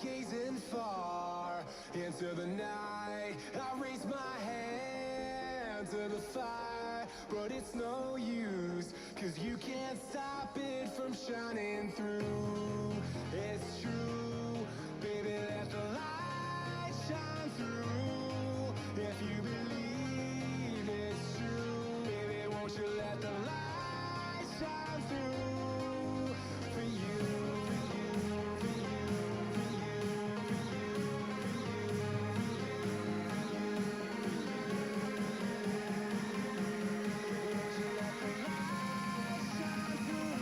gazing far into the night. I raise my hand to the fire, but it's no use, 'cause you can't stop it from shining through. It's true, baby, let the light shine through. If you believe it's true, baby, won't you let the light shine through for you, for you, for you, for you, for you, won't you let the light shine through?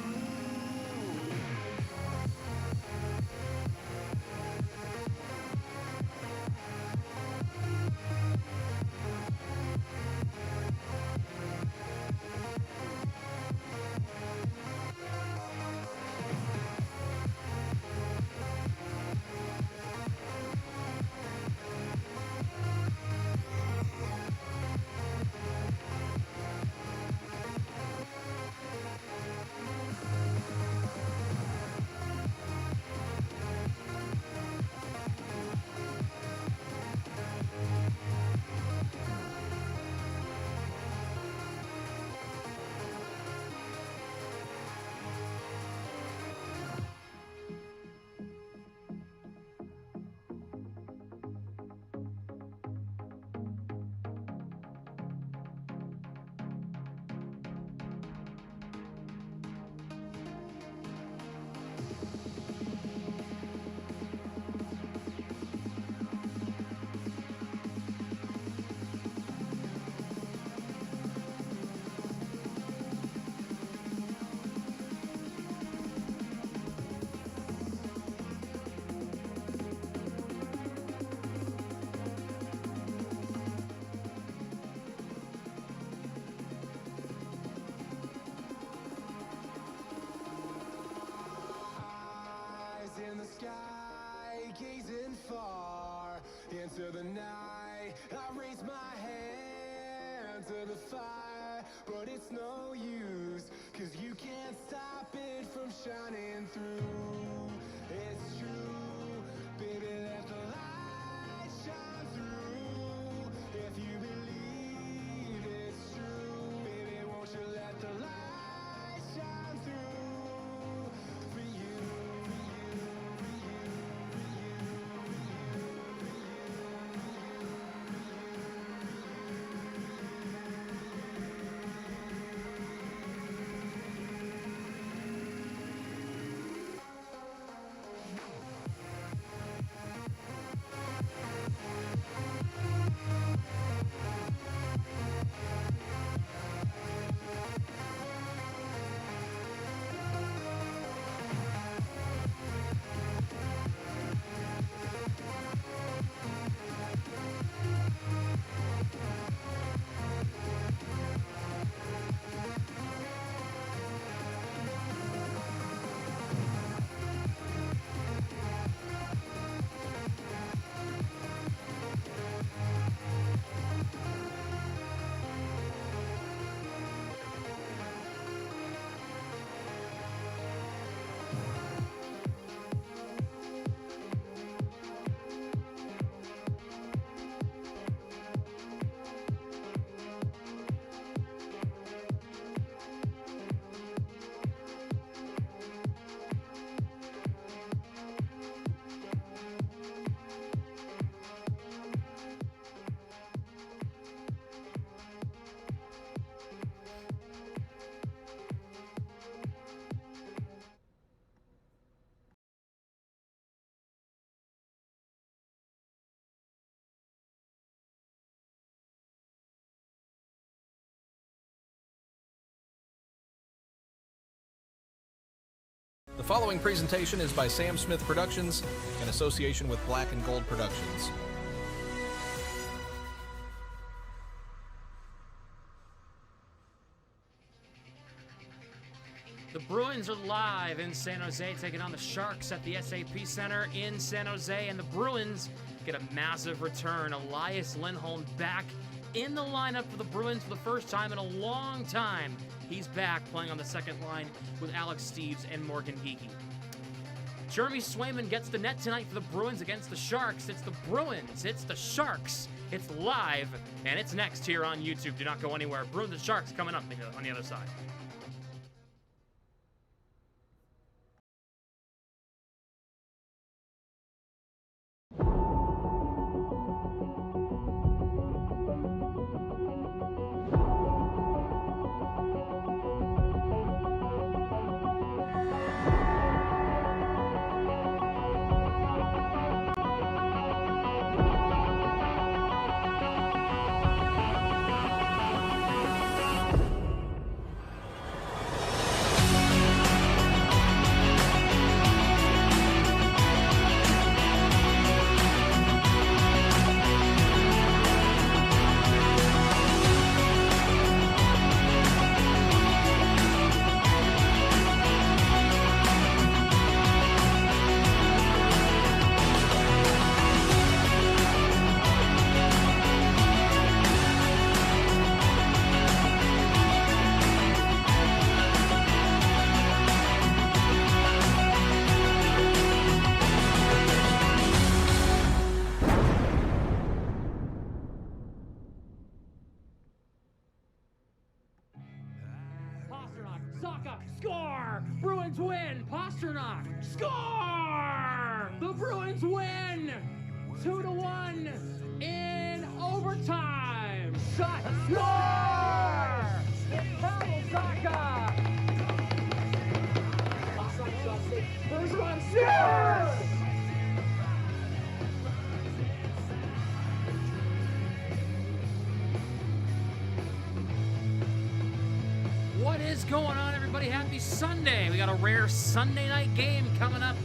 Eyes in the sky, gazing far into the night. I raise my hand to the fire, but it's no use, 'cause you can't stop it from shining through. It's true, baby, let the light shine through. If you believe it's true, baby, won't you let the light shine through for you, for you, for you, for you, for The following presentation is by Sam Smith Productions in association with Black and Gold Productions. The Bruins are live in San Jose, taking on the Sharks at the SAP Center in San Jose, and the Bruins get a massive return. Elias Lindholm back in the lineup for the Bruins for the first time in a long time. He's back playing on the second line with Alex Steeves and Morgan Geekie. Jeremy Swayman gets the net tonight for the Bruins against the Sharks. It's the Bruins, it's the Sharks. It's live, and it's next here on YouTube. Do not go anywhere. Bruins and Sharks coming up on the other side. Score! Bruins win! Pasternak, score! The Bruins win! 2-1 in overtime! Shot, score! Pavel Zacha! First one, yes! What is going on, everybody? Happy Sunday. We got a rare Sunday night game coming up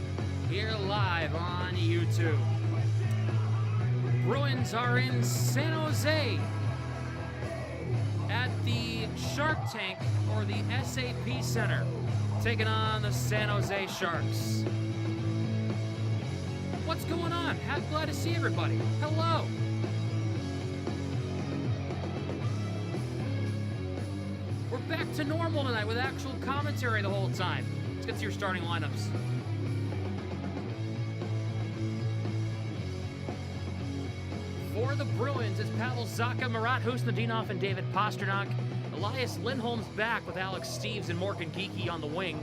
here live on YouTube. Bruins are in San Jose at the Shark Tank, or the SAP Center, taking on the San Jose Sharks. What's going on? Glad to see everybody. Hello. Back to normal tonight with actual commentary the whole time. Let's get to your starting lineups. For the Bruins, it's Pavel Zacha, Marat Husnudinov, and David Pasternak. Elias Lindholm's back with Alex Steeves and Morgan Geekie on the wing.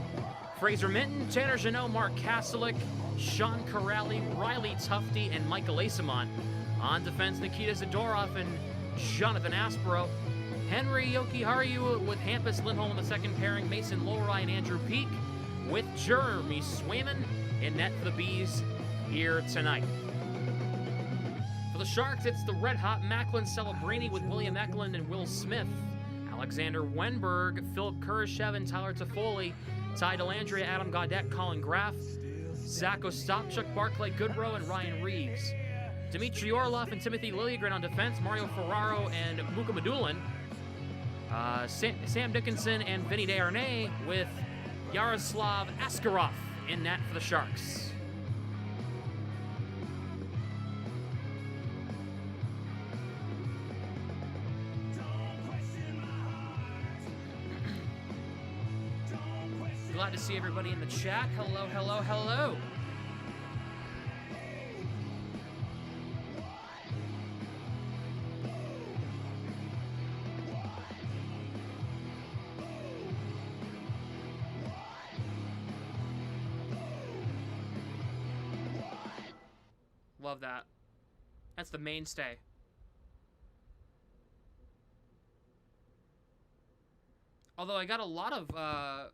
Fraser Minton, Tanner Jeannot, Mark Kastelik, Sean Corrali, Riley Tufte, and Michael Asimon. On defense, Nikita Zadorov and Jonathan Aspero. Henry Jokiharju with Hampus Lindholm in the second pairing, Mason Lohrei and Andrew Peak with Jeremy Swayman in net for the Bees here tonight. For the Sharks, it's the red-hot Macklin Celebrini with William Eklund and Will Smith, Alexander Wenberg, Philip Kurashev and Tyler Toffoli, Ty Dellandrea, Adam Gaudette, Colin Graff, Zach Ostapchuk, Barclay Goodrow, and Ryan Reeves. Dmitry Orlov and Timothy Liljegren on defense, Mario Ferraro and Luka Medulin. Sam Dickinson and Vinny Desharnais with Yaroslav Askarov in net for the Sharks. Glad to see everybody in the chat. Hello, hello, hello. Love that. That's the mainstay. Although I got a lot of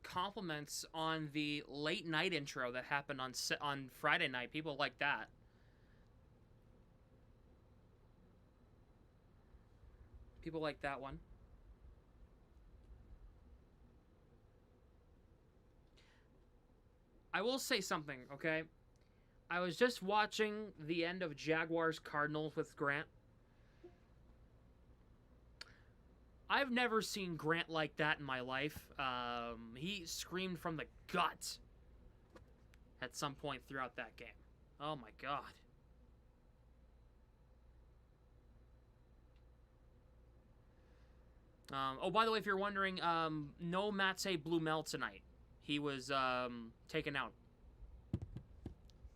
compliments on the late night intro that happened on Friday night. People like that. People like that one. I will say something, okay? I was just watching the end of Jaguars Cardinals with Grant. I've never seen Grant like that in my life. He screamed from the gut at some point throughout that game. Oh my God. Oh, by the way, if you're wondering, no Matej Blumel tonight. He was taken out.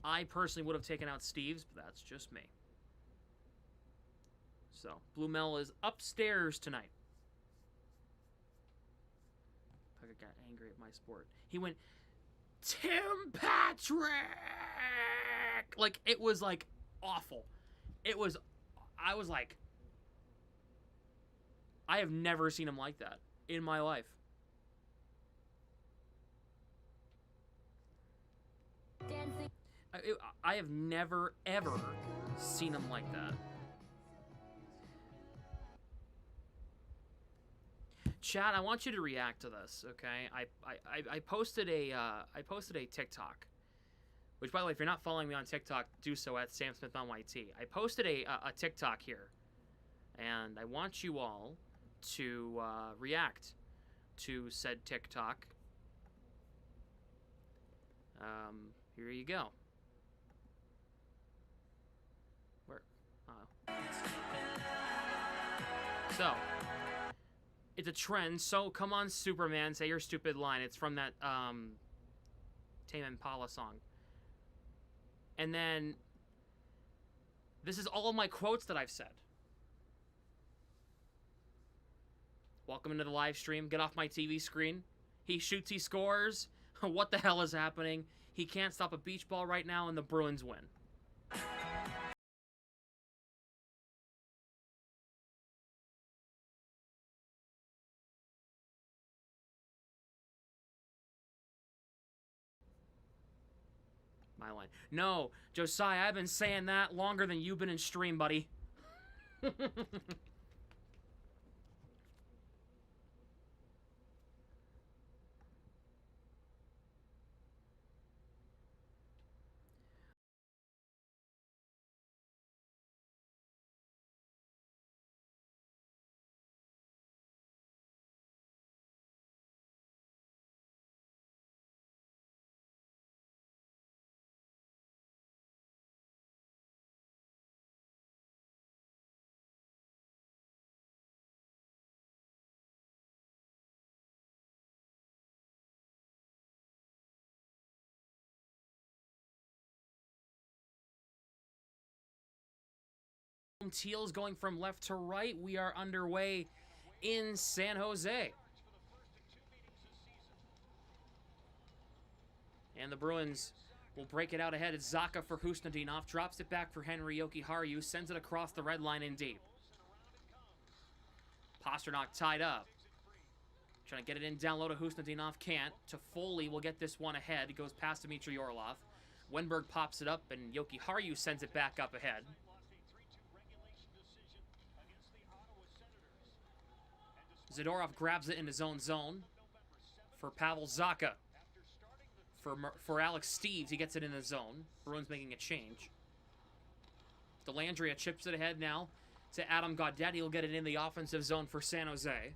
I personally would have taken out Steve's, but that's just me. So, Blue Mel is upstairs tonight. I got angry at my sport. He went, Tim Patrick! Like, it was, like, awful. I was like, I have never seen him like that in my life. I have never, ever seen him like that. Chad, I want you to react to this, okay? I posted a TikTok, which, by the way, if you're not following me on TikTok, do so at Sam Smith on YT. I posted a TikTok here, and I want you all to react to said TikTok. Here you go. Where? So, it's a trend. So, come on, Superman, say your stupid line. It's from that Tame Impala song. And then, this is all of my quotes that I've said. Welcome into the live stream. Get off my TV screen. He shoots, he scores. What the hell is happening? He can't stop a beach ball right now, and the Bruins win. My line. No, Josiah, I've been saying that longer than you've been in stream, buddy. Teals going from left to right. We are underway in San Jose. And the Bruins will break it out ahead. It's Zacha for Husnudinov. Drops it back for Henry Jokiharju. Sends it across the red line in deep. Pasternak tied up. Trying to get it in down low to Husnudinov. Can't. To Foley will get this one ahead. It goes past Dmitry Orlov. Wenberg pops it up, and Jokiharju sends it back up ahead. Zadorov grabs it in his own zone for Pavel Zacha. For Alex Steves, he gets it in the zone. Bruins making a change. Dellandrea chips it ahead now to Adam Gaudette. He'll get it in the offensive zone for San Jose.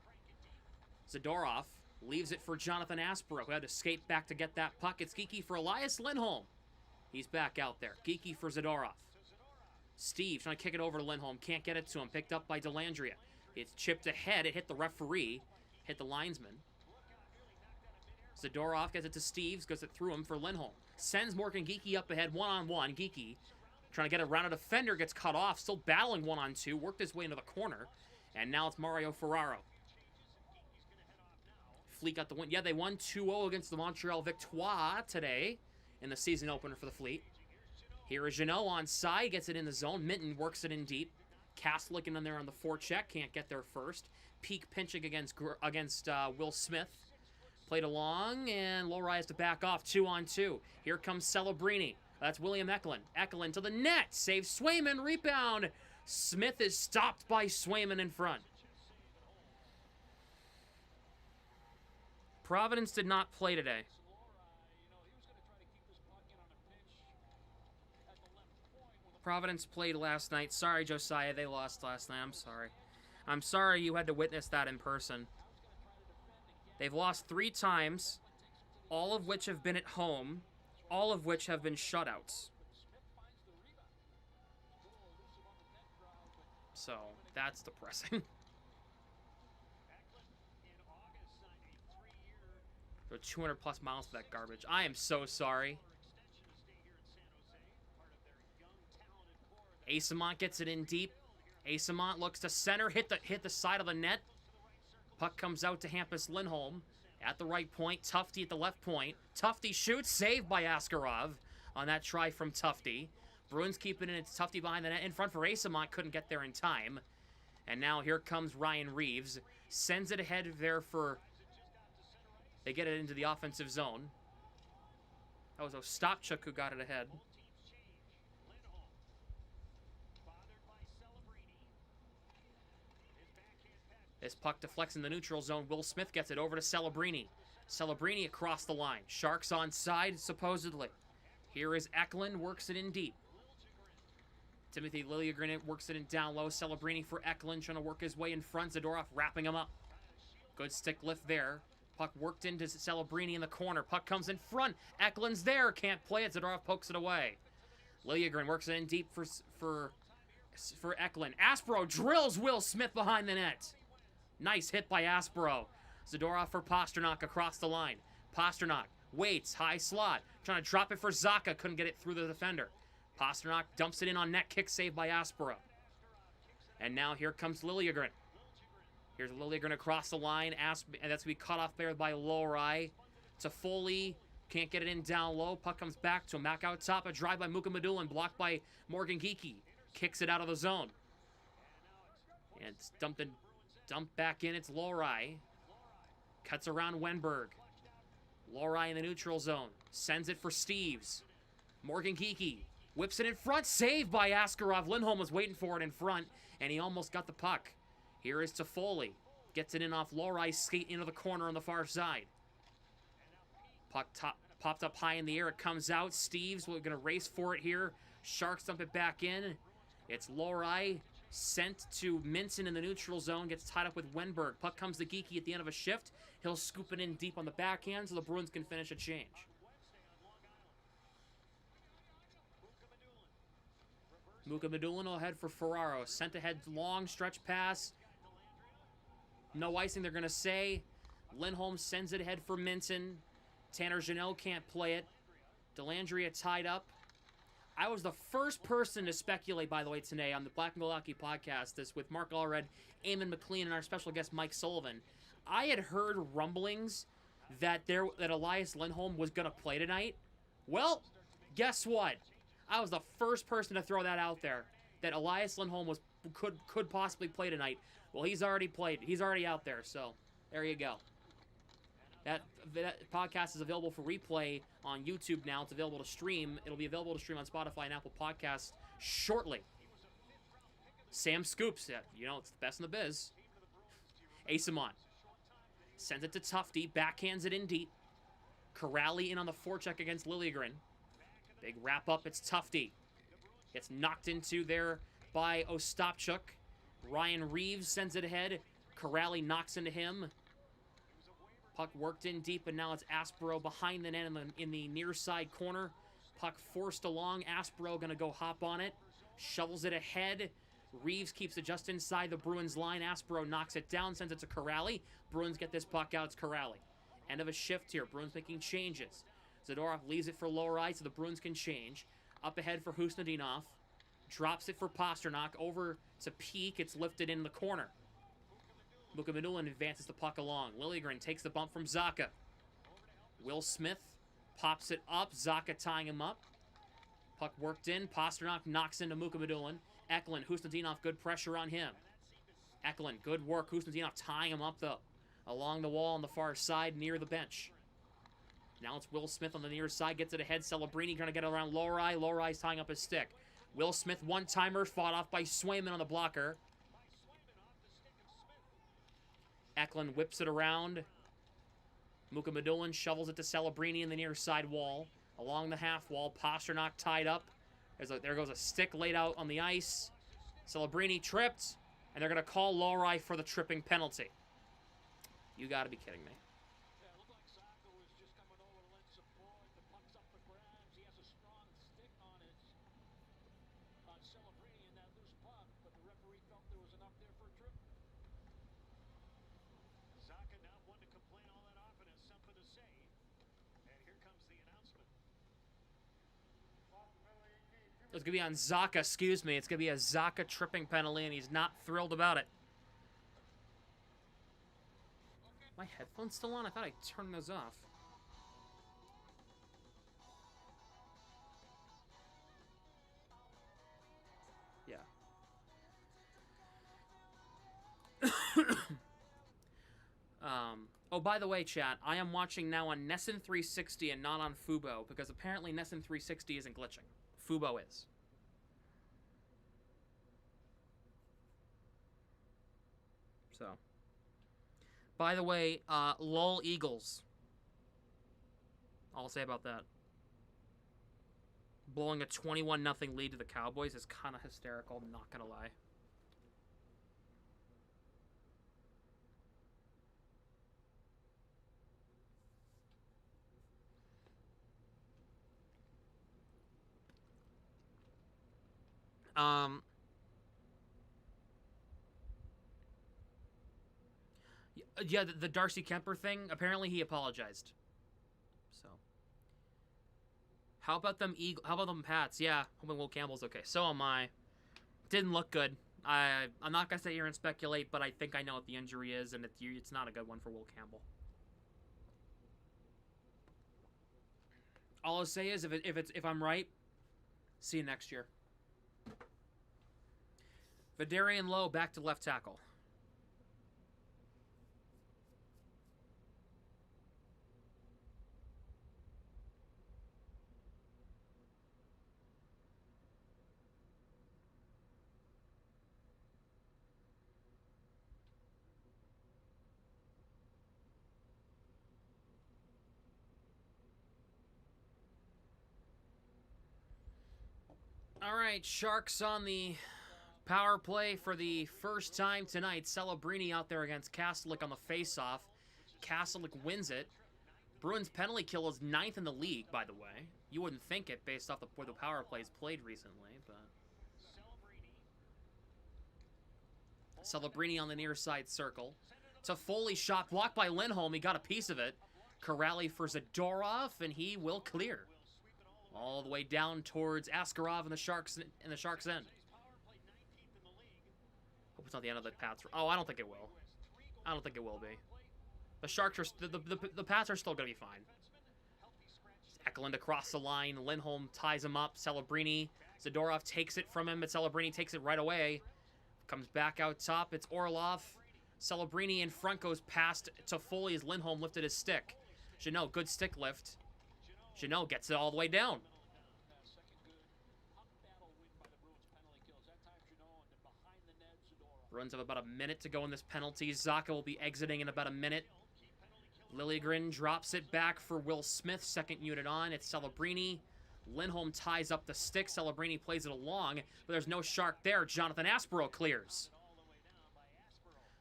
Zadorov leaves it for Jonathan Aspero, who had to skate back to get that puck. It's Geeky for Elias Lindholm. He's back out there. Geeky for Zadorov. Steve trying to kick it over to Lindholm. Can't get it to him. Picked up by Dellandrea. It's chipped ahead. It hit the referee. Hit the linesman. Zadorov gets it to Steves. Goes it through him for Lindholm. Sends Morgan Geeky up ahead. One-on-one. Geeky trying to get around a defender. Gets cut off. Still battling one-on-two. Worked his way into the corner. And now it's Mario Ferraro. Fleet got the win. Yeah, they won 2-0 against the Montreal Victoire today in the season opener for the Fleet. Here is Jeannot on side. Gets it in the zone. Minton works it in deep. Cass looking in there on the forecheck. Can't get there first. Peak pinching against Will Smith. Played along, and Lowry has to back off. 2-on-2. Here comes Celebrini. That's William Eklund. Eklund to the net. Saves Swayman. Rebound. Smith is stopped by Swayman in front. Providence did not play today. Providence played last night. Sorry, Josiah, they lost last night. I'm sorry. I'm sorry you had to witness that in person. They've lost 3 times, all of which have been at home, all of which have been shutouts. So, that's depressing. Go 200 plus miles for that garbage. I am so sorry. Asamont gets it in deep. Asamont looks to center, hit the side of the net. Puck comes out to Hampus Lindholm at the right point. Tufte at the left point. Tufte shoots, saved by Askarov on that try from Tufte. Bruins keep it in. It's Tufte behind the net in front for Asamont. Couldn't get there in time. And now here comes Ryan Reeves. Sends it ahead there for... They get it into the offensive zone. That was Ostapchuk who got it ahead. This puck deflects in the neutral zone. Will Smith gets it over to Celebrini. Celebrini across the line. Sharks on side, supposedly. Here is Eklund, works it in deep. Timothy Liljegren works it in down low. Celebrini for Eklund, trying to work his way in front. Zadorov wrapping him up. Good stick lift there. Puck worked into Celebrini in the corner. Puck comes in front. Eklund's there. Can't play it. Zadorov pokes it away. Liljegren works it in deep for Eklund. Aspero drills Will Smith behind the net. Nice hit by Aspero. Zadorov for Pasternak across the line. Pasternak waits, high slot. Trying to drop it for Zacha. Couldn't get it through the defender. Pasternak dumps it in on net. Kick saved by Aspero. And now here comes Liljegren. Here's Liljegren across the line. And that's going to be cut off there by Lohrei. To Foley. Can't get it in down low. Puck comes back to him. Back out top. A drive by Mukamadulin. Blocked by Morgan Geekie. Kicks it out of the zone. And it's dumped back in. It's Lohrei. Cuts around Wenberg. Lohrei in the neutral zone. Sends it for Steves. Morgan Geekie. Whips it in front. Saved by Askarov. Lindholm was waiting for it in front. And he almost got the puck. Here is Toffoli. Gets it in off Lohrei. Skate into the corner on the far side. Puck popped up high in the air. It comes out. Steves, we're going to race for it here. Sharks dump it back in. It's Lohrei. Sent to Minson in the neutral zone. Gets tied up with Wenberg. Puck comes to Geekie at the end of a shift. He'll scoop it in deep on the backhand so the Bruins can finish a change. Mukamadulin will head for Ferraro. Sent ahead, long stretch pass. No icing, they're going to say. Lindholm sends it ahead for Minson. Tanner Jeannot can't play it. Delandria tied up. I was the first person to speculate, by the way, today on the Black and Gold Hockey podcast, this with Mark Allred, Eamon McLean, and our special guest Mike Sullivan. I had heard rumblings that Elias Lindholm was going to play tonight. Well, guess what? I was the first person to throw that out there, that Elias Lindholm could possibly play tonight. Well, he's already played. He's already out there, so there you go. That podcast is available for replay on YouTube now. It's available to stream. It'll be available to stream on Spotify and Apple Podcasts shortly. Sam scoops it. You know, it's the best in the biz. Asamont sends it to Tufte. Backhands it in deep. Corrali in on the forecheck against Liljegren. Big wrap up. It's Tufte. Gets knocked into there by Ostapchuk. Ryan Reeves sends it ahead. Corrali knocks into him. Puck worked in deep, and now it's Aspero behind the net in the near side corner. Puck forced along. Aspero going to go hop on it. Shovels it ahead. Reeves keeps it just inside the Bruins line. Aspero knocks it down, sends it to Corrali. Bruins get this puck out. It's Corrali. End of a shift here. Bruins making changes. Zadorov leaves it for Lohrei so the Bruins can change. Up ahead for Husnudinov. Drops it for Pasternak. Over to Peak. It's lifted in the corner. Mukamadulin advances the puck along. Liljegren takes the bump from Zacha. Will Smith pops it up. Zacha tying him up. Puck worked in. Pasternak knocks into Mukamadulin. Eklund, Husnudinov, good pressure on him. Eklund, good work. Husnudinov tying him up, though. Along the wall on the far side near the bench. Now it's Will Smith on the near side. Gets it ahead. Celebrini trying to get around Lohrei. Lohrei's tying up his stick. Will Smith, one-timer, fought off by Swayman on the blocker. Eklund whips it around. Mukamadulin shovels it to Celebrini in the near side wall. Along the half wall, Pasternak tied up. There goes a stick laid out on the ice. Celebrini tripped, and they're going to call Lohrei for the tripping penalty. You got to be kidding me. It's going to be on Zaka, excuse me. It's going to be a Zaka tripping penalty, and he's not thrilled about it. My headphones still on? I thought I turned those off. Yeah. Oh, by the way, chat, I am watching now on Nessun 360 and not on Fubo, because apparently Nessun 360 isn't glitching. Fubo is. So. By the way, lol Eagles. All I'll say about that. Blowing a 21-0 lead to the Cowboys is kind of hysterical, not gonna lie. Yeah, the Darcy Kemper thing, apparently he apologized. So. How about them Pats? Yeah, hoping Will Campbell's okay. So am I. Didn't look good. I'm not going to sit here and speculate, but I think I know what the injury is, and it's not a good one for Will Campbell. All I'll say is, if I'm right, see you next year. Vidarian Lowe back to left tackle. All right, Sharks on the power play for the first time tonight. Celebrini out there against Kastelik on the faceoff. Kastelik wins it. Bruins penalty kill is 9th in the league, by the way. You wouldn't think it based off where the power plays played recently, but... Celebrini on the near side circle. It's a Foley shot blocked by Lindholm. He got a piece of it. Corrali for Zadorov, and he will clear. All the way down towards Askarov and the Sharks end. Hope it's not the end of the Pats. Oh, I don't think it will. I don't think it will be. The Sharks are the Pats are still gonna be fine. Eklund across the line. Lindholm ties him up. Celebrini. Zadorov takes it from him, but Celebrini takes it right away. Comes back out top. It's Orlov. Celebrini in front goes past to Foley as Lindholm lifted his stick. Jeannot, good stick lift. Jeannot gets it all the way down. Bruins have about a minute to go in this penalty. Zaka will be exiting in about a minute. Liljegren drops it back for Will Smith, second unit on. It's Celebrini. Lindholm ties up the stick. Celebrini plays it along, but there's no Shark there. Jonathan Aspero clears.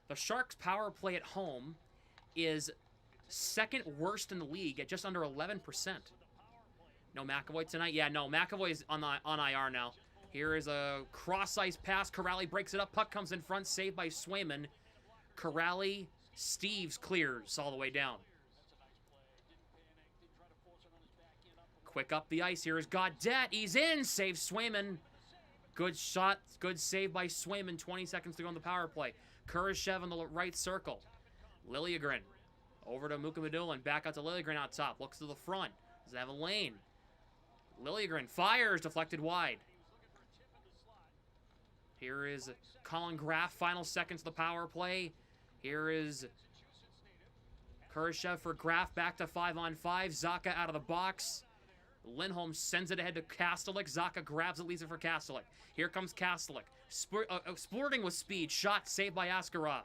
The Sharks' power play at home is second worst in the league at just under 11%. No McAvoy tonight? Yeah, no. McAvoy's on IR now. Here is a cross-ice pass. Corrali breaks it up. Puck comes in front. Saved by Swayman. Corrali. Steves clears all the way down. Quick up the ice. Here is Gaudette. He's in. Saves Swayman. Good shot. Good save by Swayman. 20 seconds to go on the power play. Kurashev in the right circle. Liljegren. Over to Mukamadulin. Back out to Liljegren out top. Looks to the front. Does it have a lane? Liljegren fires. Deflected wide. Here is Colin Graff. Final seconds of the power play. Here is Kurashev for Graff. Back to 5-on-5. Zaka out of the box. Lindholm sends it ahead to Kastelik. Zaka grabs it, leaves it for Kastelik. Here comes Kastelik. Splurting with speed. Shot saved by Askarov.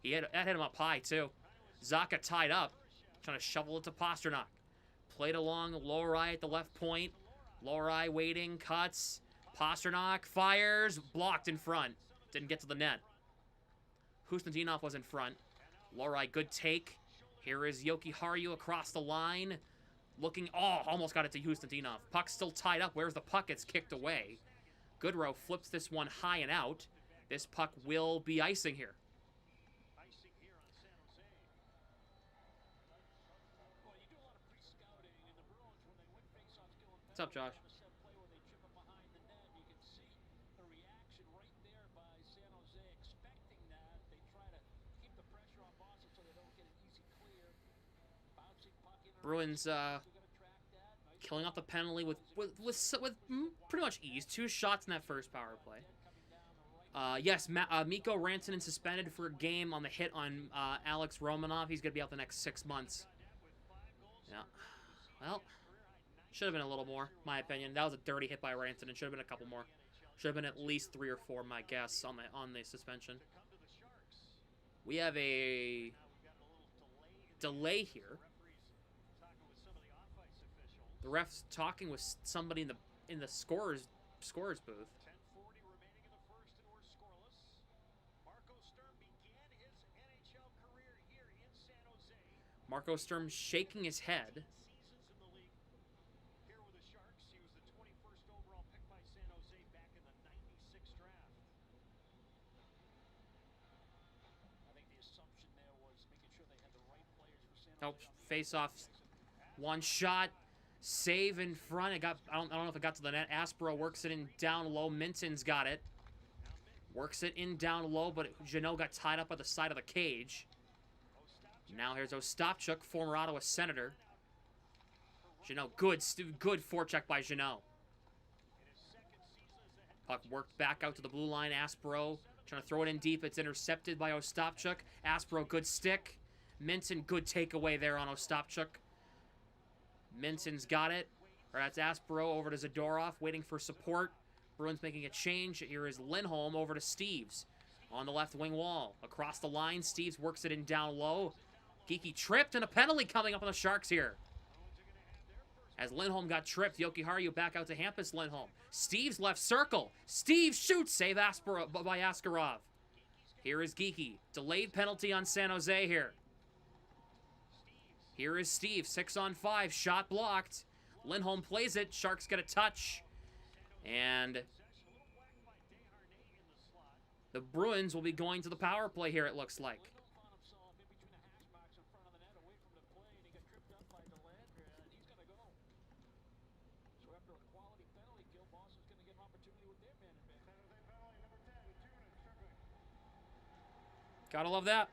That hit him up high, too. Zaka tied up. Trying to shovel it to Pasternak. Played along Lohrei at the left point. Lohrei waiting, cuts. Pasternak fires. Blocked in front. Didn't get to the net. Konstantinov was in front. Lohrei, good take. Here is Yoki Haru across the line. Looking, almost got it to Konstantinov. Puck's still tied up. Where's the puck? It's kicked away. Goodrow flips this one high and out. This puck will be icing here. What's up, Josh? Bruins killing off the penalty with pretty much ease. 2 shots in that first power play. Yes, Mikko Rantanen suspended for a game on the hit on Alex Romanov. He's going to be out the next 6 months. Yeah. Well, should have been a little more, my opinion. That was a dirty hit by Rantanen. Should have been a couple more. Should have been at least 3 or 4, my guess, on the suspension. We have a delay here. The ref's talking with somebody in the scorer's booth. Marco Sturm shaking his head. Oh, face off. One shot. Save in front. I don't know if it got to the net. Aspero works it in down low. Minton's got it. Works it in down low, but Jeannot got tied up at the side of the cage. Now here's Ostapchuk, former Ottawa Senator. Jeannot, good forecheck by Jeannot. Puck worked back out to the blue line. Aspero trying to throw it in deep. It's intercepted by Ostapchuk. Aspero, good stick. Minton, good takeaway there on Ostapchuk. Minton's got it. That's Aspero over to Zadorov, waiting for support. Bruins making a change. Here is Lindholm over to Steves on the left wing wall. Across the line, Steves works it in down low. Geekie tripped, and a penalty coming up on the Sharks here. As Lindholm got tripped, Jokiharju back out to Hampus Lindholm. Steves left circle. Steves shoots, save Aspero by Askarov. Here is Geekie. Delayed penalty on San Jose here. Here is Steve, 6-on-5, shot blocked. Lindholm plays it, Sharks get a touch. And the Bruins will be going to the power play here, it looks like. Gotta love that.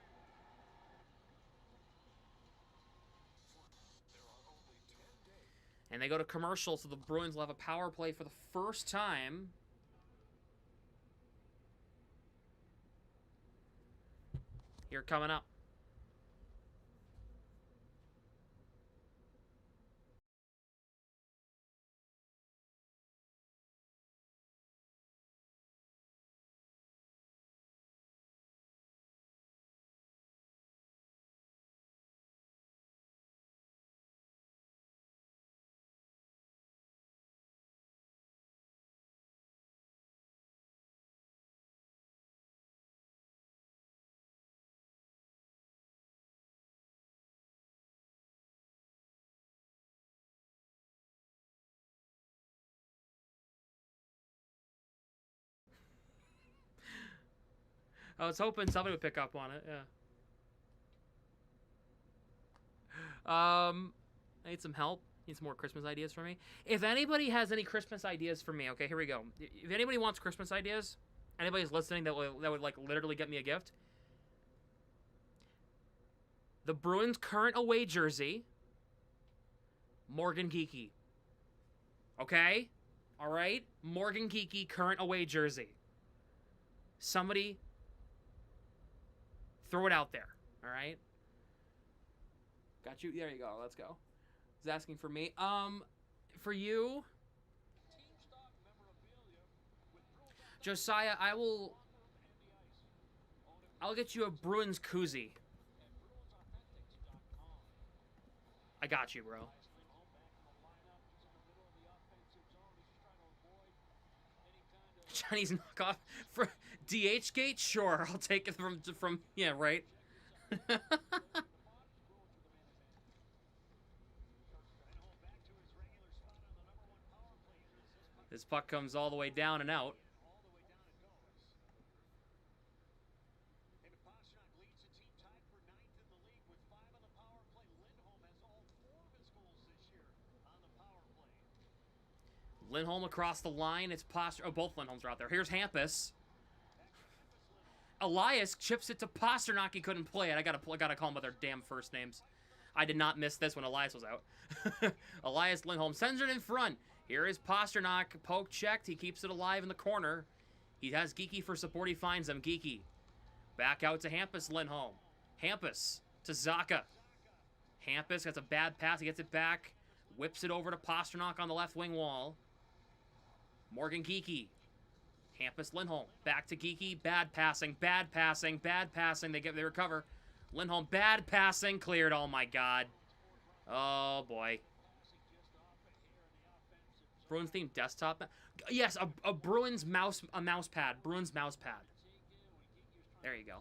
And they go to commercial, so the Bruins will have a power play for the first time. Here coming up. I was hoping somebody would pick up on it, yeah. I need some help. Need some more Christmas ideas for me. If anybody has any Christmas ideas for me, okay, here we go. If anybody wants Christmas ideas, anybody's listening that would like literally get me a gift. The Bruins' current away jersey, Morgan Geekie. Okay? All right? Morgan Geekie, current away jersey. Somebody throw it out there, all right? Got you. There you go. Let's go. He's asking for me. For you, Josiah, I'll get you a Bruins koozie. I got you, bro. Chinese knockoff for DH Gate? Sure, I'll take it from yeah, right. This puck comes all the way down and out. Lindholm across the line. It's Pastrnak. Oh, both Lindholms are out there. Here's Hampus. Elias chips it to Pastrnak. He couldn't play it. I gotta call them by their damn first names. I did not miss this when Elias was out. Elias Lindholm sends it in front. Here is Pasternak. Poke checked. He keeps it alive in the corner. He has Geeky for support. He finds him. Geeky. Back out to Hampus Lindholm. Hampus to Zacha. Hampus gets a bad pass. He gets it back. Whips it over to Pasternak on the left wing wall. Morgan Geeky. Hampus Lindholm. Back to Geeky. Bad passing. Bad passing. Bad passing. They recover. Lindholm. Bad passing. Cleared. Oh my god. Oh boy. Bruins themed desktop. Yes, a Bruins mouse pad. Bruins mouse pad. There you go.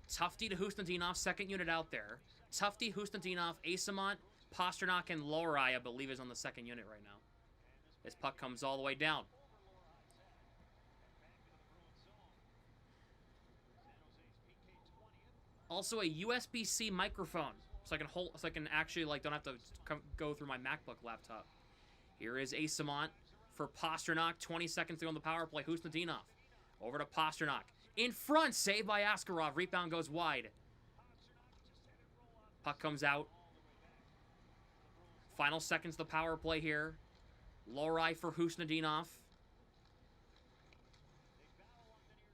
Tufte to Husnudinov, second unit out there. Tufte, Husnudinov, Asamont, Pasternak, and Lohrei, I believe, is on the second unit right now. This puck comes all the way down. Also a USB-C microphone, so I can actually don't have to go through my MacBook laptop. Here is Asamont for Pasternak. 20 seconds to go on the power play. Husnudinov over to Pasternak. In front, saved by Askarov. Rebound goes wide. Puck comes out. Final seconds of the power play here. Lohrei for Husnudinov.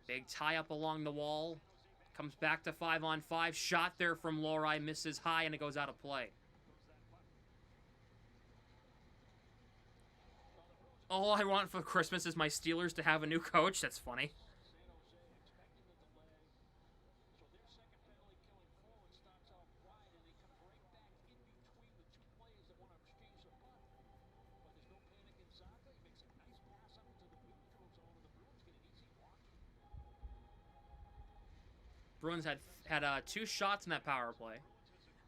Big tie-up along the wall. Comes back to 5-on-5. Shot there from Lohrei. Misses high, and it goes out of play. All I want for Christmas is my Steelers to have a new coach. That's funny. Bruins had 2 shots in that power play.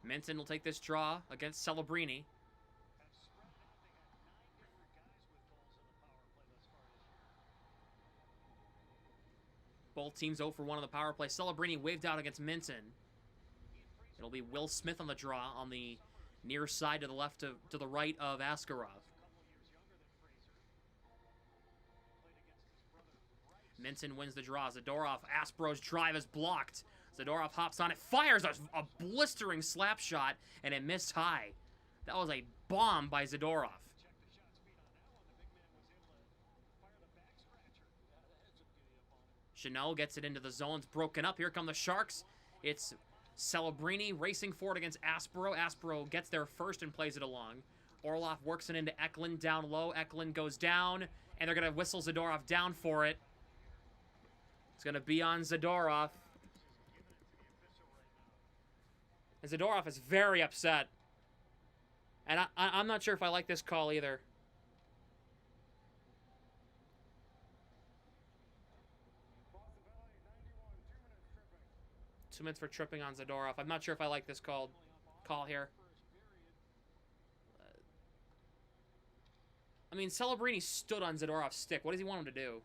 Minton will take this draw against Celebrini. Both teams 0 for 1 on the power play. Celebrini waved out against Minton. It'll be Will Smith on the draw on the near side to the left to the right of Askarov. Minton wins the draw. Zadorov, Asbro's drive is blocked. Zadorov hops on it, fires a blistering slap shot, and it missed high. That was a bomb by Zadorov. Chanel gets it into the zones, broken up. Here come the Sharks. It's Celebrini racing forward against Aspro. Aspro gets there first and plays it along. Orlov works it into Eklund down low. Eklund goes down, and they're going to whistle Zadorov down for it. It's going to be on Zadorov. And Zadorov is very upset. And I'm not sure if I like this call either. Two minutes for tripping on Zadorov. I'm not sure if I like this call here. I mean, Celebrini stood on Zadorov's stick. What does he want him to do?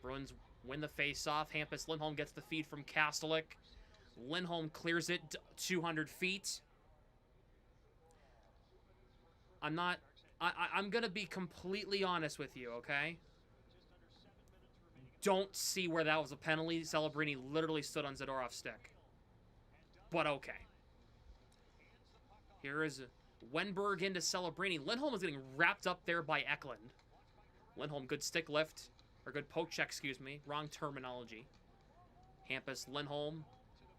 Bruins win the face-off. Hampus Lindholm gets the feed from Kastelik. Lindholm clears it 200 feet. I'm going to be completely honest with you, okay? Don't see where that was a penalty. Celebrini literally stood on Zadorov's stick. But okay. Here is Wenberg into Celebrini. Lindholm is getting wrapped up there by Eklund. Lindholm, good stick lift. Or good poke check, excuse me. Wrong terminology. Hampus, Lindholm.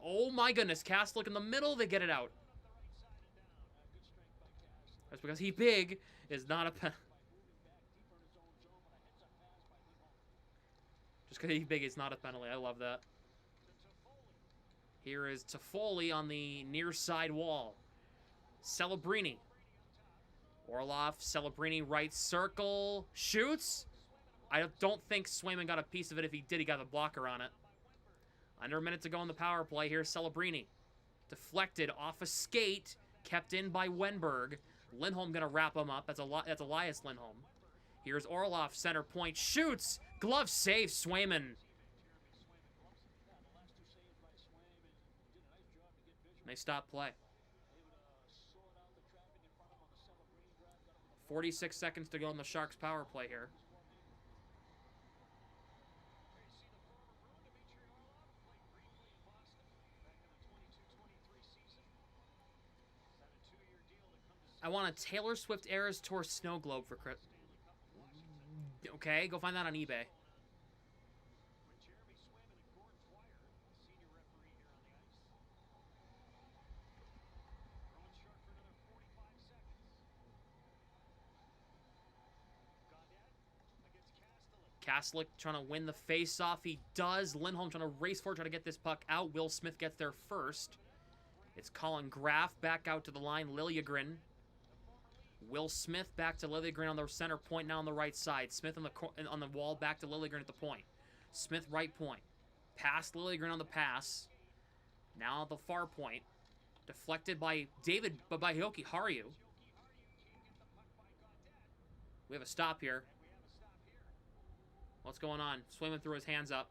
Oh my goodness. Kastelik in the middle. They get it out. That's because he big is not a penalty. Just because he's big is not a penalty. I love that. Here is Toffoli on the near side wall. Celebrini. Orlov, Celebrini, right circle. Shoots. I don't think Swayman got a piece of it. If he did, he got a blocker on it. Under a minute to go in the power play. Here's Celebrini. Deflected off a skate. Kept in by Wenberg. Lindholm going to wrap him up. That's Elias Lindholm. Here's Orlov, center point. Shoots. Glove save, Swayman. They stop play. 46 seconds to go in the Sharks power play here. I want a Taylor Swift Eras Tour snow globe for Chris. Okay, go find that on eBay. Kaslik trying to win the face-off. He does. Lindholm trying to race for it, trying to get this puck out. Will Smith gets there first. It's Colin Graff back out to the line. Liljegren. Will Smith back to Liljegren on the center point, now on the right side. Smith on the wall, back to Liljegren at the point. Smith right point. Past Liljegren on the pass. Now at the far point. Deflected by David, but by Yoki Haru. We have a stop here. What's going on? Swayman threw his hands up.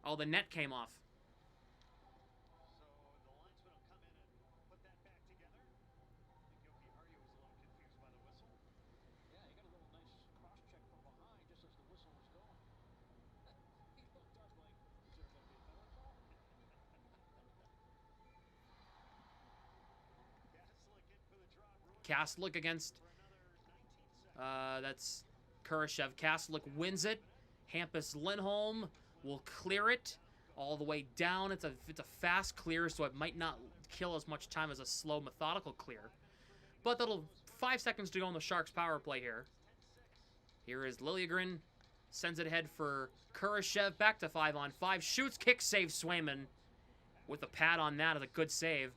Oh, the net came off. Kaslik against, that's Kurashev. Kaslik wins it. Hampus Lindholm will clear it all the way down. It's a fast clear, so it might not kill as much time as a slow, methodical clear. But that'll 5 seconds to go on the Sharks power play here. Here is Liljegren. Sends it ahead for Kurashev. Back to 5-on-5. Shoots, kick, save Swayman. With a pad on that is a good save.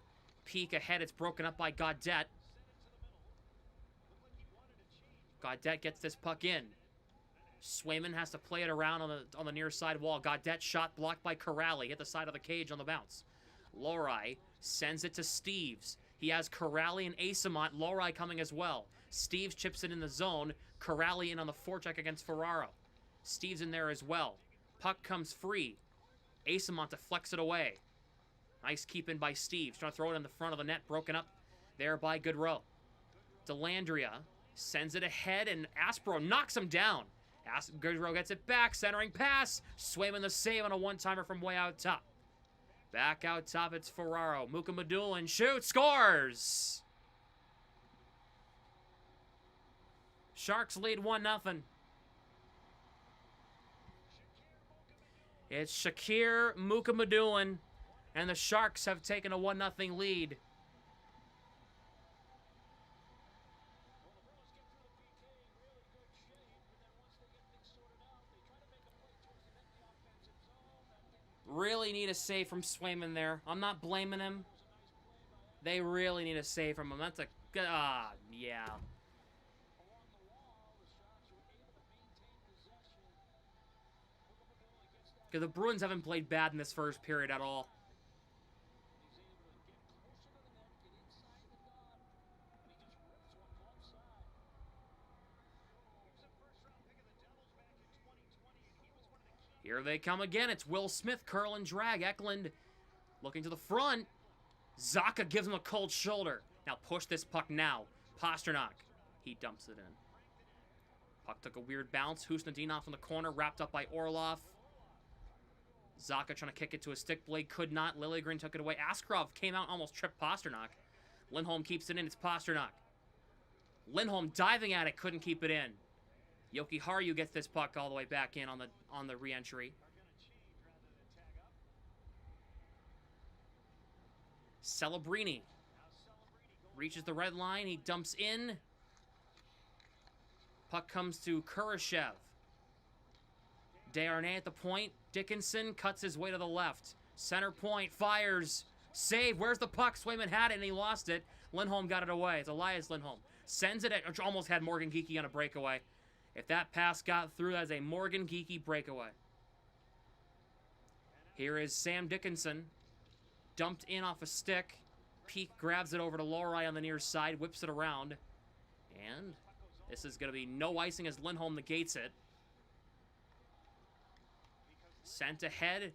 Peek ahead. It's broken up by Gaudette. Gaudette gets this puck in. Swayman has to play it around on the near side wall. Gaudette shot blocked by Corrali. Hit the side of the cage on the bounce. Lohrei sends it to Steves. He has Corrali and Asamont. Lohrei coming as well. Steves chips it in the zone. Corrali in on the forecheck against Ferraro. Steves in there as well. Puck comes free. Asamont deflects it away. Nice keep in by Steves. Trying to throw it in the front of the net. Broken up there by Goodrow. Delandria sends it ahead, and Aspro knocks him down. Goodrow gets it back, centering pass. Swayman the save on a one-timer from way out top. Back out top, it's Ferraro. Mukamadulin shoots, scores! Sharks lead 1-0. It's Shakir Mukamadulin, and the Sharks have taken a 1-0 lead. Really need a save from Swayman there. I'm not blaming him. They really need a save from him. That's a good... yeah. Because the Bruins haven't played bad in this first period at all. Here they come again. It's Will Smith, curl and drag. Eklund looking to the front. Zacha gives him a cold shoulder. Now push this puck now. Pasternak. He dumps it in. Puck took a weird bounce. Husnadinov in the corner, wrapped up by Orlov. Zacha trying to kick it to a stick blade. Could not. Liljegren took it away. Askarov came out, almost tripped Pasternak. Lindholm keeps it in. It's Pasternak. Lindholm diving at it. Couldn't keep it in. Yoki Haru gets this puck all the way back in on the re-entry. Celebrini reaches the red line. He dumps in. Puck comes to Kurashev. Desharnais at the point. Dickinson cuts his way to the left. Center point, fires. Save. Where's the puck? Swayman had it and he lost it. Lindholm got it away. It's Elias Lindholm. Sends it at, almost had Morgan Geekie on a breakaway. If that pass got through, that is a Morgan Geekie breakaway. Here is Sam Dickinson. Dumped in off a stick. Peek grabs it over to Lohrei on the near side, whips it around. And this is going to be no icing as Lindholm negates it. Sent ahead.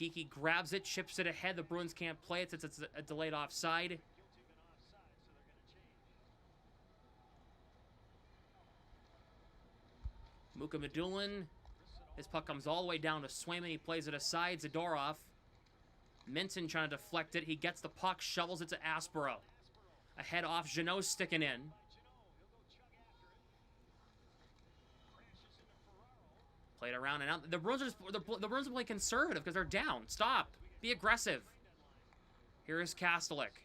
Geekie grabs it, chips it ahead. The Bruins can't play it since it's a delayed offside. Mukhamadullin. His puck comes all the way down to Swayman. He plays it aside. Zadorov. Minton trying to deflect it. He gets the puck, shovels it to Aspero. A head off. Jeannot sticking in. Played around and out. The Bruins are playing conservative because they're down. Stop. Be aggressive. Here is Kastelik.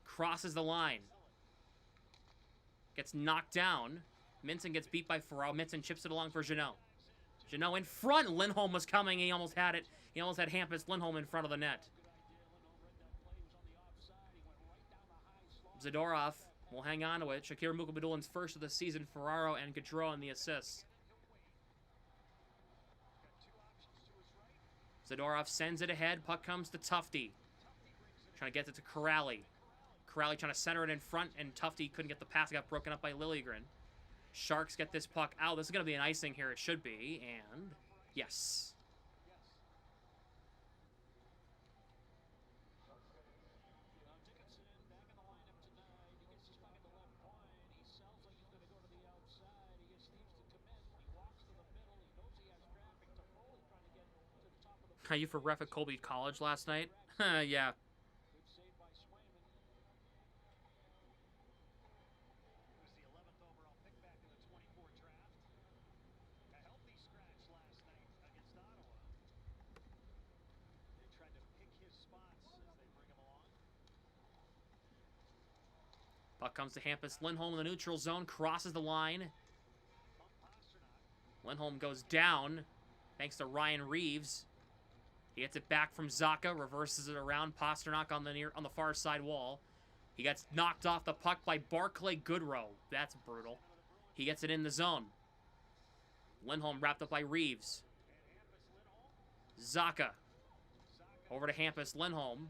Crosses the line. Gets knocked down. Minton gets beat by Ferraro. Minton chips it along for Jeannot. Jeannot in front. Lindholm was coming. He almost had it. He almost had Hampus Lindholm in front of the net. Zadorov will hang on to it. Shakir Mukhamadulin's first of the season. Ferraro and Gaudreau in the assists. Zadorov sends it ahead. Puck comes to Tufte. Trying to get it to Corrali. Corrali trying to center it in front, and Tufte couldn't get the pass. It got broken up by Liljegren. Sharks get this puck out. This is going to be an icing here. It should be. And yes. Are you for ref at Colby College last night? Yeah. Puck comes to Hampus Lindholm in the neutral zone, crosses the line. Lindholm goes down, thanks to Ryan Reeves. He gets it back from Zacha, reverses it around. Pasternak on the far side wall. He gets knocked off the puck by Barclay Goodrow. That's brutal. He gets it in the zone. Lindholm wrapped up by Reeves. Zacha. Over to Hampus Lindholm.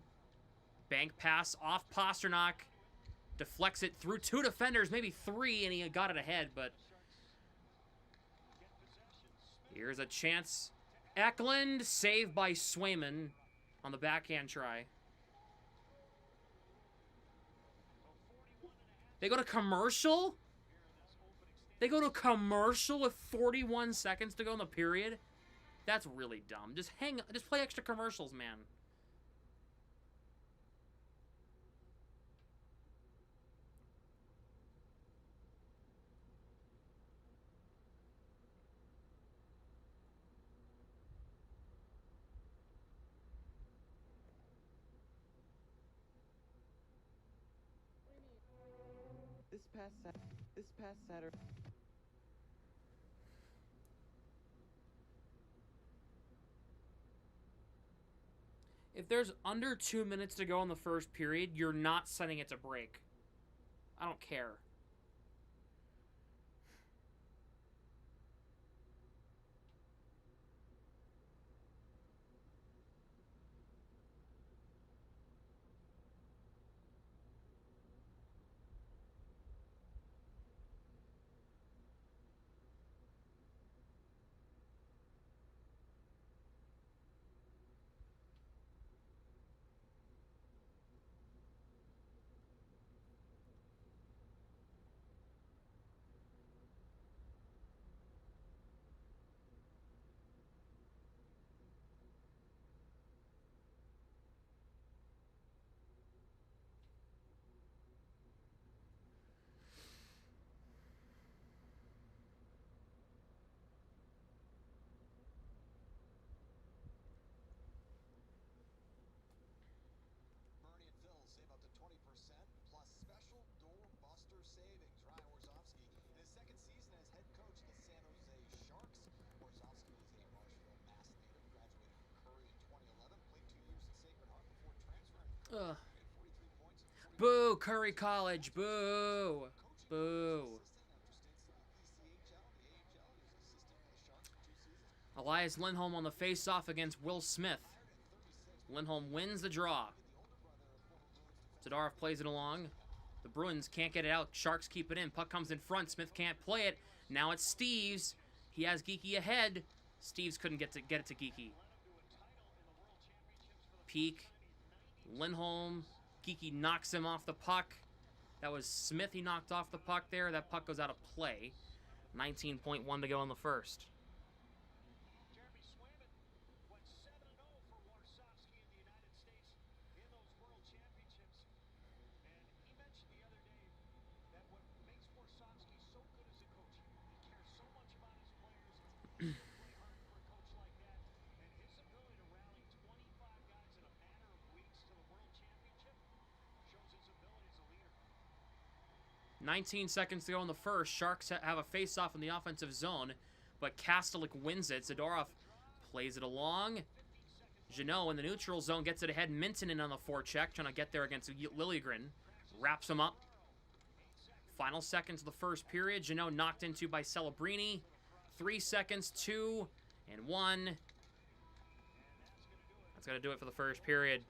Bank pass off Pasternak. Deflects it through two defenders, maybe three, and he got it ahead, but here's a chance. Eklund, saved by Swayman on the backhand try. They go to commercial? They go to commercial with 41 seconds to go in the period? That's really dumb. Just play extra commercials, man. This past Saturday. If there's under 2 minutes to go in the first period, you're not sending it to break. I don't care. Ugh. Boo, Curry College, boo. Boo. Elias Lindholm on the face-off against Will Smith. Lindholm wins the draw. Zadorov plays it along. The Bruins can't get it out. Sharks keep it in. Puck comes in front. Smith can't play it. Now it's Steeves. He has Geekie ahead. Steeves couldn't get it to Geekie. Peak. Lindholm. Geekie knocks him off the puck. That was Smith he knocked off the puck there. That puck goes out of play. 19.1 to go in the first. Jeremy Swayman went 7-0 for Warsawski in the United States in those World Championships. And he mentioned the other day that what makes Warsawski so good as a coach, he cares so much about his players. He play hard for a coach like that. And his ability to rally 25 guys in a matter of weeks to the World Championship shows his ability as a leader. 19 seconds to go in the first. Sharks have a face-off in the offensive zone, but Kastelik wins it. Zadorov plays it along. Jeannot in the neutral zone gets it ahead. Mintonen on the forecheck, trying to get there against Liljegren. Wraps him up. Final seconds of the first period. Jeannot knocked into by Celebrini. 3 seconds, 2 and 1. That's going to do it for the first period.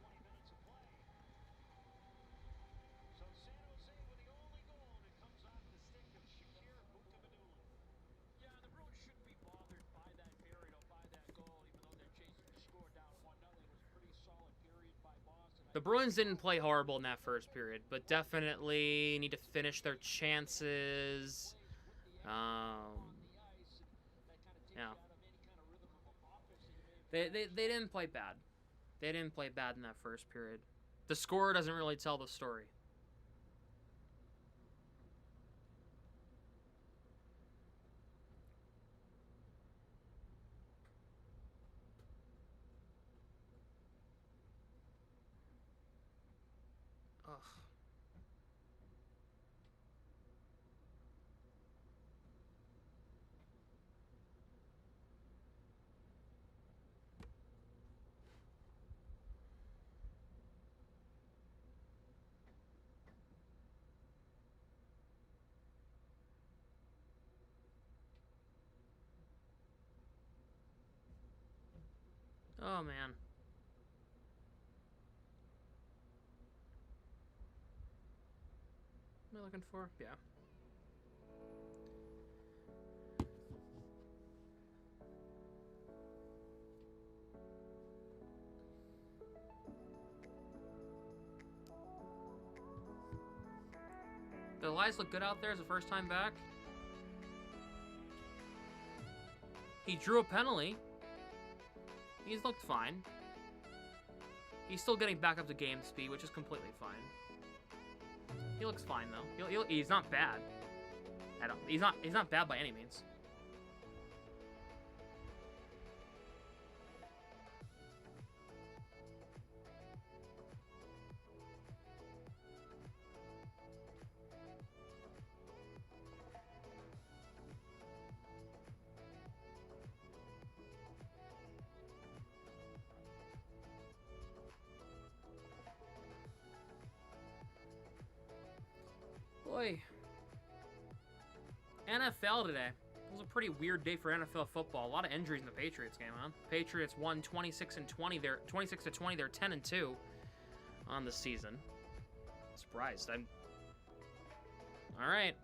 Yeah, the Bruins shouldn't be bothered by that period or by that goal, even though they're chasing the score down 1-0. It was a pretty solid period by Boston. The Bruins didn't play horrible in that first period, but definitely need to finish their chances. Yeah. They didn't play bad. They didn't play bad in that first period. The score doesn't really tell the story. Ugh. Oh, man. What am I looking for? Yeah. The Elias look good out there as a first time back. He drew a penalty. He's looked fine. He's still getting back up to game speed, which is completely fine. He looks fine though. He's not bad. At all. He's not bad by any means. Boy. NFL today. It was a pretty weird day for NFL football. A lot of injuries in the Patriots game, huh? Patriots won 26-20. They're 26-20. They're 10-2 on the season. Surprised. All right.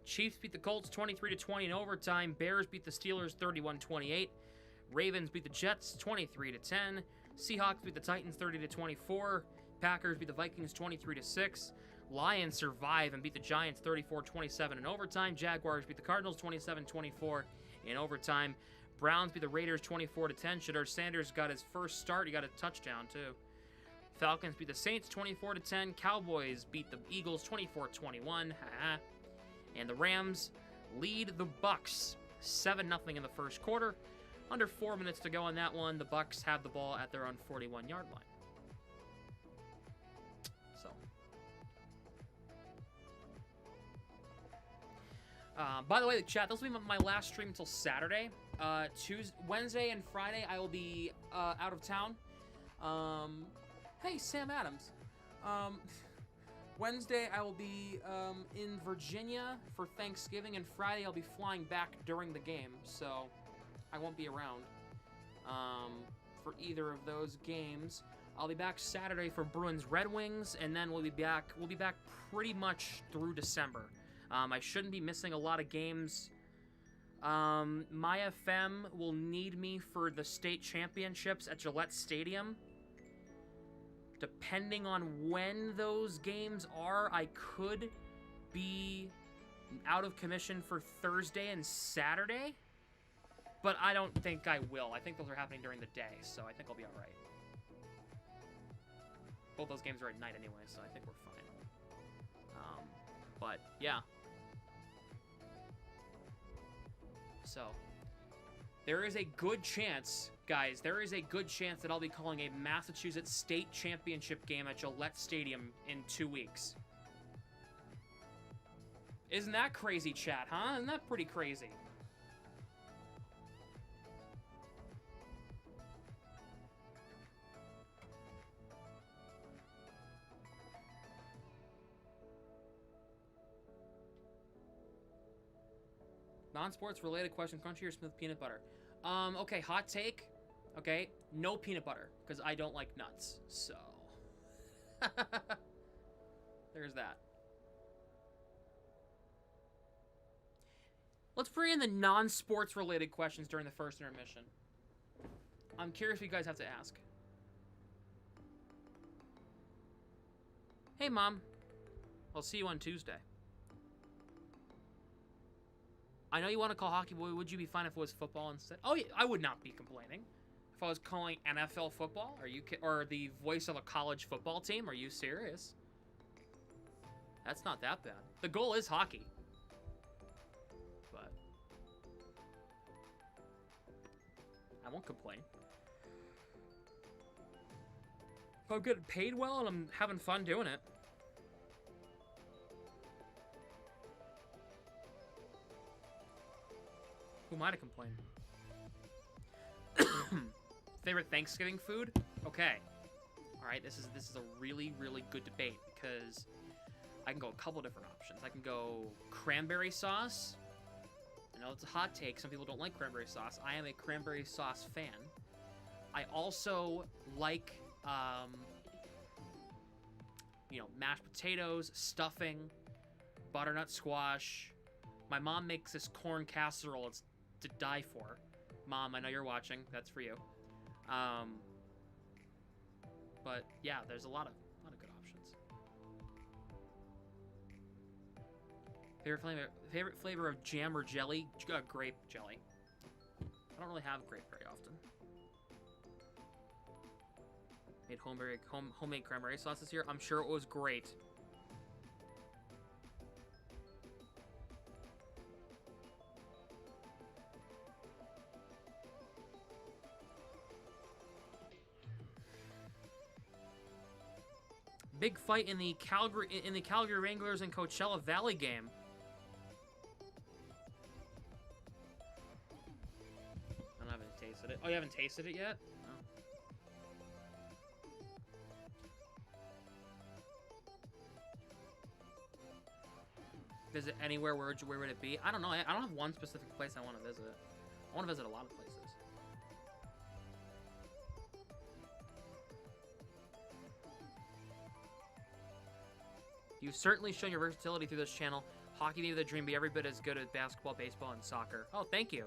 Chiefs beat the Colts 23-20 in overtime. Bears beat the Steelers 31-28. Ravens beat the Jets 23-10. Seahawks beat the Titans 30-24. Packers beat the Vikings 23-6. Lions survive and beat the Giants 34-27 in overtime. Jaguars beat the Cardinals 27-24 in overtime. Browns beat the Raiders 24-10. Shedeur Sanders got his first start. He got a touchdown too. Falcons beat the Saints 24-10. Cowboys beat the Eagles 24-21. And the Rams lead the Bucks 7-0 in the first quarter. Under 4 minutes to go on that one. The Bucks have the ball at their own 41-yard line. By the way, the chat, this will be my last stream until Saturday. Wednesday and Friday, I will be out of town. Hey, Sam Adams. Wednesday, I will be in Virginia for Thanksgiving, and Friday, I'll be flying back during the game, so I won't be around for either of those games. I'll be back Saturday for Bruins Red Wings, and then we'll be back pretty much through December. I shouldn't be missing a lot of games. My FM will need me for the state championships at Gillette Stadium. Depending on when those games are, I could be out of commission for Thursday and Saturday, but I don't think I will. I think those are happening during the day, so I think I'll be all right. Both those games are at night anyway, so I think we're fine. But yeah. So there is a good chance, guys, there is a good chance that I'll be calling a Massachusetts State Championship game at Gillette Stadium in 2 weeks. Isn't that crazy, chat, huh? Isn't that pretty crazy? Non-sports related question, crunchy or smooth peanut butter? Okay, hot take. Okay, no peanut butter, because I don't like nuts, so. There's that. Let's bring in the non-sports related questions during the first intermission. I'm curious what you guys have to ask. Hey, Mom. I'll see you on Tuesday. I know you want to call hockey, but would you be fine if it was football instead? Oh, yeah, I would not be complaining. If I was calling NFL football, or the voice of a college football team, are you serious? That's not that bad. The goal is hockey. But I won't complain. If I'm getting paid well and I'm having fun doing it. Who am I to complain? Favorite Thanksgiving food? Okay. All right, this is a really, really good debate because I can go a couple different options. I can go cranberry sauce. I know it's a hot take. Some people don't like cranberry sauce. I am a cranberry sauce fan. I also like, mashed potatoes, stuffing, butternut squash. My mom makes this corn casserole. It's to die for. Mom, I know you're watching. That's for you. But yeah, there's a lot of good options. Favorite flavor of jam or jelly? Grape jelly. I don't really have grape very often. Made homemade cranberry sauce this year. I'm sure it was great. Big fight in the Calgary Wranglers and Coachella Valley game. I haven't tasted it. Oh, you haven't tasted it yet? Oh. Visit anywhere? Where would it be? I don't know. I don't have one specific place I want to visit. I want to visit a lot of places. You've certainly shown your versatility through this channel. Hockey may be the dream, be every bit as good at basketball, baseball, and soccer. Oh, thank you.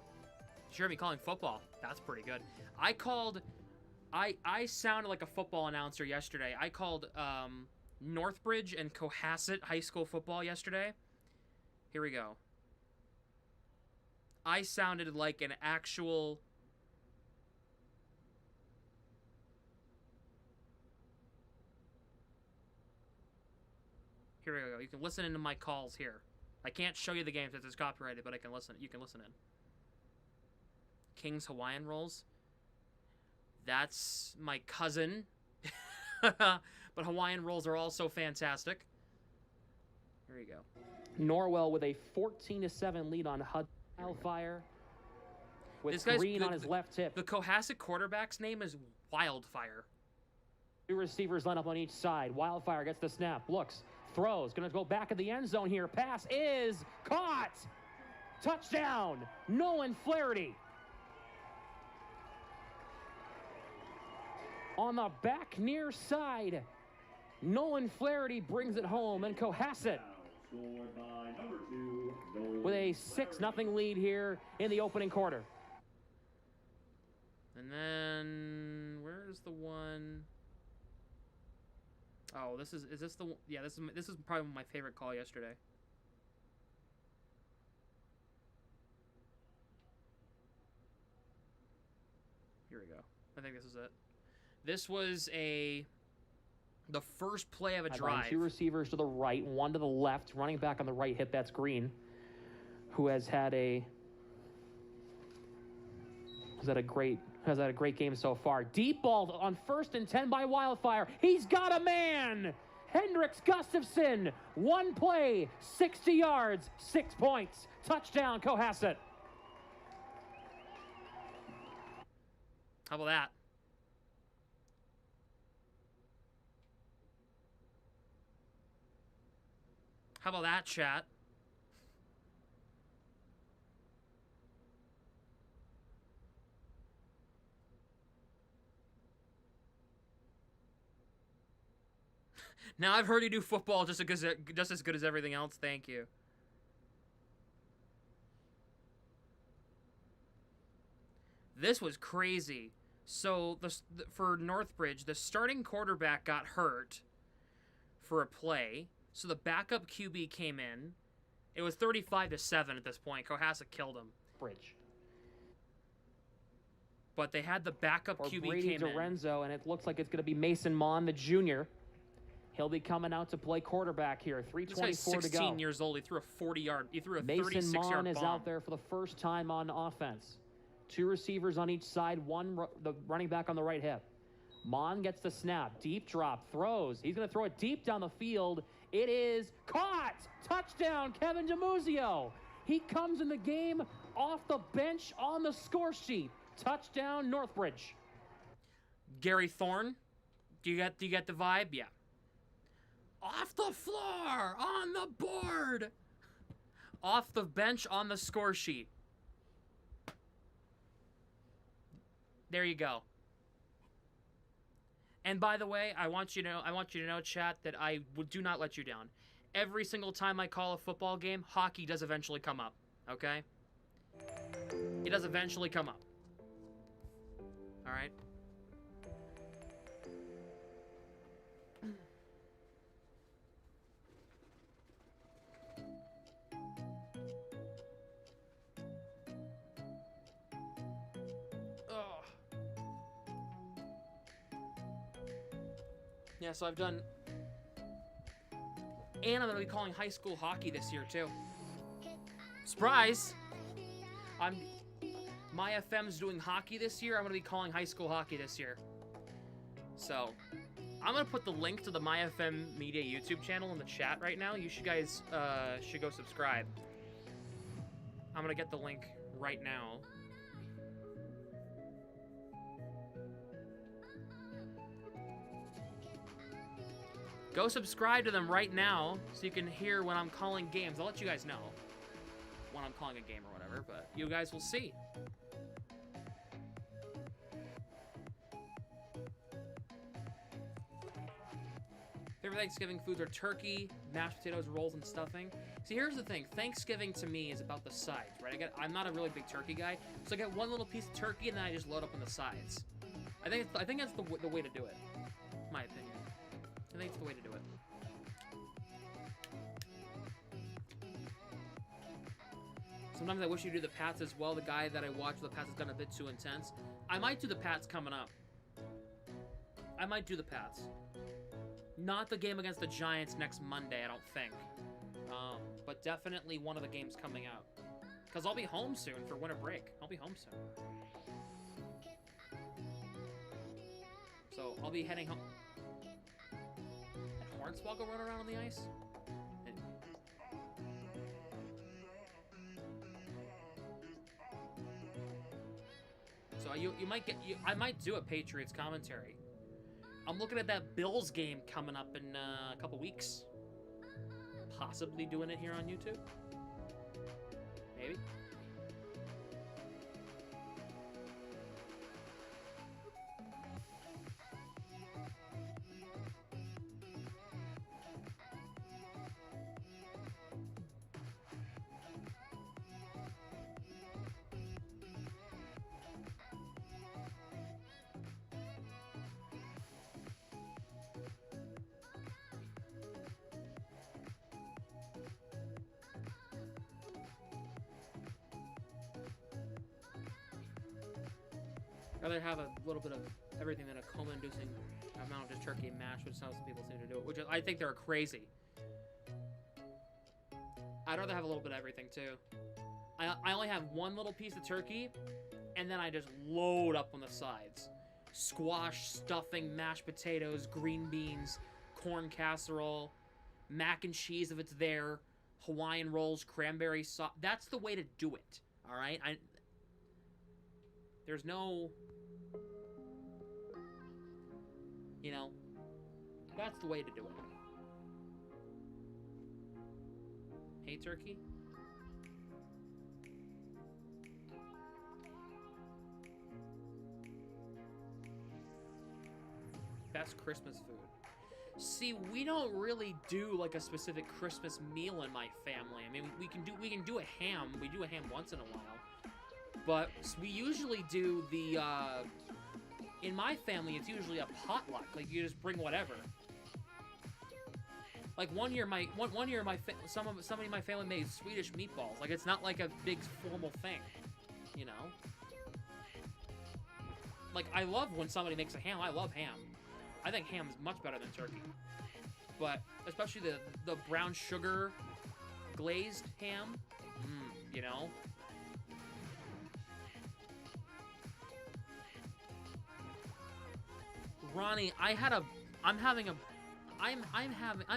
You heard me calling football. That's pretty good. I sounded like a football announcer yesterday. I called Northbridge and Cohasset High School football yesterday. Here we go. I sounded like an actual... Here we go. You can listen into my calls here. I can't show you the games because it's copyrighted, but I can listen. You can listen in. King's Hawaiian Rolls. That's my cousin. But Hawaiian Rolls are also fantastic. Here you go. Norwell with a 14-7 lead on Wildfire. With This guy's Green good. on his left hip. The Cohasset quarterback's name is Wildfire. Two receivers line up on each side. Wildfire gets the snap. Looks. Throws. Going to go back in the end zone here. Pass is caught. Touchdown. Nolan Flaherty. On the back near side. Nolan Flaherty brings it home. And Cohasset with a 6-0 lead here in the opening quarter. And then where's the one? Oh, is this the one? Yeah, this is probably my favorite call yesterday. we go. I think this is it. This was the first play of a drive. 2 receivers to the right, 1 to the left. Running back on the right hip, that's Green, who has had a great game so far. Deep ball on 1st and 10 by Wildfire. He's got a man! Hendricks Gustafson, 1 play, 60 yards, 6 points. Touchdown, Cohasset. How about that? How about that, chat? Now I've heard you do football just as good as everything else. Thank you. This was crazy. So for Northbridge, the starting quarterback got hurt for a play. So the backup QB came in. It was 35-7 at this point. Cohasset killed him. Bridge. But they had the backup QB Brady came Dorenzo, and it looks like it's going to be Mason Mon, the junior. He'll be coming out to play quarterback here. 3:24 to go. This guy's 16 years old. He threw a 40-yard. He threw a 36-yard bomb. Mason Mon is out there for the first time on offense. 2 receivers on each side. The running back on the right hip. Mon gets the snap. Deep drop. Throws. He's going to throw it deep down the field. It is caught. Touchdown, Kevin DiMuzio. He comes in the game off the bench on the score sheet. Touchdown, Northbridge. Gary Thorne. Do you get the vibe? Yeah. Off the floor, on the board. Off the bench on the score sheet. There you go. And by the way, I want you to know, chat, that I do not let you down. Every single time I call a football game, hockey does eventually come up. Okay? It does eventually come up. All right? Yeah, so I've done... And I'm going to be calling high school hockey this year, too. Surprise! My FM's doing hockey this year. I'm going to be calling high school hockey this year. So, I'm going to put the link to the MyFM Media YouTube channel in the chat right now. You guys should go subscribe. I'm going to get the link right now. Go subscribe to them right now so you can hear when I'm calling games. I'll let you guys know when I'm calling a game or whatever, but you guys will see. Favorite Thanksgiving foods are turkey, mashed potatoes, rolls, and stuffing. See, here's the thing. Thanksgiving to me is about the sides, right? I'm not a really big turkey guy, so I get one little piece of turkey and then I just load up on the sides. I think that's the way to do it, in my opinion. I think it's the way to do it. Sometimes I wish you'd do the Pats as well. The guy that I watch for the Pats has done a bit too intense. I might do the Pats coming up. I might do the Pats. Not the game against the Giants next Monday, I don't think. But definitely one of the games coming out. Because I'll be home soon for winter break. I'll be home soon. So I'll be heading home. Hornswoggle run around on the ice? So you might get... I might do a Patriots commentary. I'm looking at that Bills game coming up in a couple weeks. Possibly doing it here on YouTube. Maybe. rather have a little bit of everything than a coma-inducing amount of just turkey and mash, which some people seem to do, which I think they're crazy. I'd rather have a little bit of everything, too. I only have one little piece of turkey, and then I just load up on the sides. Squash, stuffing, mashed potatoes, green beans, corn casserole, mac and cheese if it's there, Hawaiian rolls, cranberry sauce. That's the way to do it, all right? There's no... You know, that's the way to do it. Hey, turkey? Best Christmas food. See, we don't really do like a specific Christmas meal in my family. I mean, we can do a ham. We do a ham once in a while. But we usually do the in my family, it's usually a potluck. Like, you just bring whatever. Like, one year somebody in my family made Swedish meatballs. Like, it's not like a big formal thing, you know? Like, I love when somebody makes a ham. I love ham. I think ham is much better than turkey. But especially the brown sugar glazed ham, you know? Ronnie, I'm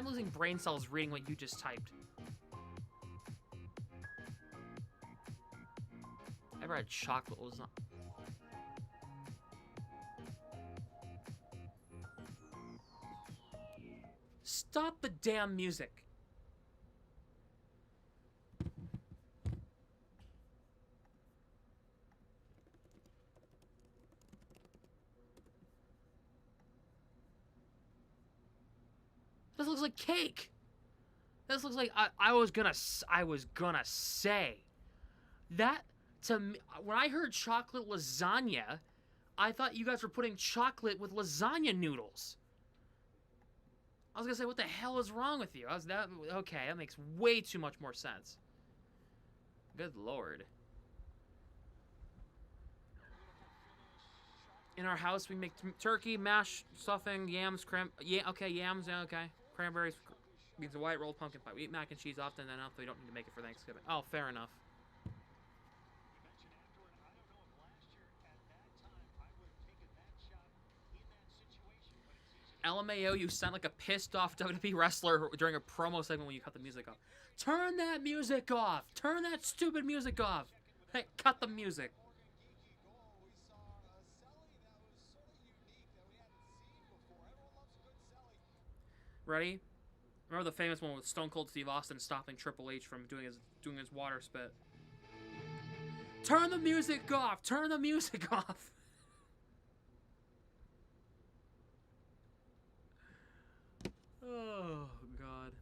losing brain cells reading what you just typed. Ever had chocolate lasagna? Stop the damn music. This looks like cake. This looks like I was gonna say that to me when I heard chocolate lasagna, I thought you guys were putting chocolate with lasagna noodles. I was gonna say, what the hell is wrong with you? Okay, that makes way too much more sense. Good lord. In our house, we make turkey, mash, stuffing, yams, yams, yeah, okay. Cranberries, beans of white, rolled pumpkin pie. We eat mac and cheese often enough that we don't need to make it for Thanksgiving. Oh, fair enough. LMAO, you sound like a pissed off WWE wrestler during a promo segment when you cut the music off. Turn that music off! Turn that stupid music off! Hey, cut the music. Ready? Remember the famous one with Stone Cold Steve Austin stopping Triple H from doing his water spit. Turn the music off! Turn the music off! Oh, God.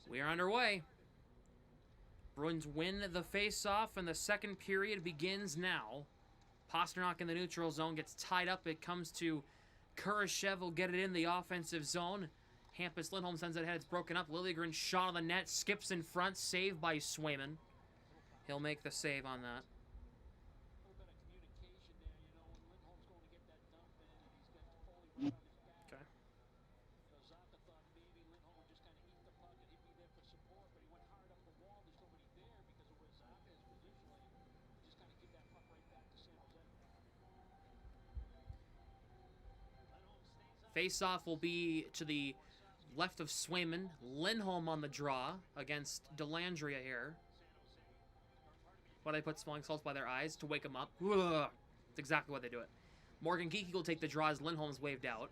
We are underway. Bruins win the face-off, and the second period begins now. Pasternak in the neutral zone gets tied up. It comes to Kurashev, will get it in the offensive zone. Hampus Lindholm sends it ahead. It's broken up. Liljegren shot on the net, skips in front, saved by Swayman. He'll make the save on that. Okay. Face-off will be to the left of Swayman. Lindholm on the draw against Delandria here. Why do they put smelling salts by their eyes? To wake them up. Ugh. That's exactly why they do it. Morgan Geekie will take the draw as Lindholm's waved out.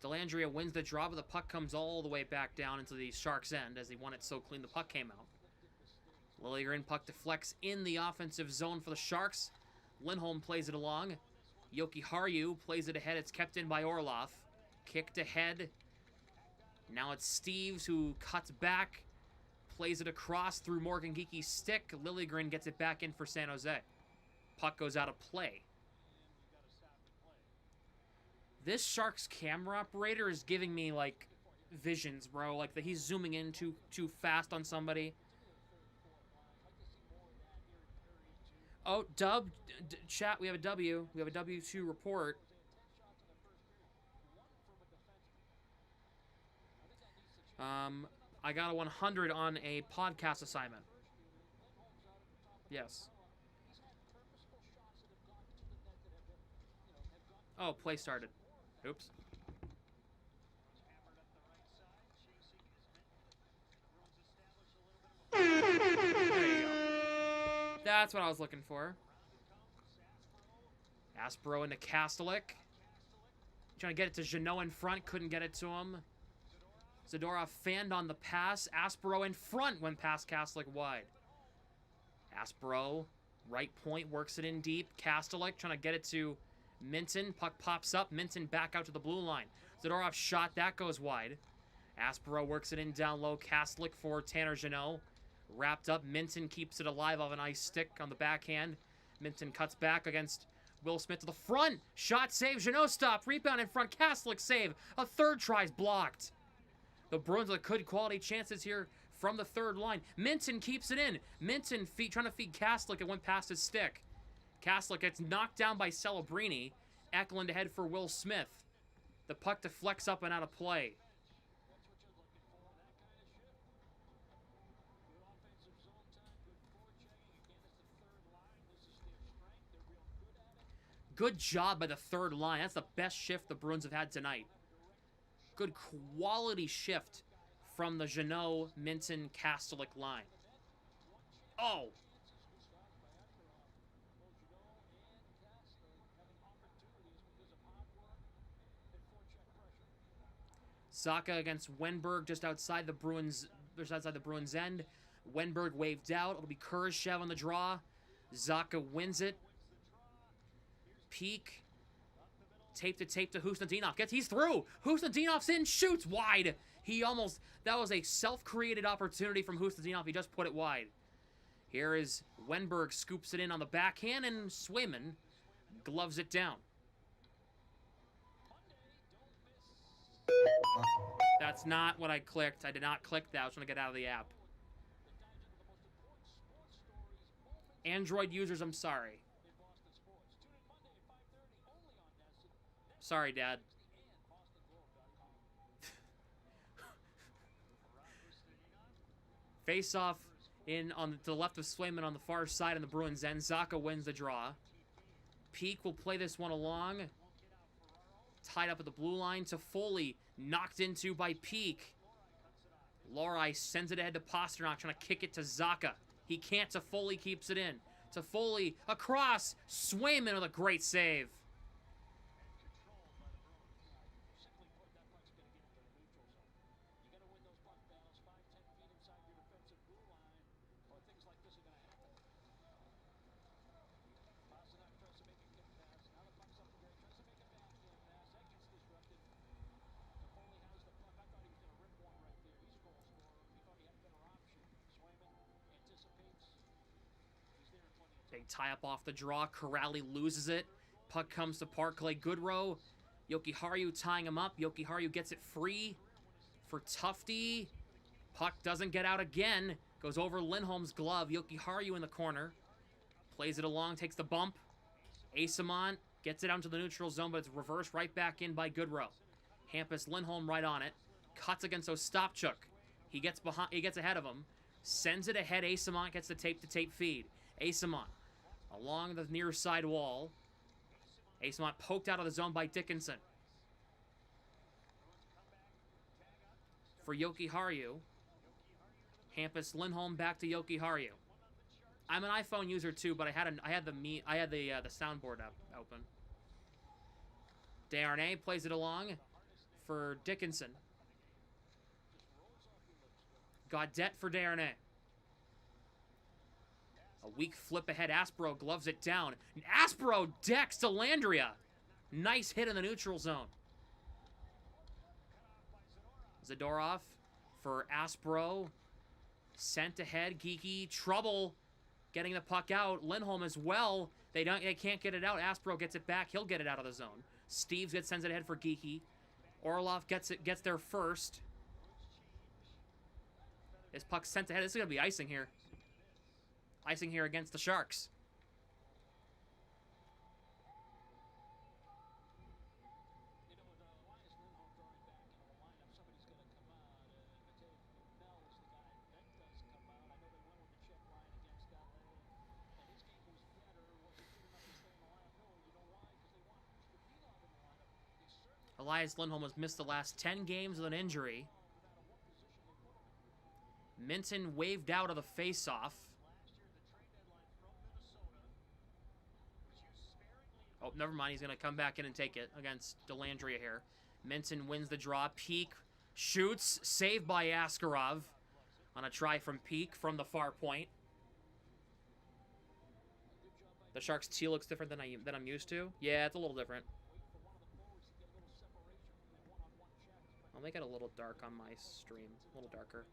Delandria wins the draw, but the puck comes all the way back down into the Sharks' end as he won it so clean the puck came out. Liljegren puck deflects in the offensive zone for the Sharks. Lindholm plays it along. Yoki Harju plays it ahead. It's kept in by Orlov. Kicked ahead. Now it's Steves who cuts back. Plays it across through Morgan Geekie's stick. Liljegren gets it back in for San Jose. Puck goes out of play. This Sharks camera operator is giving me, like, visions, bro. Like, that he's zooming in too fast on somebody. Oh, dub, chat, we have a W. We have a W to report. I got a 100 on a podcast assignment. Yes. Oh, play started. Oops. There you go. That's what I was looking for. Aspero into Kastelik. Trying to get it to Jeannot in front. Couldn't get it to him. Zadorov fanned on the pass. Aspero in front when past Kastelik wide. Aspero, right point, works it in deep. Kastelik trying to get it to Minton. Puck pops up. Minton back out to the blue line. Zadorov shot. That goes wide. Aspero works it in down low. Kastelik for Tanner Jeannot. Wrapped up. Minton keeps it alive off an ice stick on the backhand. Minton cuts back against Will Smith to the front. Shot save. Jeannot stop. Rebound in front. Kastelik save. A third try's blocked. The Bruins with good quality chances here from the third line. Minton keeps it in. Minton trying to feed Kastelik. It went past his stick. Kastelik gets knocked down by Celebrini. Eklund ahead for Will Smith. The puck deflects up and out of play. Good job by the third line. That's the best shift the Bruins have had tonight. Good quality shift from the Jeannot, Minton, Kastelik line. Oh! Zacha against Wenberg just outside the Bruins, end. Wenberg waved out. It'll be Kurashev on the draw. Zacha wins it. Peak. Tape to Husnudinov. He's through. Husnudinov's in, shoots wide. That was a self-created opportunity from Husnudinov. He just put it wide. Here is Wenberg, scoops it in on the backhand, and Swayman gloves it down. That's not what I clicked. I did not click that. I was trying to get out of the app. Android users, I'm sorry. Sorry, Dad. Face-off to the left of Swayman on the far side on the Bruins end. Zacha wins the draw. Peak will play this one along. Tied up at the blue line. Toffoli knocked into by Peak. Lorai sends it ahead to Pasternak, trying to kick it to Zacha. He can't. Toffoli keeps it in. Toffoli across. Swayman with a great save. Big tie-up off the draw. Corrali loses it. Puck comes to Parkley Goodrow. Yoki Harju tying him up. Yoki Harju gets it free for Tufte. Puck doesn't get out again. Goes over Lindholm's glove. Yoki Harju in the corner. Plays it along, takes the bump. Asamont gets it out into the neutral zone, but it's reversed right back in by Goodrow. Hampus Lindholm right on it. Cuts against Ostapchuk. He gets ahead of him. Sends it ahead. Asamont gets the tape-to-tape feed. Asamont along the near side wall. Asamont poked out of the zone by Dickinson. for Jokiharju. Hampus Lindholm back to Jokiharju. I'm an iPhone user too, but I had the soundboard up open. Desharnais plays it along for Dickinson. Gaudette for Desharnais. A weak flip ahead. Aspro gloves it down. And Aspro decks to Landria. Nice hit in the neutral zone. Zadorov for Aspro. Sent ahead. Geeky. Trouble getting the puck out. Lindholm as well. They can't get it out. Aspro gets it back. He'll get it out of the zone. Steves sends it ahead for Geeky. Orlov gets there first. This puck sent ahead. This is going to be icing here. Icing here against the Sharks. Elias Lindholm has missed the last 10 games with an injury. Minton waved out of the face-off. Oh, never mind. He's going to come back in and take it against Dellandria here. Minton wins the draw. Peak shoots. Saved by Askarov on a try from Peak from the far point. The Sharks' teal looks different than I'm used to. Yeah, it's a little different. I'll make it a little dark on my stream. A little darker.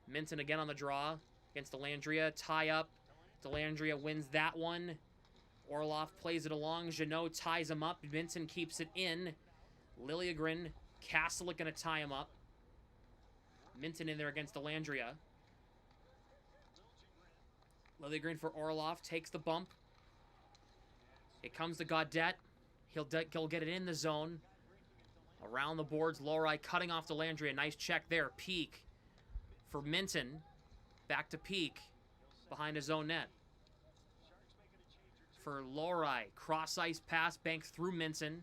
Minton again on the draw against Dellandria. Tie up. Dellandria wins that one. Orlov plays it along. Jeannot ties him up. Minton keeps it in. Liljegren. Kastelik going to tie him up. Minton in there against Dellandria. Liljegren for Orlov. Takes the bump. It comes to Gaudette. He'll get it in the zone. Around the boards, Lowry cutting off Dellandria. Nice check there. Peak for Minton. Back to Peak. Behind his own net. For Lowry. Cross-ice pass. Bank through Minton.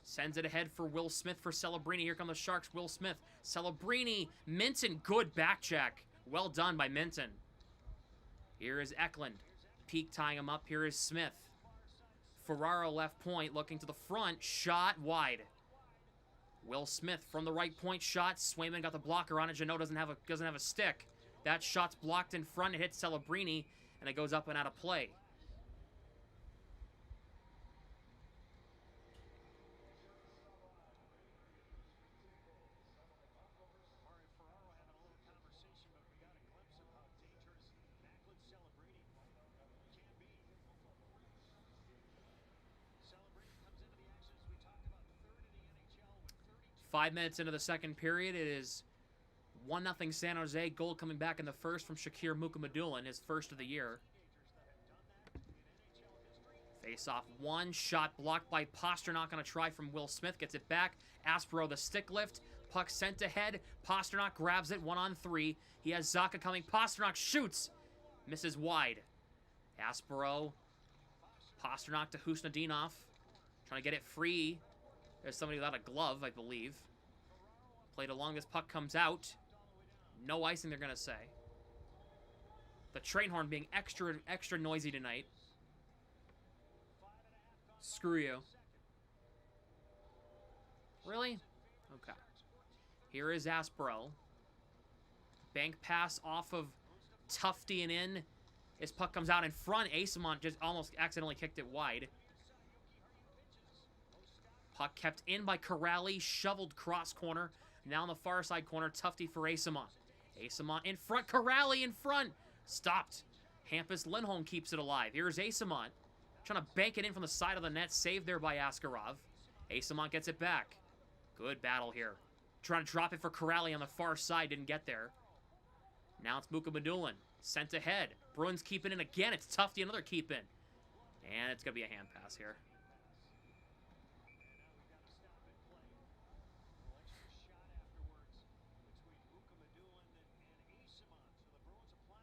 Sends it ahead for Will Smith for Celebrini. Here come the Sharks. Will Smith. Celebrini. Minton. Good back check. Well done by Minton. Here is Eklund. Peak tying him up. Here is Smith. Ferraro left point. Looking to the front. Shot wide. Will Smith from the right point shot. Swayman got the blocker on it. Jeannot doesn't have a stick. That shot's blocked in front. It hits Celebrini, and it goes up and out of play. Celebrini can be. 5 minutes into the second period, it is 1-0 San Jose. Goal coming back in the first from Shakir Mukamadulin, his first of the year. Face-off one, shot blocked by Pasternak on a try from Will Smith. Gets it back. Aspro the stick lift. Puck sent ahead. Pasternak grabs it 1-on-3. He has Zacha coming. Pasternak shoots. Misses wide. Aspro. Pasternak to Husnadinov. Trying to get it free. There's somebody without a glove, I believe. Played along. This puck comes out. No icing, they're going to say. The train horn being extra noisy tonight. Screw you. Really? Okay. Here is Aspro. Bank pass off of Tufty and in. This puck comes out in front. Asamont just almost accidentally kicked it wide. Puck kept in by Corrali. Shoveled cross corner. Now on the far side corner. Tufty for Asamont. Asamont in front. Corrali in front. Stopped. Hampus Lindholm keeps it alive. Here's Asamont. Trying to bank it in from the side of the net. Saved there by Askarov. Asamont gets it back. Good battle here. Trying to drop it for Corrali on the far side. Didn't get there. Now it's Mukamadulin. Sent ahead. Bruins keep it in again. It's Tufty. Another keep in. And it's going to be a hand pass here.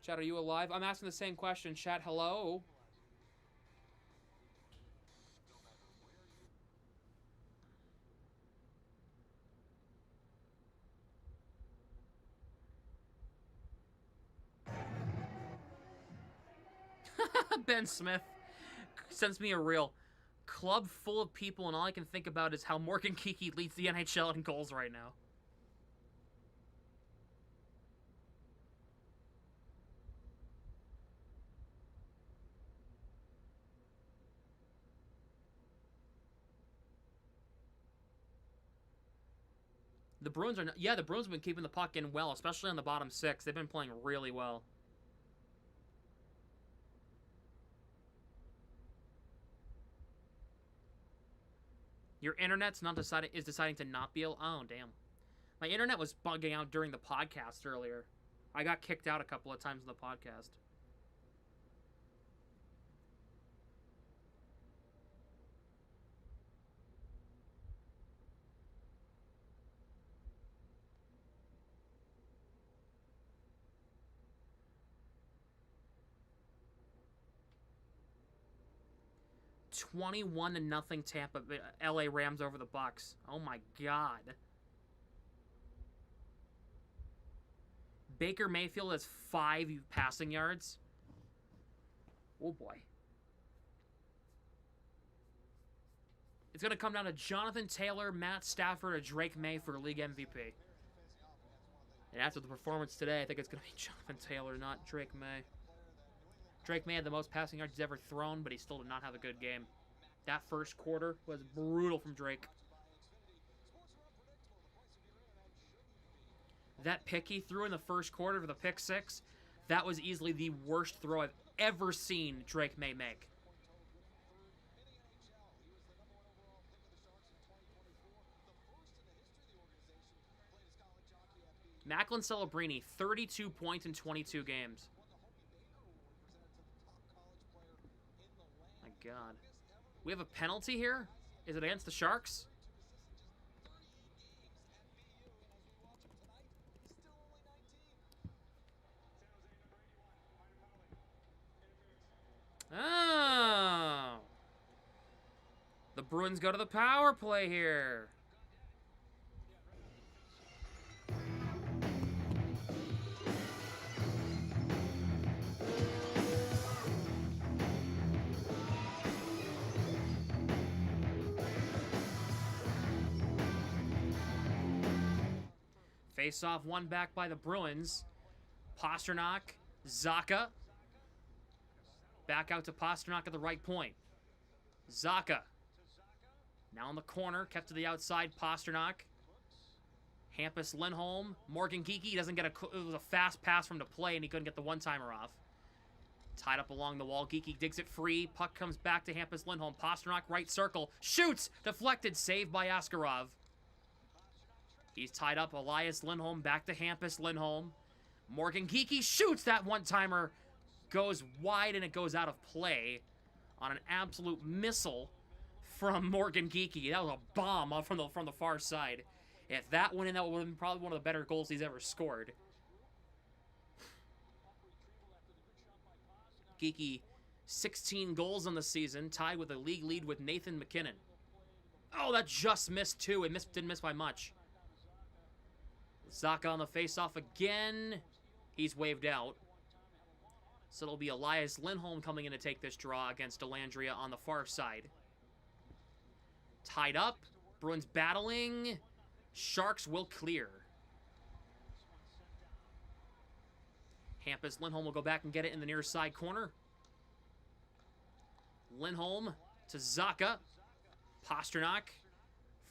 Chat, are you alive? I'm asking the same question. Chat, hello? Ben Smith sends me a reel. Club full of people, and all I can think about is how Morgan Geekie leads the NHL in goals right now. The Bruins are, the Bruins have been keeping the puck in well, especially on the bottom six. They've been playing really well. Your internet's deciding to not be able. Oh, damn. My internet was bugging out during the podcast earlier. I got kicked out a couple of times in the podcast. $21-0 Tampa, LA Rams over the Bucks. Oh my God. Baker Mayfield has 5 passing yards. Oh boy. It's going to come down to Jonathan Taylor, Matt Stafford, or Drake May for league MVP. And after the performance today, I think it's going to be Jonathan Taylor, not Drake May. Drake May had the most passing yards he's ever thrown, but he still did not have a good game. That first quarter was brutal from Drake. That pick he threw in the first quarter for the pick six, that was easily the worst throw I've ever seen Drake May make. Macklin Celebrini, 32 points in 22 games. My God. We have a penalty here? Is it against the Sharks? Oh. The Bruins go to the power play here. Face-off won back by the Bruins. Pasternak, Zacha. Back out to Pasternak at the right point. Zacha. Now in the corner, kept to the outside, Pasternak. Hampus Lindholm. Morgan Geekie doesn't get it was a fast pass from to play, and he couldn't get the one-timer off. Tied up along the wall. Geekie digs it free. Puck comes back to Hampus Lindholm. Pasternak, right circle. Shoots! Deflected. Saved by Askarov. He's tied up. Elias Lindholm back to Hampus Lindholm. Morgan Geekie shoots. That one-timer goes wide, and it goes out of play on an absolute missile from Morgan Geekie. That was a bomb from the far side. If that went in, that would have been probably one of the better goals he's ever scored. Geekie, 16 goals on the season, tied with a league lead with Nathan McKinnon. Oh, that just missed too. It didn't miss by much. Zacha on the faceoff again. He's waved out. So it'll be Elias Lindholm coming in to take this draw against Delandria on the far side. Tied up. Bruins battling. Sharks will clear. Hampus Lindholm will go back and get it in the near side corner. Lindholm to Zacha. Pasternak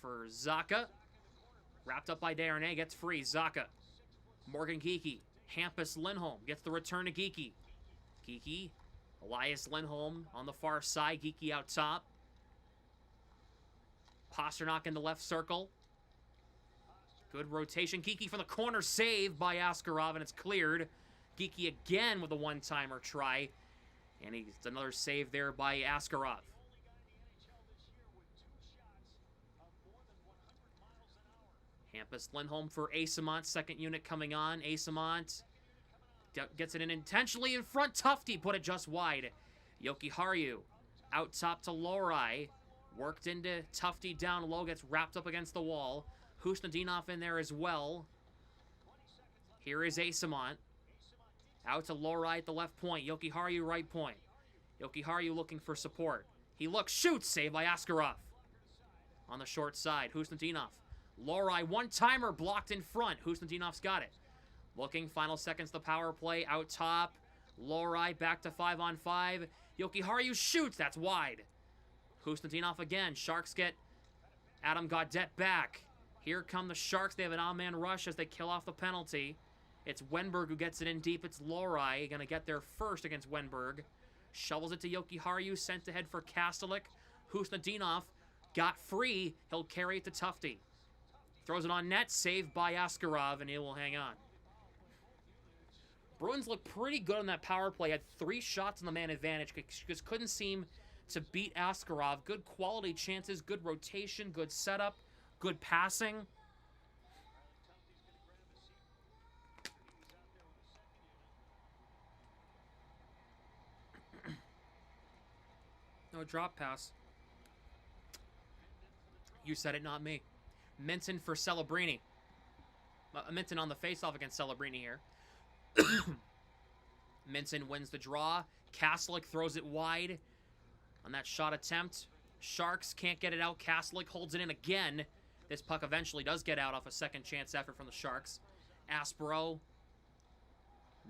for Zacha. Wrapped up by Darnay, gets free. Zacha. Morgan Geekie. Hampus Lindholm gets the return to Geekie. Geekie. Elias Lindholm on the far side. Geekie out top. Pasternak in the left circle. Good rotation. Geekie from the corner. Saved by Askarov, and it's cleared. Geekie again with a one-timer try. And he's another save there by Askarov. Hampus Lindholm for Asamont, second unit coming on. Asamont gets it in intentionally in front. Tufty put it just wide. Yoki Harju out top to Lorai. Worked into Tufty down low, gets wrapped up against the wall. Husnadinov in there as well. Here is Asamont. Out to Lorai at the left point. Yoki Harju right point. Jokiharju looking for support. He looks, shoots, saved by Askarov. On the short side, Husnudinov. Lorai, one-timer blocked in front. Husnudinov's got it. Looking, final seconds, the power play, out top. Lorai back to 5-on-5. Jokiharju shoots, that's wide. Husnudinov again. Sharks get Adam Gaudette back. Here come the Sharks. They have an all-man rush as they kill off the penalty. It's Wenberg who gets it in deep. It's Lorai going to get there first against Wenberg. Shovels it to Jokiharju, sent ahead for Kastelik. Husnudinov got free. He'll carry it to Tufte. Throws it on net, saved by Askarov, and he will hang on. Bruins look pretty good on that power play. Had 3 shots on the man advantage. Just couldn't seem to beat Askarov. Good quality chances, good rotation, good setup, good passing. No drop pass. You said it, not me. Minton for Celebrini. Minton on the faceoff against Celebrini here. Minton wins the draw. Kastelik throws it wide on that shot attempt. Sharks can't get it out. Kastelik holds it in again. This puck eventually does get out off a second chance effort from the Sharks. Aspero.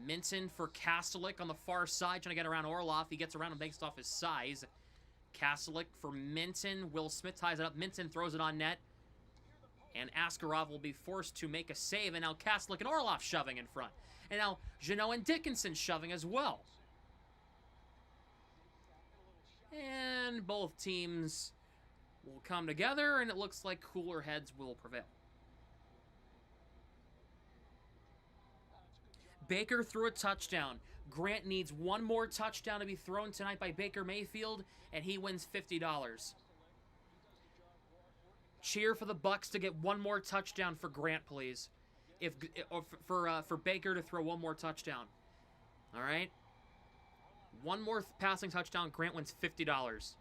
Minton for Kastelik on the far side, trying to get around Orlov. He gets around and makes it off his size. Kastelik for Minton. Will Smith ties it up. Minton throws it on net. And Askarov will be forced to make a save. And now Kastelik and Orlov shoving in front. And now Jeannot and Dickinson shoving as well. And both teams will come together, and it looks like cooler heads will prevail. Baker threw a touchdown. Grant needs one more touchdown to be thrown tonight by Baker Mayfield, and he wins $50. Cheer for the Bucks to get one more touchdown for Grant, please. For Baker to throw one more touchdown. All right? One more passing touchdown, Grant wins $50.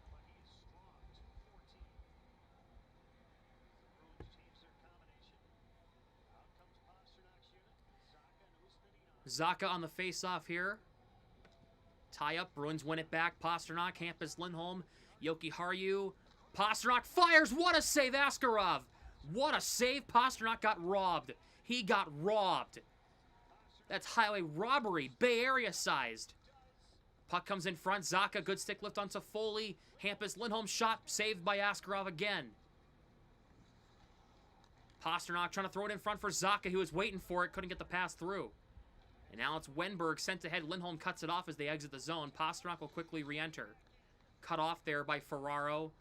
Zaka on the face-off here. Tie up, Bruins win it back. Pasternak, Hampus Lindholm, Jokiharju. Pasternak fires, what a save, Askarov. What a save, Pasternak got robbed. He got robbed. That's highway robbery, Bay Area sized. Puck comes in front, Zaka, good stick lift on Toffoli. Hampus Lindholm shot, saved by Askarov again. Pasternak trying to throw it in front for Zaka, who was waiting for it, couldn't get the pass through. And now it's Wenberg sent ahead. Lindholm cuts it off as they exit the zone. Pasternak will quickly re-enter. Cut off there by Ferraro.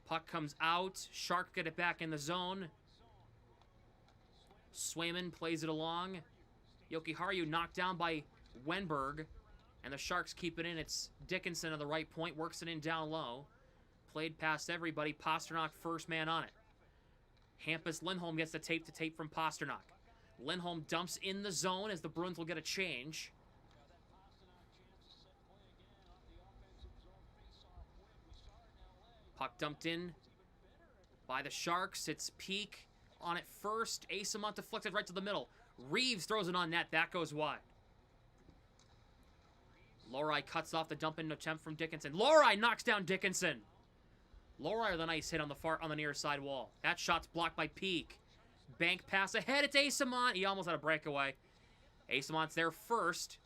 Puck comes out. Shark get it back in the zone. Swayman plays it along. Jokiharju knocked down by Wenberg. And the Sharks keep it in. It's Dickinson on the right point. Works it in down low. Played past everybody. Pasternak first man on it. Hampus Lindholm gets the tape from Pasternak. Lindholm dumps in the zone as the Bruins will get a change. Puck dumped in by the Sharks. It's Peak on it first. Asamont deflected right to the middle. Reeves throws it on net. That goes wide. Lorai cuts off the dump-in attempt from Dickinson. Lorai knocks down Dickinson. Lorai with a nice hit on the near side wall. That shot's blocked by Peak. Bank pass ahead. It's Asamont. He almost had a breakaway. Asamont's there first.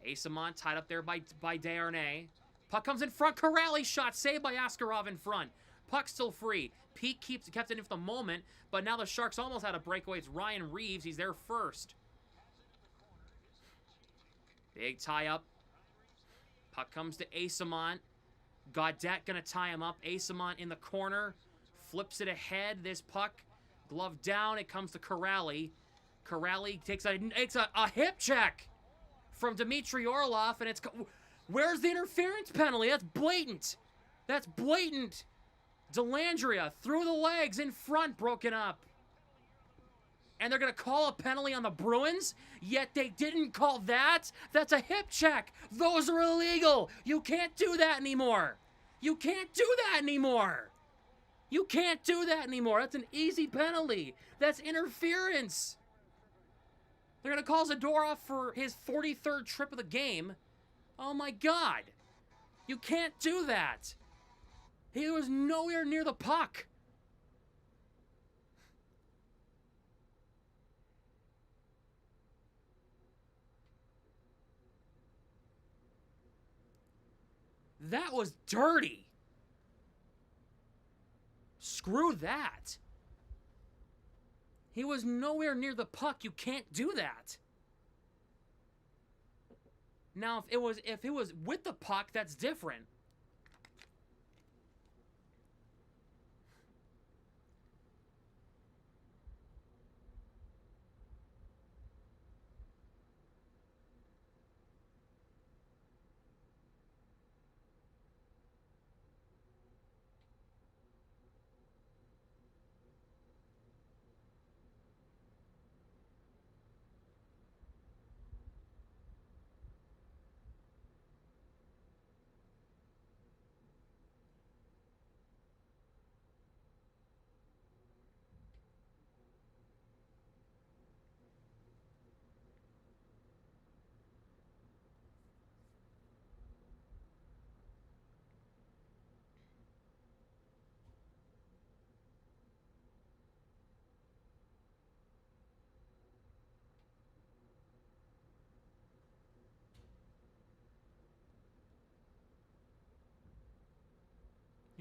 Asamont tied up there by Desharnais. Puck comes in front. Corrali shot saved by Askarov in front. Puck still free. Peak kept it in for the moment, but now the Sharks almost had a breakaway. It's Ryan Reeves. He's there first. Big tie up. Puck comes to Asamont. Gaudette gonna tie him up. Asamont in the corner. Flips it ahead. This puck. Glove down, it comes to Corrali. Corrali takes a hip check from Dmitry Orlov, and it's... Where's the interference penalty? That's blatant. That's blatant. Delandria through the legs in front, broken up. And they're going to call a penalty on the Bruins, yet they didn't call that. That's a hip check. Those are illegal. You can't do that anymore. You can't do that anymore. You can't do that anymore. That's an easy penalty. That's interference. They're going to call Zadorov for his 43rd trip of the game. Oh, my God. You can't do that. He was nowhere near the puck. That was dirty. Screw that. He was nowhere near the puck. You can't do that. Now, if it was with the puck, that's different.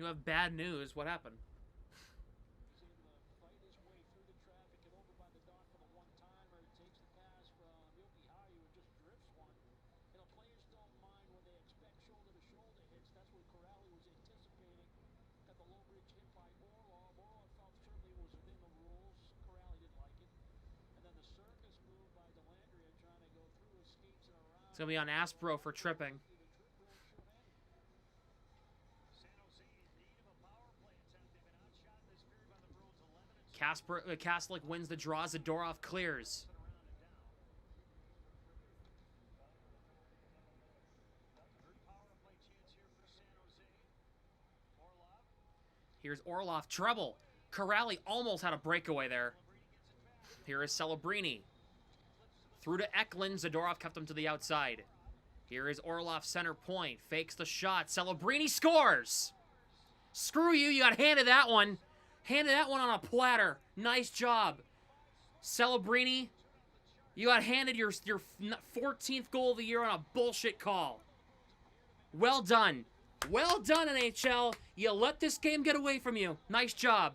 You have bad news. What happened? He's able to fight his way through the traffic and over by the dot for the one-timer. He takes the pass from Yoki Hayu and just drifts one. You know, players don't mind when they expect shoulder-to-shoulder hits. That's what Corrali was anticipating. Got the low bridge hit by Orlov. Orlov felt certainly it was within the rules. Corrali didn't like it. And then the circus move by Delandria trying to go through his skates and around. It's going to be on Aspro for tripping. Kastelic wins the draw as Zadorov clears. Here's Orlov, trouble. Corrali almost had a breakaway there. Here is Celebrini. Through to Eklund, Zadorov kept him to the outside. Here is Orlov center point, fakes the shot. Celebrini scores! Screw you, you got handed that one. Handed that one on a platter. Nice job. Celebrini, you got handed your 14th goal of the year on a bullshit call. Well done. Well done, NHL. You let this game get away from you. Nice job.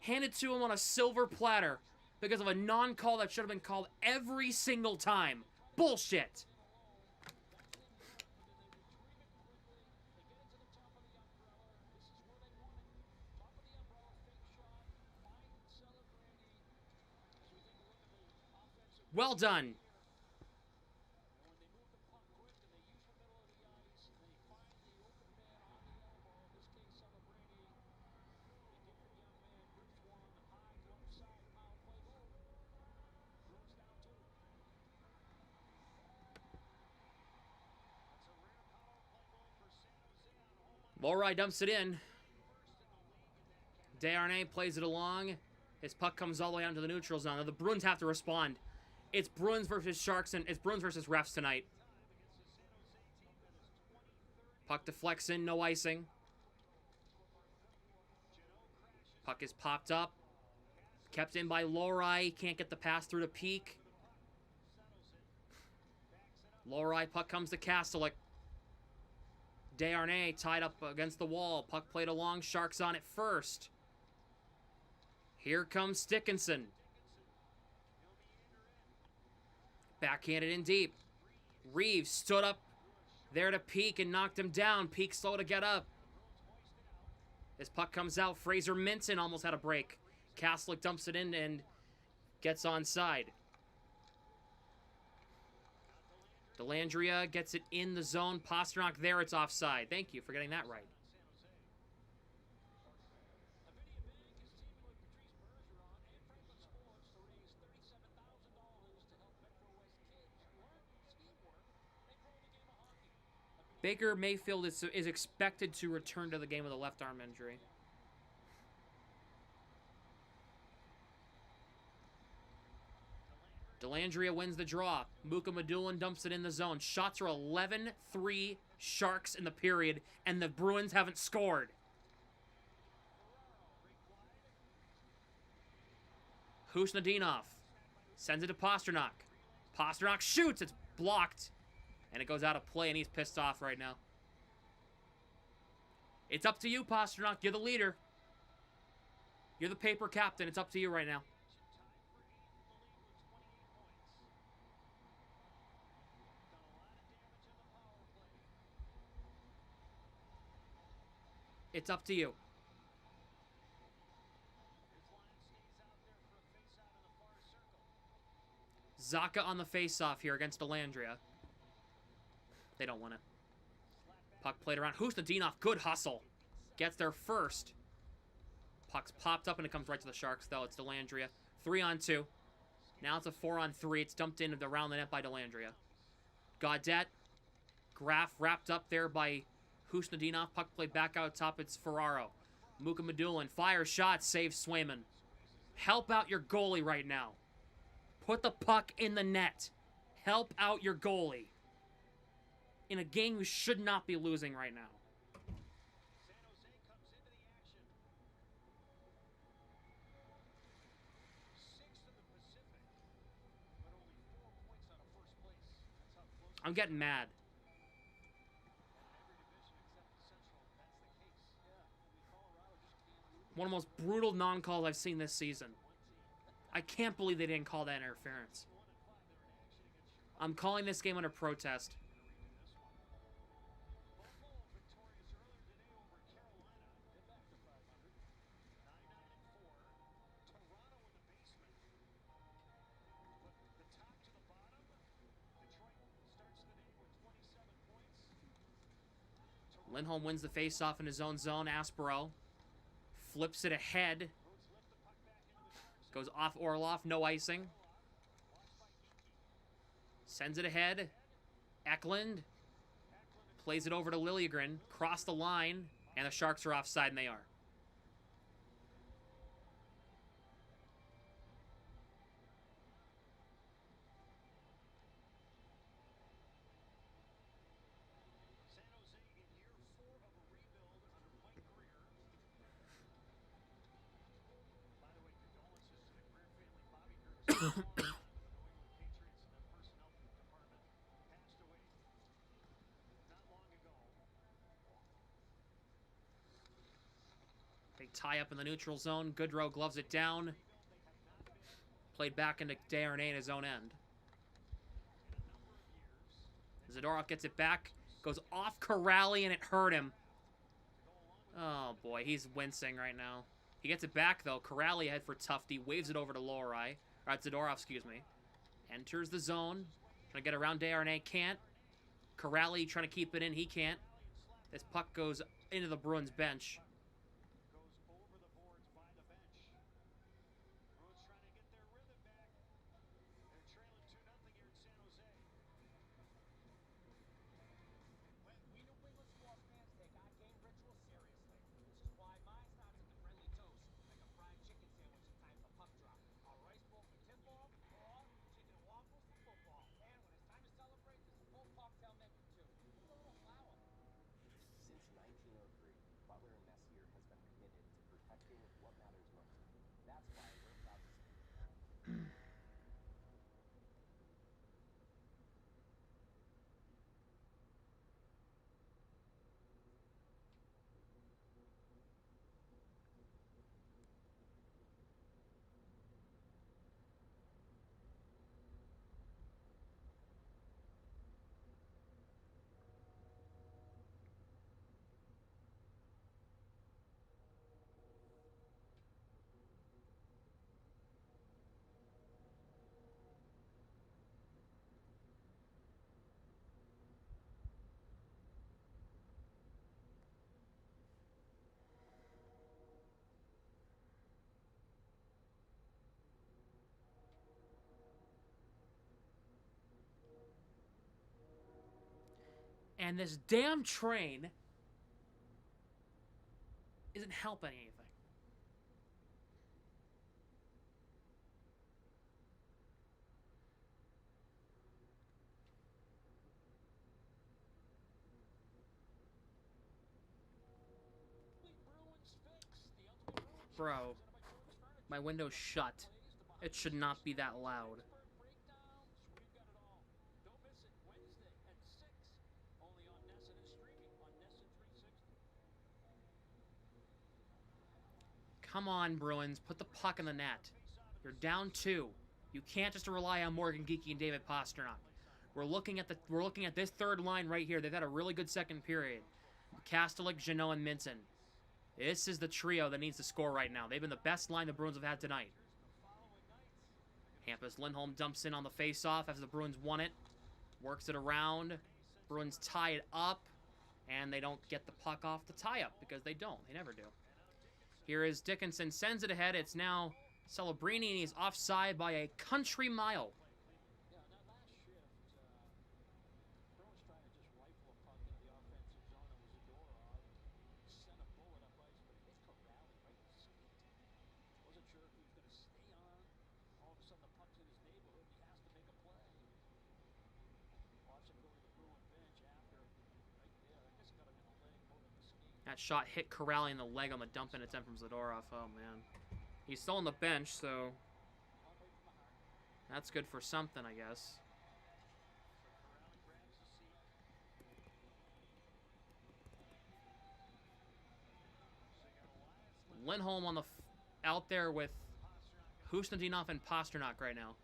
Handed to him on a silver platter because of a non-call that should have been called every single time. Bullshit. Well done. Lowry dumps it in. Desharnais plays it along. His puck comes all the way out to the neutral zone. Now the Bruins have to respond. It's Bruins versus Sharks, and it's Bruins versus refs tonight. Puck deflects in, no icing. Puck is popped up. Kept in by Lowry. Can't get the pass through to Peak. Lowry, puck comes to Kastelic. Desharnais tied up against the wall. Puck played along. Sharks on it first. Here comes Dickinson. Backhanded in deep. Reeves stood up there to Peak and knocked him down. Peak slow to get up. This puck comes out. Fraser Minton almost had a break. Kastelic dumps it in and gets onside. Delandria gets it in the zone. Pasternak there, it's offside. Thank you for getting that right. Baker Mayfield is expected to return to the game with a left arm injury. Delandria wins the draw. Muka Madulin dumps it in the zone. Shots are 11-3 Sharks in the period, and the Bruins haven't scored. Husnadinov sends it to Pasternak. Pasternak shoots. It's blocked. And it goes out of play, and he's pissed off right now. It's up to you, Pasternak. You're the leader. You're the paper captain. It's up to you right now. It's up to you. Zaka on the face-off here against Delandria. They don't win it. Puck played around. Husnadinov, good hustle. Gets there first. Puck's popped up and it comes right to the Sharks, though. It's Delandria. 3-on-2. Now it's a 4-on-3. It's dumped in around the net by Delandria. Gaudette. Graf wrapped up there by Husnadinov. Puck played back out top. It's Ferraro. Muka Madulin fires shots. Saves Swayman. Help out your goalie right now. Put the puck in the net. Help out your goalie. In a game you should not be losing right now. I'm getting mad. One of the most brutal non-calls I've seen this season. I can't believe they didn't call that interference. I'm calling this game under protest. Lindholm wins the faceoff in his own zone. Aspero flips it ahead. Goes off Orlov, no icing. Sends it ahead. Eklund plays it over to Liljegren. Cross the line, and the Sharks are offside, and they are. They tie up in the neutral zone. Goodrow gloves it down. Played back into Desharnais in his own end. Zadorov gets it back. Goes off Corrali and it hurt him. Oh boy, he's wincing right now. He gets it back though. Corrali ahead for Tufte. Waves it over to Lohrei. Or Zadorov, excuse me. Enters the zone. Trying to get around Desharnais. Can't. Corrali trying to keep it in. He can't. This puck goes into the Bruins bench. And this damn train isn't helping anything. Bro, my window's shut. It should not be that loud. Come on, Bruins. Put the puck in the net. You're down 2. You can't just rely on Morgan Geekie and David Pasternak. We're looking at this third line right here. They've had a really good second period. Kastelik, Jeannot, and Minson. This is the trio that needs to score right now. They've been the best line the Bruins have had tonight. Hampus Lindholm dumps in on the face-off as the Bruins won it. Works it around. Bruins tie it up. And they don't get the puck off the tie-up because they don't. They never do. Here is Dickinson. Sends it ahead. It's now Celebrini, and he's offside by a country mile. That shot hit Corrali in the leg on the dump and attempt from Zadorov. Oh, man. He's still on the bench, so that's good for something, I guess. Lindholm on the out there with Husnudinov and Pasternak right now.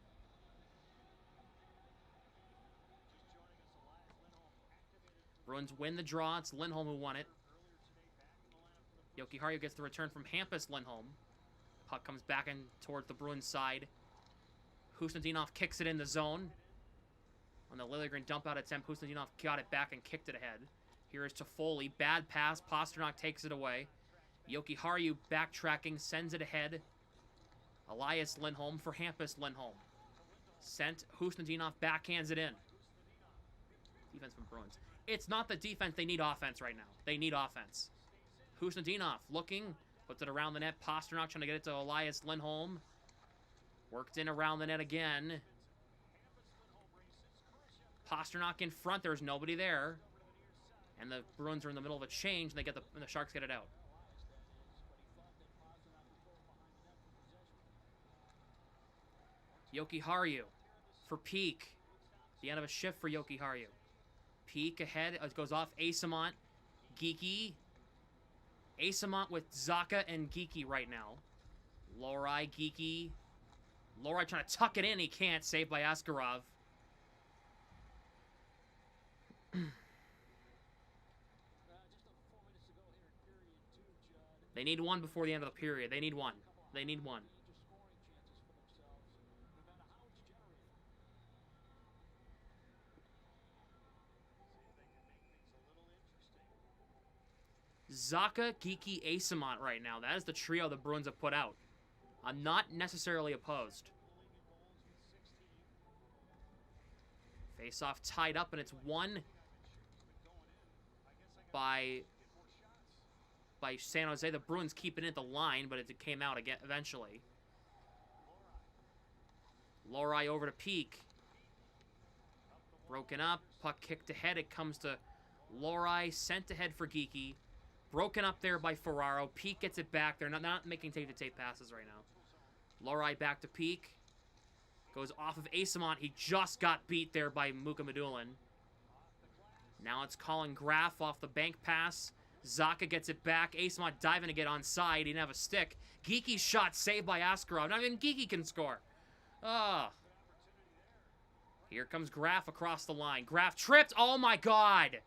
Bruins win the draw. It's Lindholm who won it. Jokiharju gets the return from Hampus Lindholm. Puck comes back in towards the Bruins side. Husnudinov kicks it in the zone. On the Liljegren dump-out attempt, Husnudinov got it back and kicked it ahead. Here is Toffoli. Bad pass. Pasternak takes it away. Jokiharju backtracking, sends it ahead. Elias Lindholm for Hampus Lindholm. Sent. Husnudinov backhands it in. Defense from Bruins. It's not the defense. They need offense right now. They need offense. Husnudinov looking, puts it around the net. Pasternak trying to get it to Elias Lindholm. Worked in around the net again. Pasternak in front. There's nobody there. And the Bruins are in the middle of a change, and they get the Sharks get it out. Jokiharju for Peak. The end of a shift for Jokiharju. Peak ahead. It goes off Asamont. Geekie. Asamont with Zaka and Geekie right now. Lohrei, Geekie. Lohrei trying to tuck it in. He can't. Saved by Askarov. They need one before the end of the period. They need one. They need one. Zaka, Geekie, Asamont right now. That is the trio the Bruins have put out. I'm not necessarily opposed. Face-off tied up, and it's won by San Jose. The Bruins keep it at the line, but it came out again eventually. Lohrei over to Peak. Broken up. Puck kicked ahead. It comes to Lohrei. Sent ahead for Geekie. Broken up there by Ferraro. Peak gets it back. They're not making tape-to-tape passes right now. Lohrei back to Peak. Goes off of Asamont. He just got beat there by Mukhamadullin. Now it's Colin Graf off the bank pass. Zaka gets it back. Asamont diving to get onside. He didn't have a stick. Geekie's shot saved by Askarov. Not even Geekie can score. Oh. Here comes Graf across the line. Graf tripped. Oh, my God.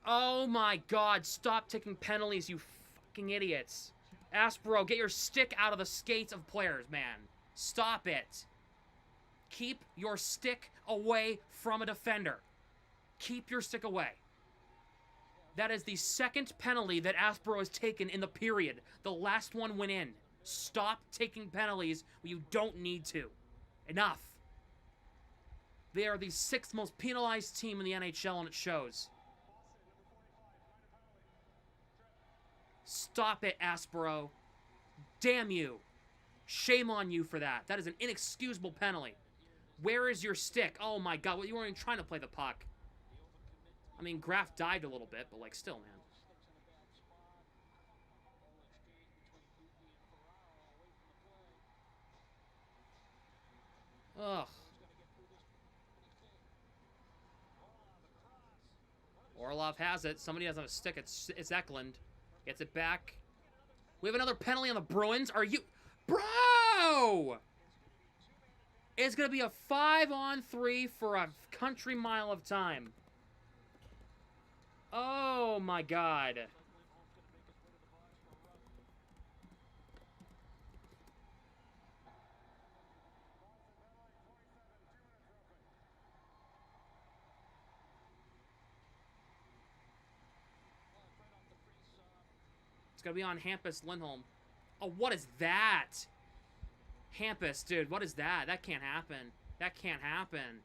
Oh, my God. Stop taking penalties, you fucking idiots. Aspero, get your stick out of the skates of players, man. Stop it. Keep your stick away from a defender. Keep your stick away. That is the second penalty that Aspero has taken in the period. The last one went in. Stop taking penalties when you don't need to. Enough. They are the 6th most penalized team in the NHL, and it shows. Stop it, Aspero. Damn you. Shame on you for that. That is an inexcusable penalty. Where is your stick? Oh my God, you weren't even trying to play the puck. I mean, Graf dived a little bit, but like still, man. Ugh. Orlov has it. Somebody doesn't have a stick. It's Eklund. Gets it back. We have another penalty on the Bruins. Are you... Bro! It's going to be a 5-on-3 for a country mile of time. Oh, my God. It's going to be on Hampus Lindholm. Oh, what is that? Hampus, dude, what is that? That can't happen. That can't happen.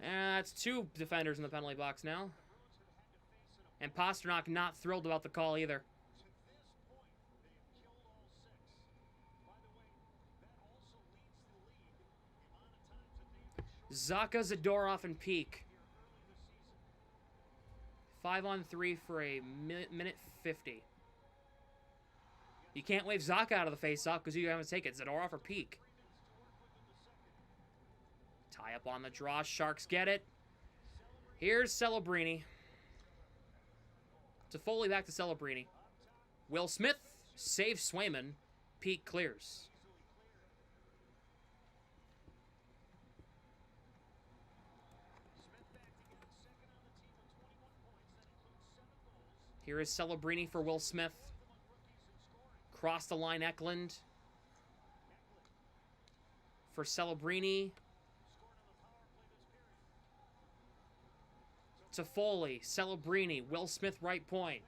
That's 2 defenders in the penalty box now. And Pasternak not thrilled about the call either. Zaka, Zadorov, and Peak. 5-on-3 for a minute 50. You can't wave Zaka out of the face-off because you haven't taken it. Zadorov or Peak. Tie up on the draw. Sharks get it. Here's Celebrini. Toffoli back to Celebrini. Will Smith saves Swayman. Peak clears. Here is Celebrini for Will Smith. Cross the line, Eklund. For Celebrini. Toffoli, Celebrini, Will Smith right point.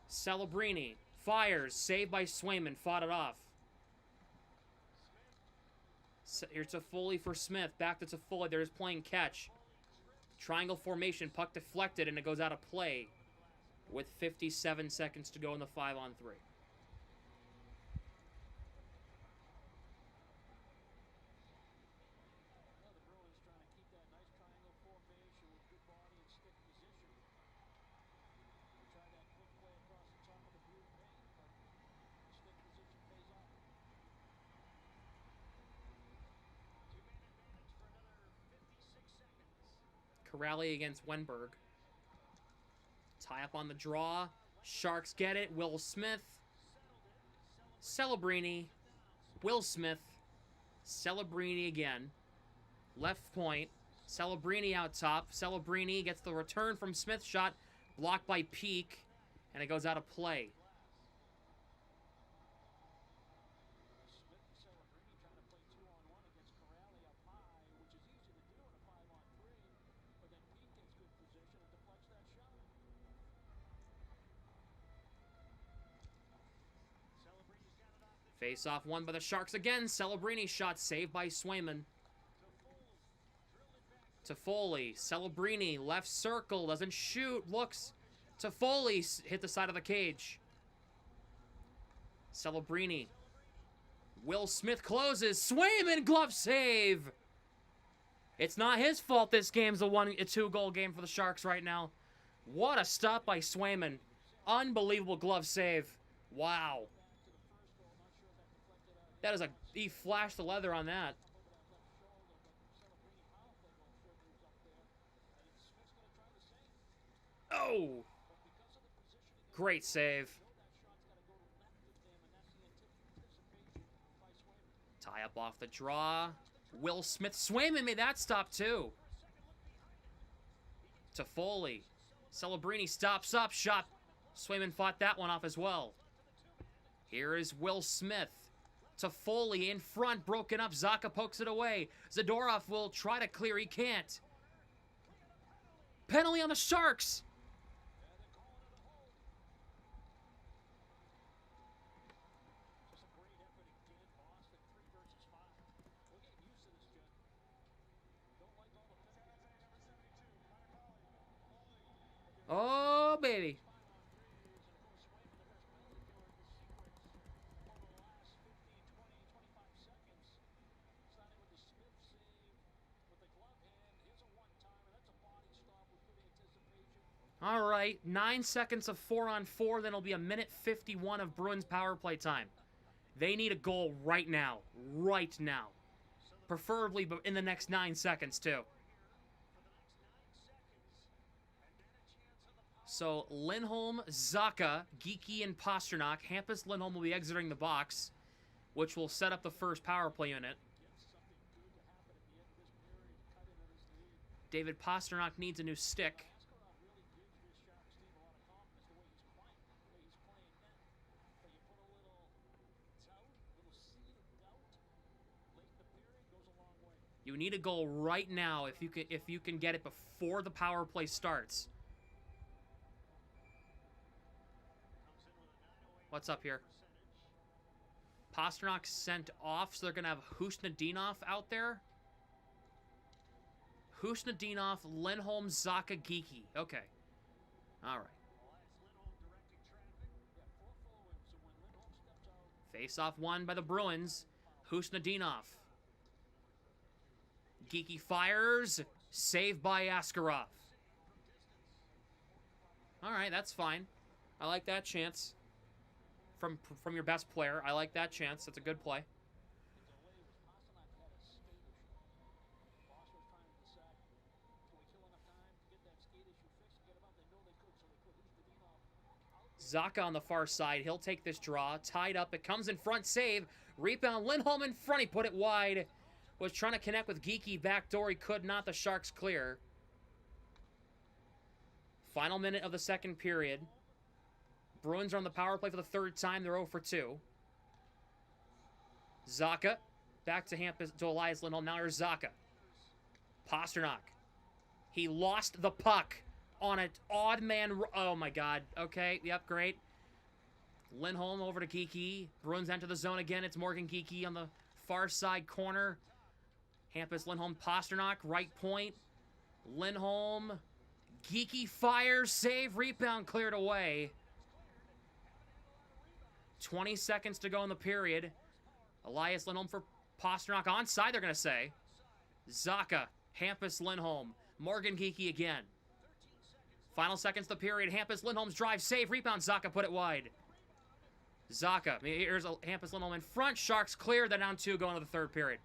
Celebrini fires, saved by Swayman, fought it off. Here's Toffoli for Smith, back to Toffoli, they're just playing catch. Triangle formation, puck deflected, and it goes out of play with 57 seconds to go in the 5-on-3. Corrali against Wenberg. Tie up on the draw. Sharks get it. Will Smith. Celebrini. Will Smith. Celebrini again. Left point. Celebrini out top. Celebrini gets the return from Smith shot. Blocked by Peak. And it goes out of play. Face-off won by the Sharks again. Celebrini shot saved by Swayman. Toffoli. Celebrini. Left circle. Doesn't shoot. Looks. Toffoli hit the side of the cage. Celebrini. Will Smith closes. Swayman glove save. It's not his fault this game's a 2-goal game for the Sharks right now. What a stop by Swayman. Unbelievable glove save. Wow. That is he flashed the leather on that. Oh! Great save. Tie up off the draw. Will Smith. Swayman made that stop too. Toffoli. Celebrini stops up. Shot. Swayman fought that one off as well. Here is Will Smith. Toffoli in front, broken up. Zaka pokes it away. Zadorov will try to clear. He can't. Penalty on the Sharks. Oh, baby. All right, 9 seconds of 4-on-4, then it'll be a minute 51 of Bruins power play time. They need a goal right now. Right now. Preferably in the next 9 seconds, too. So, Lindholm, Zacha, Geeky, and Pasternak. Hampus Lindholm will be exiting the box, which will set up the first power play unit. David Pasternak needs a new stick. You need a goal right now if you can get it before the power play starts. What's up here? Pasternak sent off, so they're going to have Husnudinov out there. Husnudinov, Lindholm, Zacha, Geeky. Okay. All right. Face-off won by the Bruins. Husnudinov. Geeky fires. Saved by Askarov. All right, that's fine. I like that chance. From your best player. I like that chance. That's a good play. Zacha on the far side. He'll take this draw. Tied up. It comes in front. Save. Rebound. Lindholm in front. He put it wide. Was trying to connect with Geeky. Backdoor. He could not. The Sharks clear. Final minute of the second period. Bruins are on the power play for the third time. They're 0 for 2. Zacha. Back to Elias Lindholm. Now here's Zacha. Pasternak. He lost the puck on an odd man. Oh, my God. Okay. Yep, great. Lindholm over to Geeky. Bruins enter the zone again. It's Morgan Geeky on the far side corner. Hampus Lindholm. Pasternak. Right point. Lindholm. Geeky fires. Save. Rebound cleared away. 20 seconds to go in the period. Elias Lindholm for Pasternak. Onside, they're going to say. Zacha. Hampus Lindholm. Morgan Geeky again. Final seconds of the period. Hampus Lindholm's drive. Save. Rebound. Zacha put it wide. Zacha. Here's Hampus Lindholm in front. Sharks clear. They're down 2 going to the third period.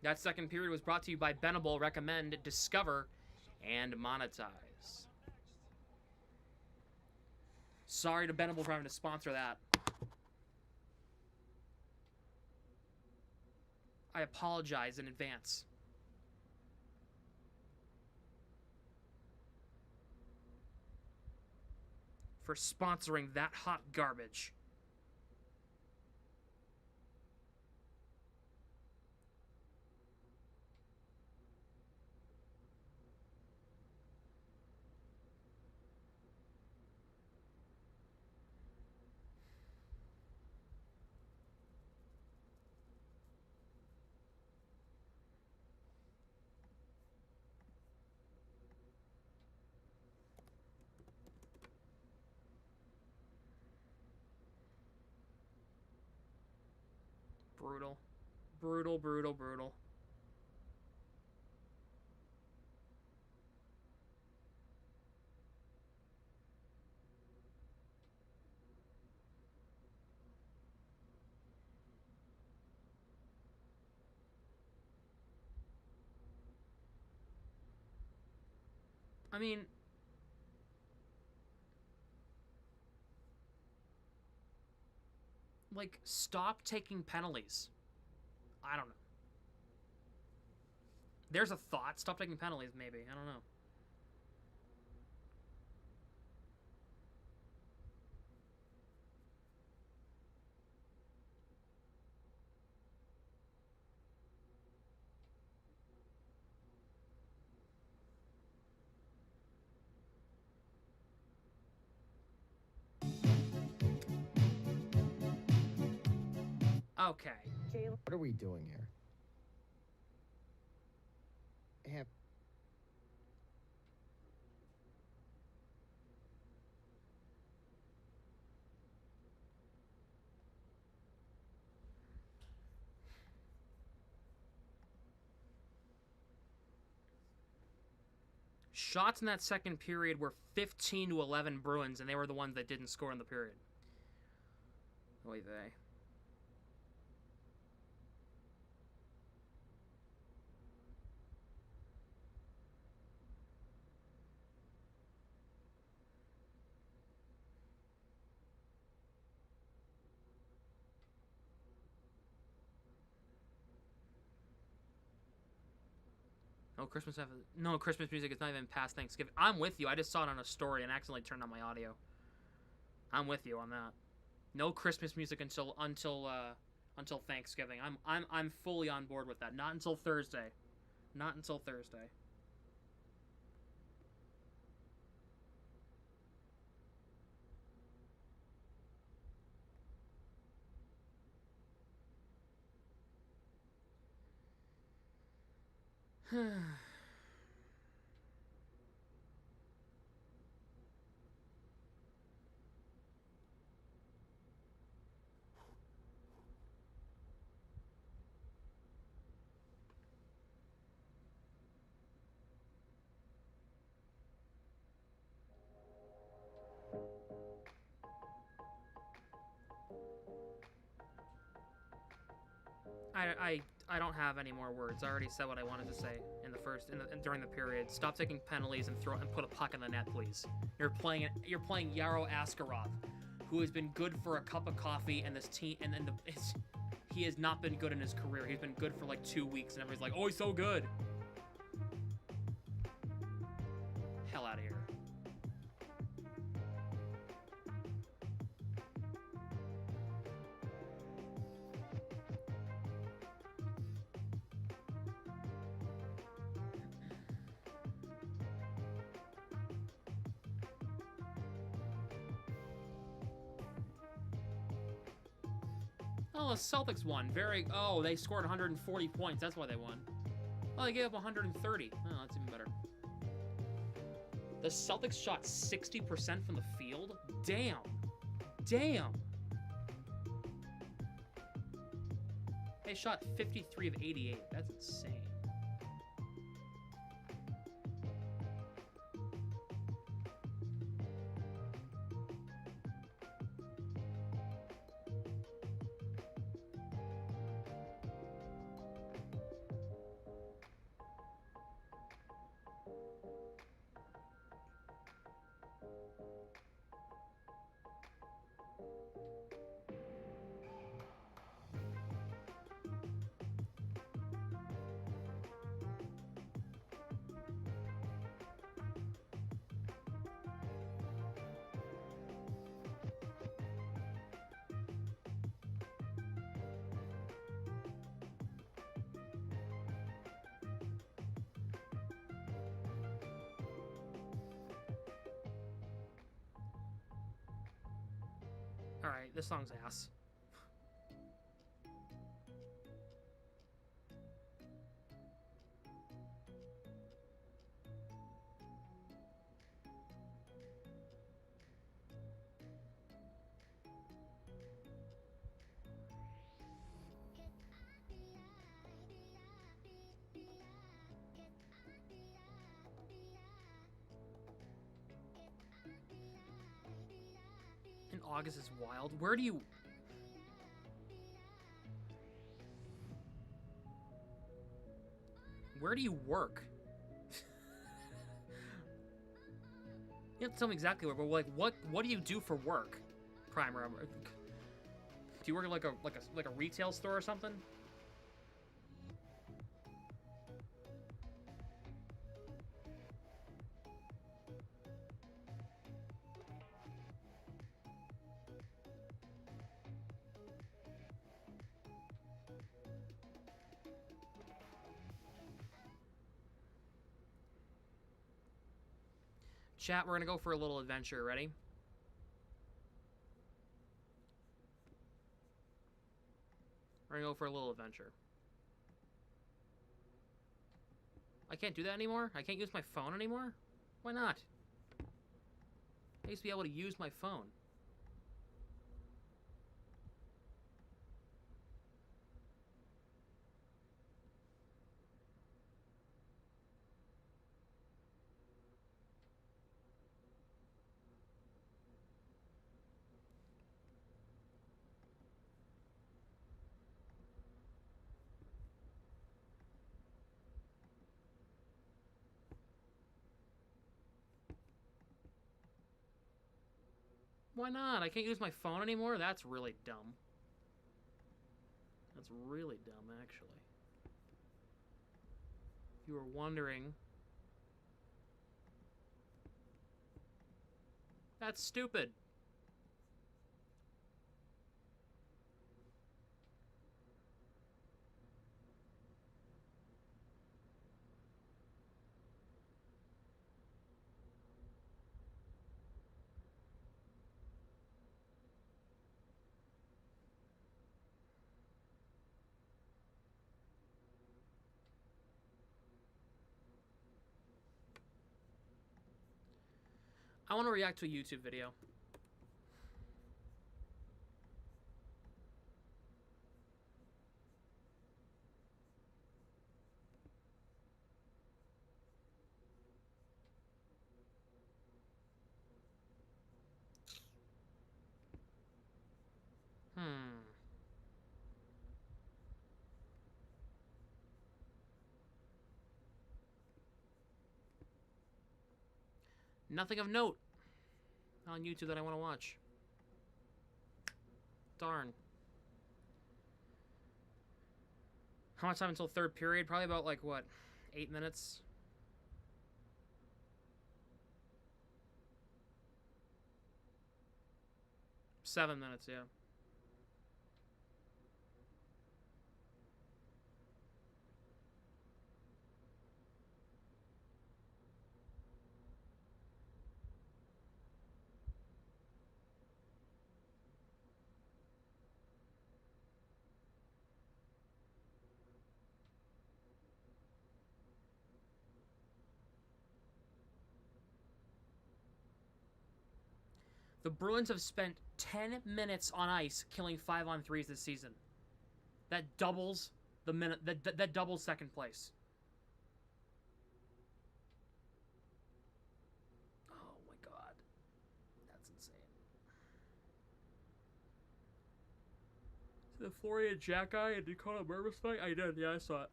That second period was brought to you by Benable. Recommend, discover, and monetize. Sorry to Benable for having to sponsor that. I apologize in advance. For sponsoring that hot garbage. Brutal. Brutal, brutal, brutal. I mean, like, stop taking penalties. I don't know. There's a thought. Stop taking penalties, maybe. I don't know. Okay. What are we doing here? Shots in that second period were 15-11 Bruins, and they were the ones that didn't score in the period. Oy vey. No Christmas music. It's not even past Thanksgiving. I'm with you. I just saw it on a story and accidentally turned on my audio. I'm with you on that. No Christmas music until Thanksgiving. I'm fully on board with that. Not until Thursday. Not until Thursday. I don't have any more words. I already said what I wanted to say during the period. Stop taking penalties and put a puck in the net, please. You're playing Yaro Askarov, who has been good for a cup of coffee, and this team he has not been good in his career. He's been good for like 2 weeks, and everybody's like, "Oh, he's so good." Hell out of here. Oh, the Celtics won. They scored 140 points. That's why they won. Oh, they gave up 130. Oh, that's even better. The Celtics shot 60% from the field? Damn. Damn. They shot 53 of 88. That's insane. Alright, this song's ass. In August is wild. Where do you work? You have to tell me exactly where, but like what do you do for work? Primer. Do you work at like a retail store or something? Chat, we're gonna go for a little adventure. Ready? We're gonna go for a little adventure. I can't do that anymore? I can't use my phone anymore? Why not? I used to be able to use my phone. Why not? I can't use my phone anymore? That's really dumb. That's really dumb, actually. If you were wondering... That's stupid. I want to react to a YouTube video. Nothing of note on YouTube that I want to watch. Darn. How much time until third period? Probably about, like, what, 8 minutes? Seven minutes, yeah. The Bruins have spent 10 minutes on ice killing 5-on-3s this season. That doubles the minute. That doubles second place. Oh my god, that's insane. The Florian Jack guy and Dakota Mervis fight? I did. Yeah, I saw it.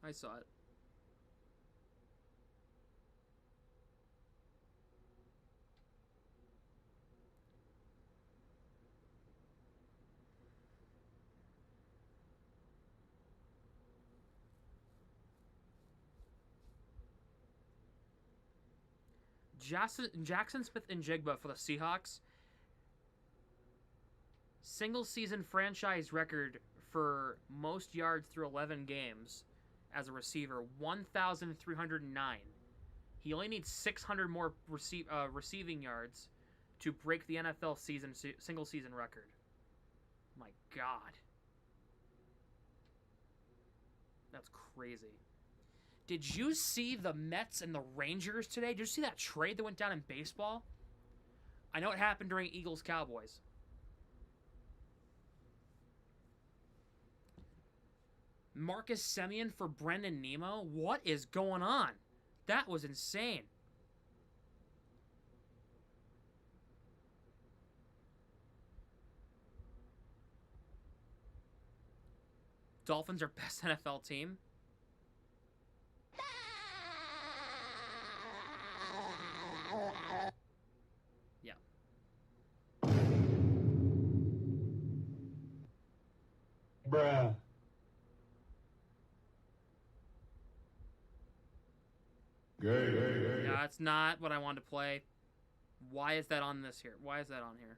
I saw it. Jackson Smith and Jigba for the Seahawks. Single season franchise record for most yards through 11 games as a receiver, 1,309. He only needs 600 more receiving yards to break the NFL single season record. My God. That's crazy. Did you see the Mets and the Rangers today? Did you see that trade that went down in baseball? I know it happened during Eagles-Cowboys. Marcus Semien for Brendan Nemo? What is going on? That was insane. Dolphins are best NFL team. Yeah. Bruh. Yeah, that's not what I wanted to play. Why is that on this here? Why is that on here?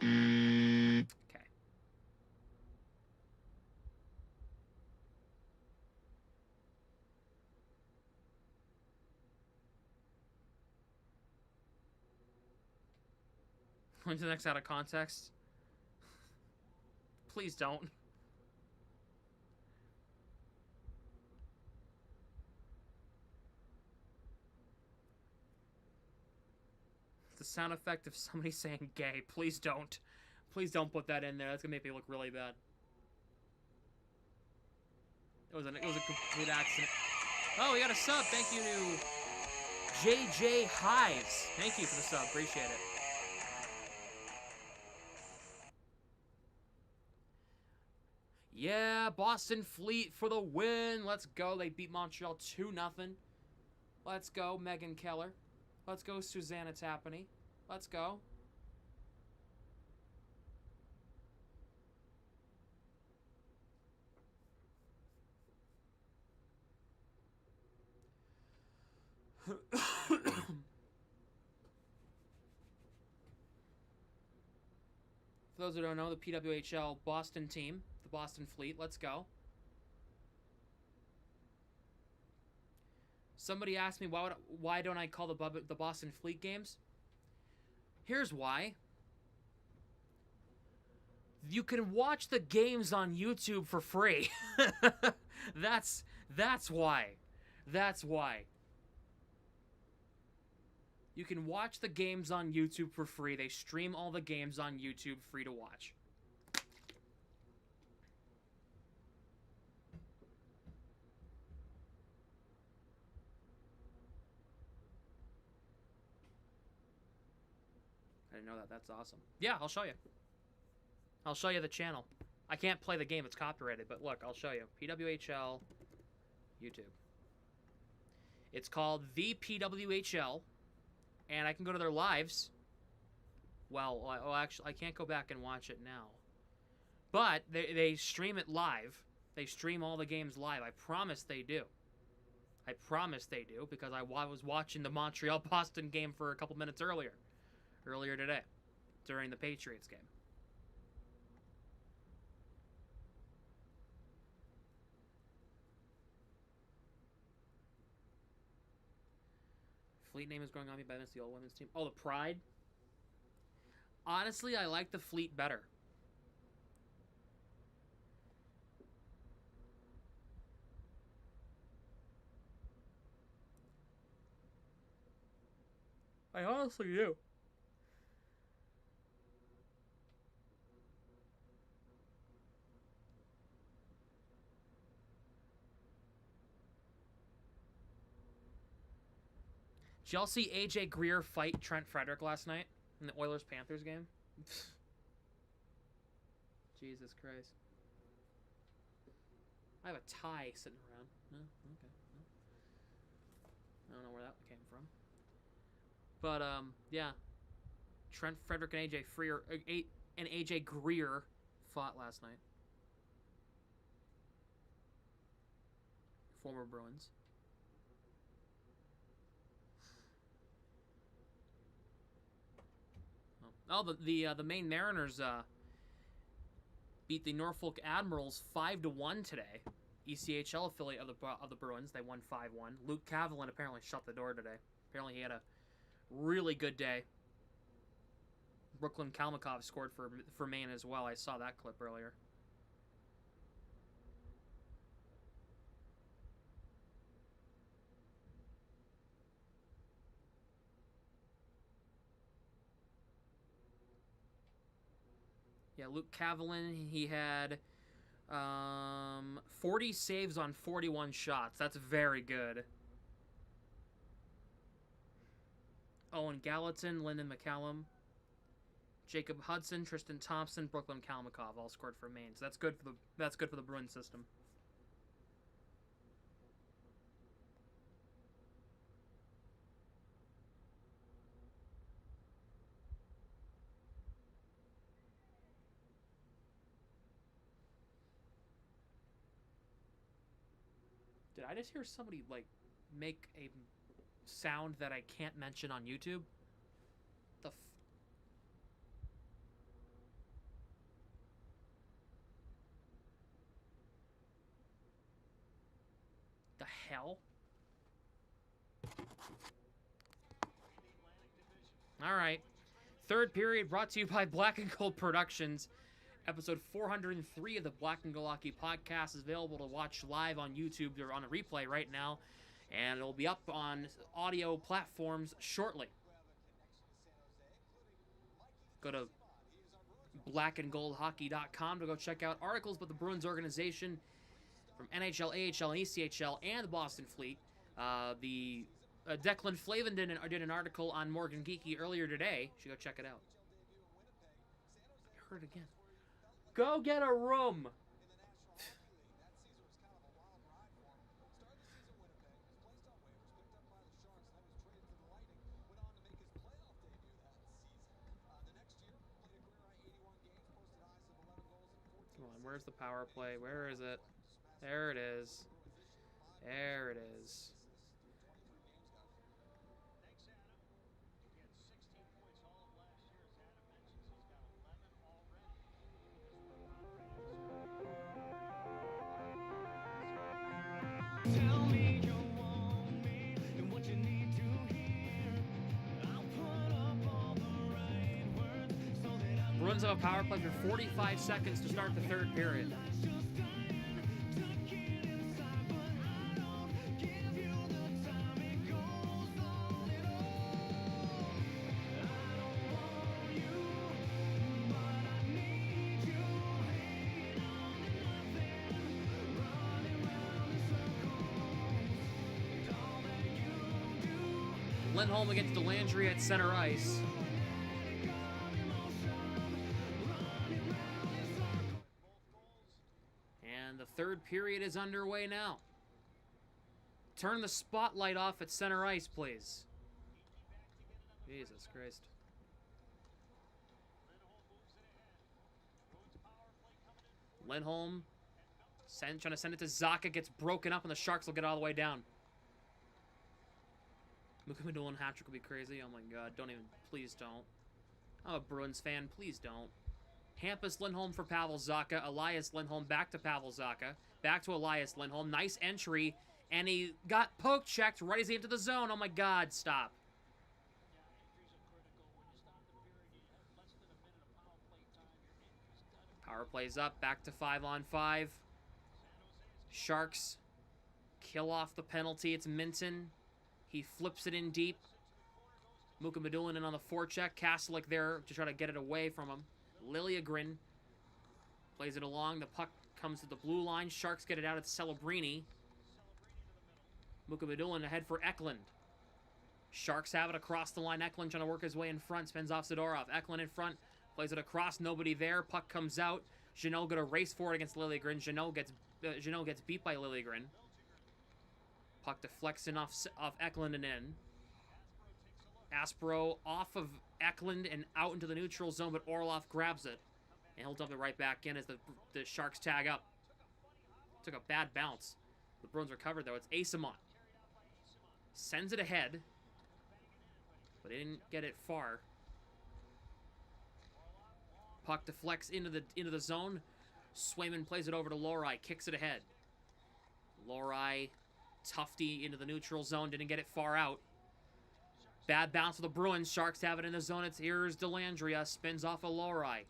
Okay. Going to the next out of context. Please don't. The sound effect of somebody saying gay. Please don't. Please don't put that in there. That's gonna make me look really bad. It was a complete accident. Oh, we got a sub. Thank you to JJ Hives. Thank you for the sub. Appreciate it. Yeah, Boston Fleet for the win. Let's go. They beat Montreal 2-0. Let's go, Megan Keller. Let's go, Susanna Tapani. Let's go. For those who don't know, the PWHL Boston team, the Boston Fleet, let's go. Somebody asked me why don't I call the Boston Fleet games? Here's why. You can watch the games on YouTube for free. That's why. That's why. You can watch the games on YouTube for free. They stream all the games on YouTube free to watch. I didn't know that. That's awesome. Yeah, I'll show you. I'll show you the channel. I can't play the game. It's copyrighted, but look, I'll show you. PWHL YouTube. It's called The PWHL. And I can go to their lives. Well, actually, I can't go back and watch it now. But they stream it live. They stream all the games live. I promise they do. I promise they do, because I was watching the Montreal-Boston game for a couple minutes earlier today, during the Patriots game. Fleet name is growing on me, but I miss the old women's team. Oh, the Pride? Honestly, I like the Fleet better. I honestly do. Did y'all see AJ Greer fight Trent Frederick last night in the Oilers-Panthers game? Jesus Christ. I have a tie sitting around. No, okay. No. I don't know where that came from. But, yeah. Trent Frederick and AJ Greer fought last night. Former Bruins. Oh, the Maine Mariners beat the Norfolk Admirals 5-1 today. ECHL affiliate of the Bruins. They won 5-1. Luke Cavalin apparently shut the door today. Apparently he had a really good day. Brooklyn Kalmakov scored for Maine as well. I saw that clip earlier. Yeah, Luke Cavalin, he had 40 saves on 41 shots. That's very good. Owen Gallatin, Lyndon McCallum, Jacob Hudson, Tristan Thompson, Brooklyn Kalmakov all scored for Maine. So that's good for the Bruins system. Did I just hear somebody, like, make a sound that I can't mention on YouTube? The hell? All right. Third period brought to you by Black and Gold Productions. Episode 403 of the Black and Gold Hockey Podcast is available to watch live on YouTube. They're on a replay right now, and it'll be up on audio platforms shortly. Go to blackandgoldhockey.com to go check out articles about the Bruins organization from NHL, AHL, and ECHL, and the Boston Fleet. Declan Flavin did an article on Morgan Geeky earlier today. You should go check it out. I heard it again. Go get a room. Where's the power play? Where is it? There it is. There it is. Tell me you want me and what you need to hear. I'll put up all the right words so that I'm Bruins have a power play for 45 seconds to start the third period. just dying to get inside, but I don't give you the time. It goes on and on. I don't want you, but I need you. Hanging on to nothing, running round in circles. And all that you do. Lindholm against Delandry at center ice. And the third period is underway now. Turn the spotlight off at center ice, please. Jesus Christ. Lindholm trying to send it to Zacha, gets broken up, and the Sharks will get all the way down. Muka Madulin hat-trick will be crazy. Oh my god, don't even, please don't. I'm a Bruins fan, please don't. Hampus Lindholm for Pavel Zacha. Elias Lindholm back to Pavel Zacha. Back to Elias Lindholm. Nice entry. And he got poke checked right as he entered the zone. Oh my god, stop. Power plays up. Back to 5-on-5. Sharks kill off the penalty. It's Minton. He flips it in deep. Muka Madulin in on the forecheck. Kastelik there to try to get it away from him. Liljegren plays it along. The puck comes to the blue line. Sharks get it out at Celebrini. Muka Madulin ahead for Eklund. Sharks have it across the line. Eklund trying to work his way in front. Spins off Zadorov. Eklund in front. Plays it across. Nobody there. Puck comes out. Jeannot going to race for it against Liljegren. Jeannot gets beat by Liljegren. Puck deflects in off Eklund and in. Aspro off of Eklund and out into the neutral zone, but Orlov grabs it. And he'll dump it right back in as the Sharks tag up. Took a bad bounce. The Bruins recovered, though. It's Asimont. Sends it ahead, but didn't get it far. Puck deflects into the zone. Swayman plays it over to Lohrei, kicks it ahead. Lohrei, Tufty into the neutral zone, didn't get it far out. Bad bounce for the Bruins. Sharks have it in the zone. Here's Dellandrea, spins off of Lohrei.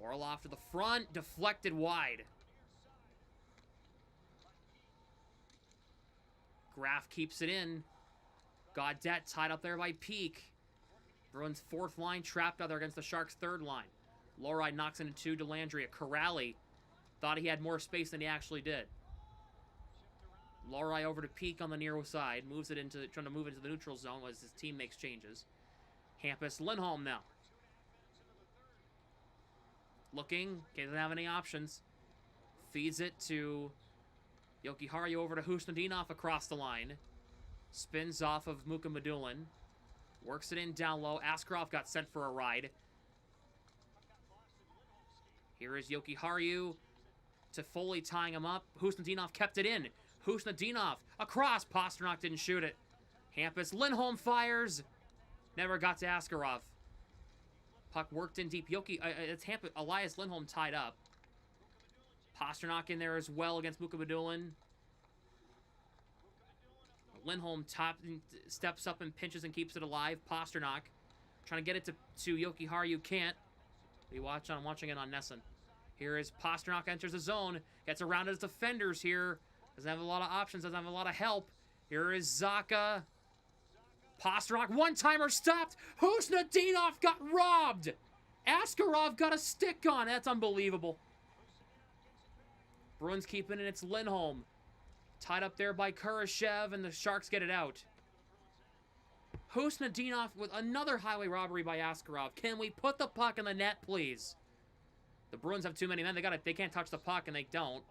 Orlov to the front, deflected wide. Graf keeps it in. Gaudette tied up there by Peak. Bruins fourth line trapped out there against the Sharks third line. Lohrei knocks into two. Dellandrea. Corrali thought he had more space than he actually did. Lohrei over to Peak on the near side. Moves it into, trying to move into the neutral zone as his team makes changes. Hampus Lindholm now. Looking. Doesn't have any options. Feeds it to Jokiharju over to Husnudinov across the line. Spins off of Muka Madulin. Works it in down low. Askarov got sent for a ride. Here is Jokiharju to Foley tying him up. Husnudinov kept it in. Husnudinov across. Pasternak didn't shoot it. Hampus Lindholm fires. Never got to Askarov. Puck worked in deep. It's Elias Lindholm tied up. Pasternak in there as well against Muka Madulin. Lindholm steps up and pinches and keeps it alive. Pasternak trying to get it to Jokiharju. Can't. I'm watching it on Nesson. Here is Pasternak enters the zone. Gets around his defenders here. Doesn't have a lot of options. Doesn't have a lot of help. Here is Zacha. Pasternak, one-timer stopped. Husnudinov got robbed. Askarov got a stick on. That's unbelievable. Bruins keeping it. It's Lindholm. Tied up there by Kurashev, and the Sharks get it out. Husnudinov with another highway robbery by Askarov. Can we put the puck in the net, please? The Bruins have too many men. They can't touch the puck, and they don't.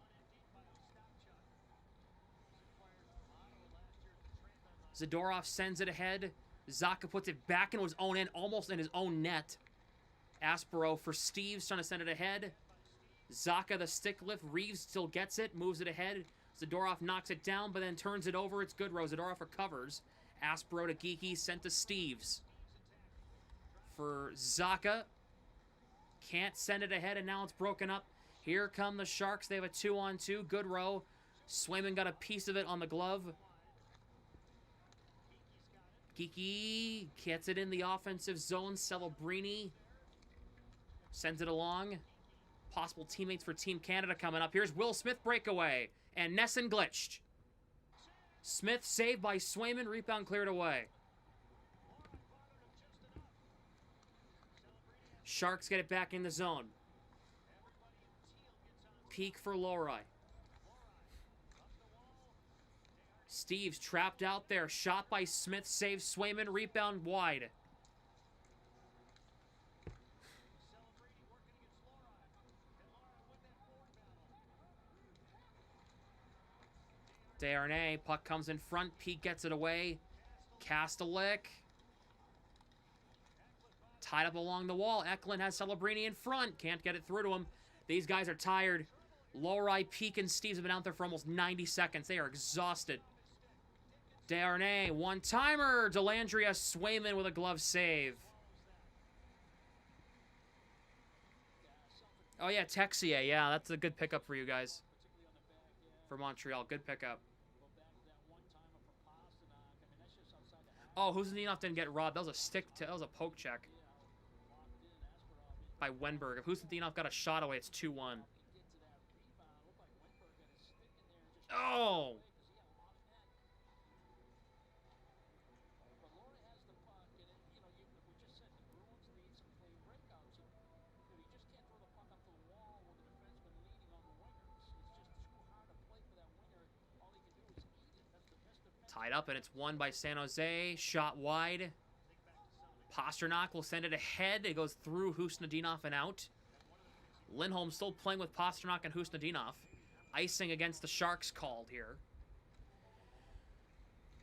Zadorov sends it ahead. Zacha puts it back into his own end, almost in his own net. Aspero for Steves trying to send it ahead. Zaka the stick lift. Reeves still gets it, moves it ahead. Zadorov knocks it down, but then turns it over. It's Goodrow. Zadorov recovers. Aspro to Geeky, sent to Steves. For Zaka. Can't send it ahead, and now it's broken up. Here come the Sharks. They have a 2-on-2. Goodrow. Swayman got a piece of it on the glove. Geeky gets it in the offensive zone. Celebrini sends it along. Possible teammates for Team Canada coming up. Here's Will Smith breakaway. And Nesson glitched. Smith saved by Swayman. Rebound cleared away. Sharks get it back in the zone. Peak for Lowry. Steves trapped out there. Shot by Smith. Saves Swayman. Rebound wide. Desharnais. Puck comes in front. Peak gets it away. Kastelik. Tied up along the wall. Eklund has Celebrini in front. Can't get it through to him. These guys are tired. Lowry, Peak, and Steves have been out there for almost 90 seconds. They are exhausted. Desharnais, one-timer. Delandria, Swayman with a glove save. Oh, yeah, Texier. Yeah, that's a good pickup for you guys. For Montreal. Good pickup. Oh, Husanov didn't get robbed. That was that was a poke check. By Wenberg. If Husanov got a shot away, it's 2-1. Oh! Tied up, and it's won by San Jose. Shot wide. Pasternak will send it ahead. It goes through Husnudinov and out. Lindholm still playing with Pasternak and Husnudinov. Icing against the Sharks called here.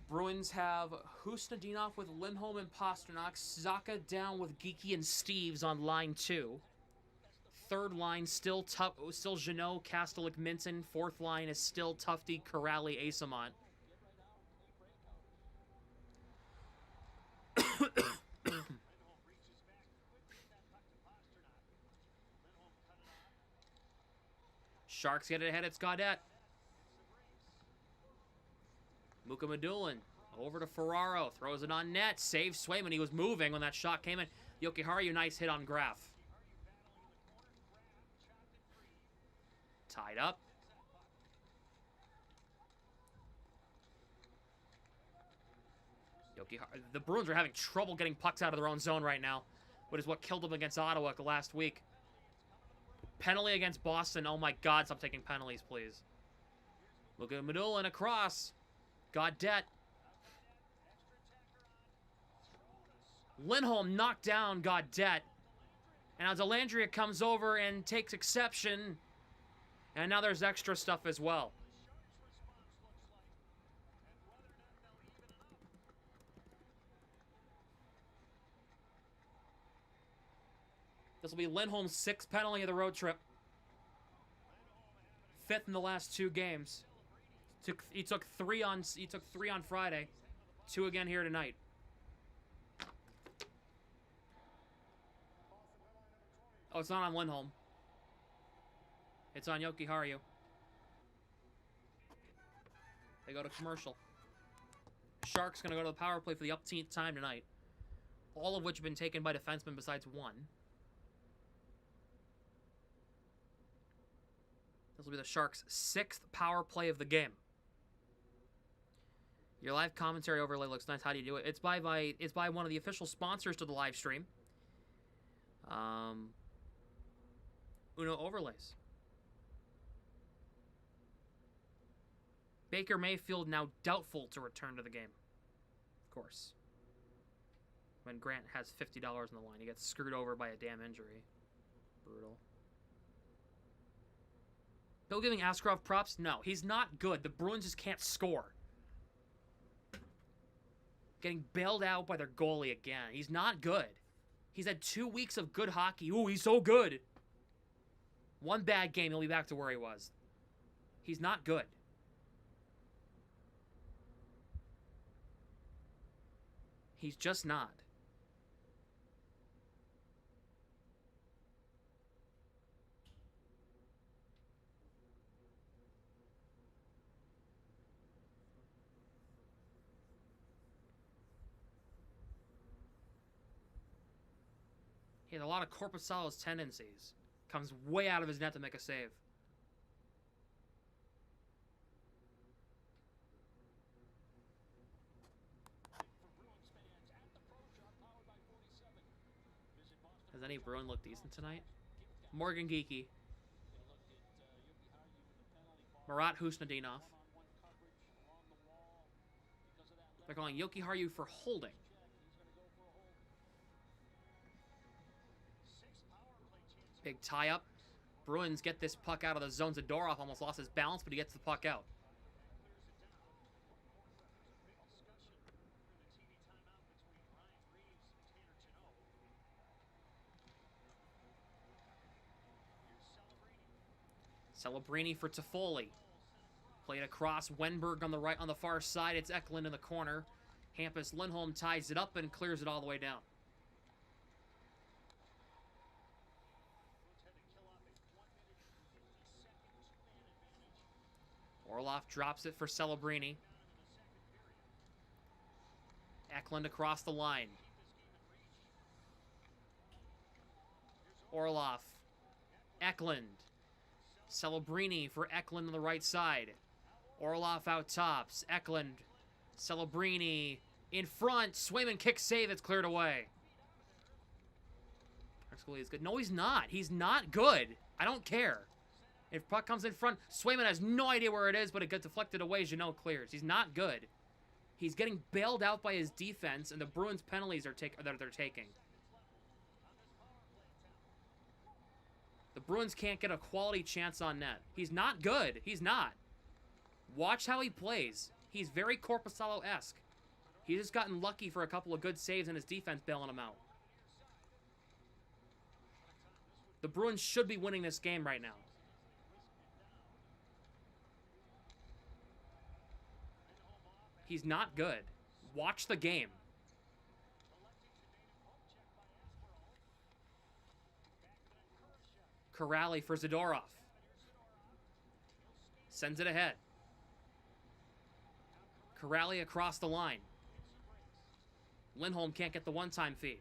Bruins have Husnudinov with Lindholm and Pasternak. Zaka down with Geeky and Steves on line 2. Third line still Jeannot, Kastelik, Minton. Fourth line is still Tufte, Corrali, Asamont. Sharks get it ahead. It's Gaudette. Mukamadulin over to Ferraro. Throws it on net. Saves Swayman. He was moving when that shot came in. Jokiharju, nice hit on Graf. Tied up. The Bruins are having trouble getting pucks out of their own zone right now, which is what killed them against Ottawa last week. Penalty against Boston. Oh my God, stop taking penalties, please. Look at Madulin across. Gaudette. Lindholm knocked down Gaudette. And now Delandria comes over and takes exception. And now there's extra stuff as well. This will be Lindholm's 6th penalty of the road trip. 5th in the last 2 games. He took 3 on Friday. 2 again here tonight. Oh, it's not on Lindholm. It's on Jokiharju. They go to commercial. Sharks gonna go to the power play for the upteenth time tonight. All of which have been taken by defensemen besides one. This will be the Sharks' 6th power play of the game. Your live commentary overlay looks nice. How do you do it? It's by one of the official sponsors to the live stream. Uno Overlays. Baker Mayfield now doubtful to return to the game. Of course. When Grant has $50 on the line, he gets screwed over by a damn injury. Brutal. Bill giving Askarov props? No, he's not good. The Bruins just can't score. Getting bailed out by their goalie again. He's not good. He's had 2 weeks of good hockey. Ooh, he's so good. One bad game, he'll be back to where he was. He's not good. He's just not. He has a lot of corpusculous tendencies. Comes way out of his net to make a save. Has any Bruin look decent tonight? Morgan Geekie. Marat Husnadinov. They're calling Yoki Haru for holding. Big tie-up. Bruins get this puck out of the zone. Zadorov almost lost his balance, but he gets the puck out. Celebrini for Toffoli. Played across. Wenberg on the right, on the far side. It's Eklund in the corner. Hampus Lindholm ties it up and clears it all the way down. Orlov drops it for Celebrini. Eklund across the line. Orlov. Eklund. Celebrini for Eklund on the right side. Orlov out tops. Eklund. Celebrini in front. Swayman kick save. It's cleared away. Is good. No, he's not. He's not good. I don't care. If puck comes in front, Swayman has no idea where it is, but it gets deflected away. Jeannot clears. He's not good. He's getting bailed out by his defense, and the Bruins' penalties that they're taking. The Bruins can't get a quality chance on net. He's not good. He's not. Watch how he plays. He's very Corpusalo-esque. He's just gotten lucky for a couple of good saves and his defense bailing him out. The Bruins should be winning this game right now. He's not good. Watch the game. Corrali for Zadorov. Sends it ahead. Corrali across the line. Lindholm can't get the one-time feed.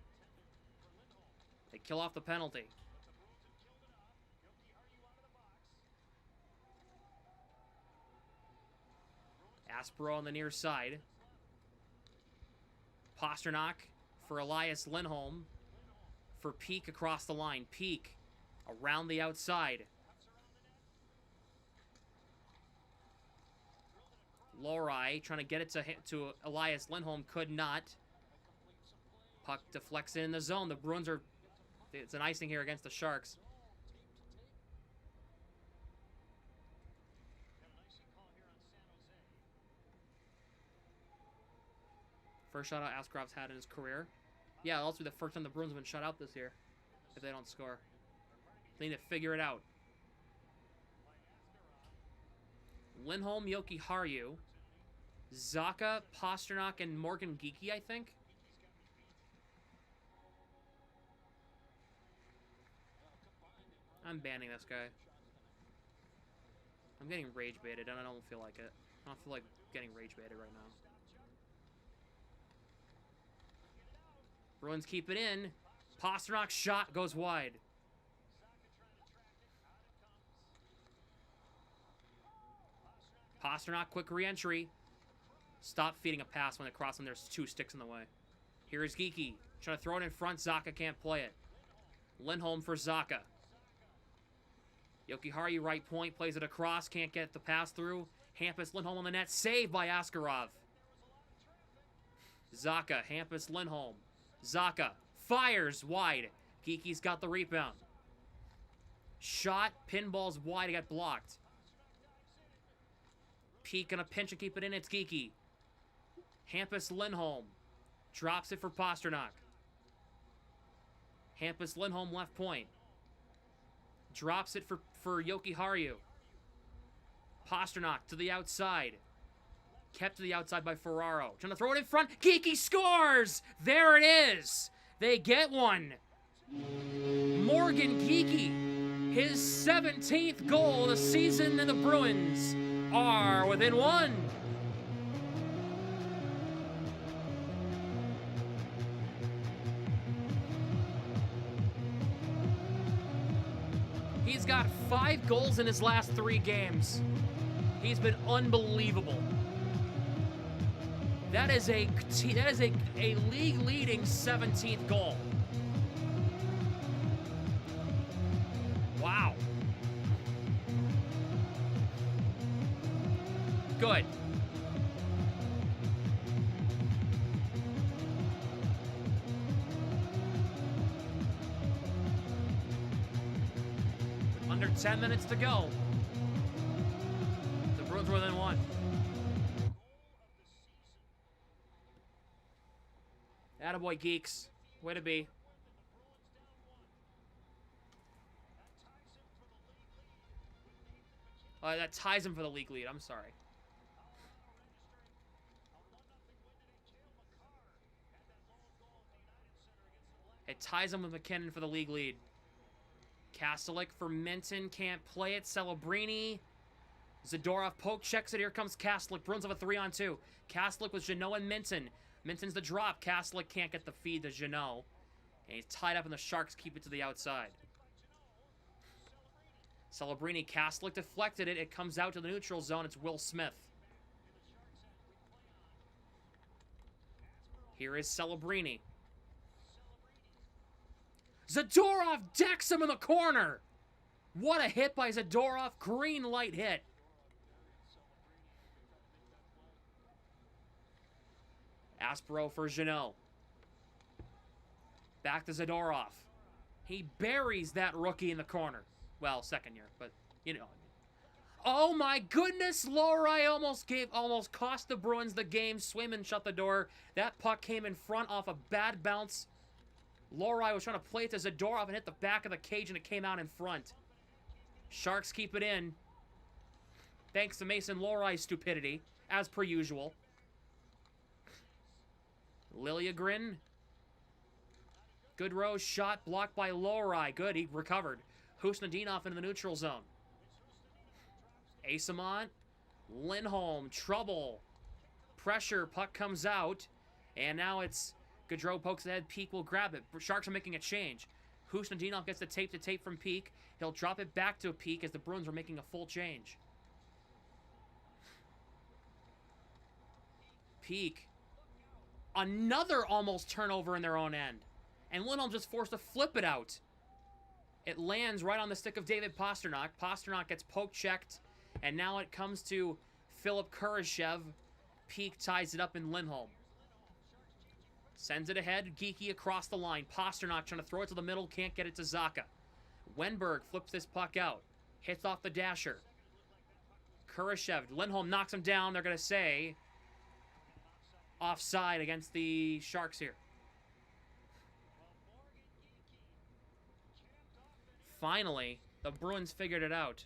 They kill off the penalty. Aspero on the near side. Pasternak for Elias Lindholm. For Peak across the line. Peak around the outside. Lorai trying to get it to Elias Lindholm. Could not. Puck deflects in the zone. The Bruins are... It's an icing here against the Sharks. First shutout Askarov's had in his career. Yeah, it'll also be the first time the Bruins have been shut out this year. If they don't score. They need to figure it out. Lindholm, Yoki Haru. Zacha, Pasternak, and Morgan Geekie, I think. I'm banning this guy. I'm getting rage baited, and I don't feel like it. I don't feel like getting rage baited right now. Bruins keep it in. Pasternak's shot goes wide. Pasternak, quick re-entry. Stop feeding a pass when they cross and there's two sticks in the way. Here's Geekie. Trying to throw it in front. Zacha can't play it. Lindholm for Zacha. Yoki Haru, right point, plays it across. Can't get the pass through. Hampus Lindholm on the net. Saved by Askarov. Zacha, Hampus Lindholm. Zacha fires wide. Geekie's got the rebound. Shot, pinballs wide, it got blocked. Peak gonna pinch and keep it in, it's Geekie. Hampus Lindholm drops it for Pasternak. Hampus Lindholm left point. Drops it for Yoki Haru. Pasternak to the outside. Kept to the outside by Ferraro. Trying to throw it in front. Geeky scores! There it is! They get one. Morgan Geeky, his 17th goal of the season, and the Bruins are within one. He's got 5 goals in his last 3 games. He's been unbelievable. That is a league-leading 17th goal. Wow. Good. Under 10 minutes to go. The Bruins were within one. Attaboy, Geeks. Way to be. That ties him for the league lead. I'm sorry. It ties him with McKinnon for the league lead. Kastelik for Minton. Can't play it. Celebrini. Zadorov poke checks it. Here comes Kastelik. Bruins have a 3-on-2. Kastelik with Jeannot and Minton. Minton's the drop. Kastelik can't get the feed to Jeannot. And he's tied up, and the Sharks keep it to the outside. Celebrini, Kastelik deflected it. It comes out to the neutral zone. It's Will Smith. Here is Celebrini. Zadorov decks him in the corner. What a hit by Zadorov. Green light hit. Aspero for Jeannot. Back to Zadorov. He buries that rookie in the corner. Well, second year, but you know. Oh my goodness, Lohrei almost cost the Bruins the game. Swayman shut the door. That puck came in front off a bad bounce. Lohrei was trying to play it to Zadorov and hit the back of the cage, and it came out in front. Sharks keep it in. Thanks to Mason Lohrei's stupidity, as per usual. Liljegren. Good Rose shot blocked by Lohrei. Good, he recovered. Husnudinov into the neutral zone. Asamont. Lindholm. Trouble. Pressure. Puck comes out. And now it's Gaudreau pokes ahead. Peak will grab it. Sharks are making a change. Husnudinov gets the tape from Peak. He'll drop it back to Peak as the Bruins are making a full change. Peak. Another almost turnover in their own end. And Lindholm just forced to flip it out. It lands right on the stick of David Pasternak. Pasternak gets poke checked. And now it comes to Philip Kurashev. Peak ties it up in Lindholm. Sends it ahead. Geeky across the line. Pasternak trying to throw it to the middle. Can't get it to Zacha. Wenberg flips this puck out. Hits off the dasher. Kurashev. Lindholm knocks him down. They're going to say offside against the Sharks here. Finally, the Bruins figured it out.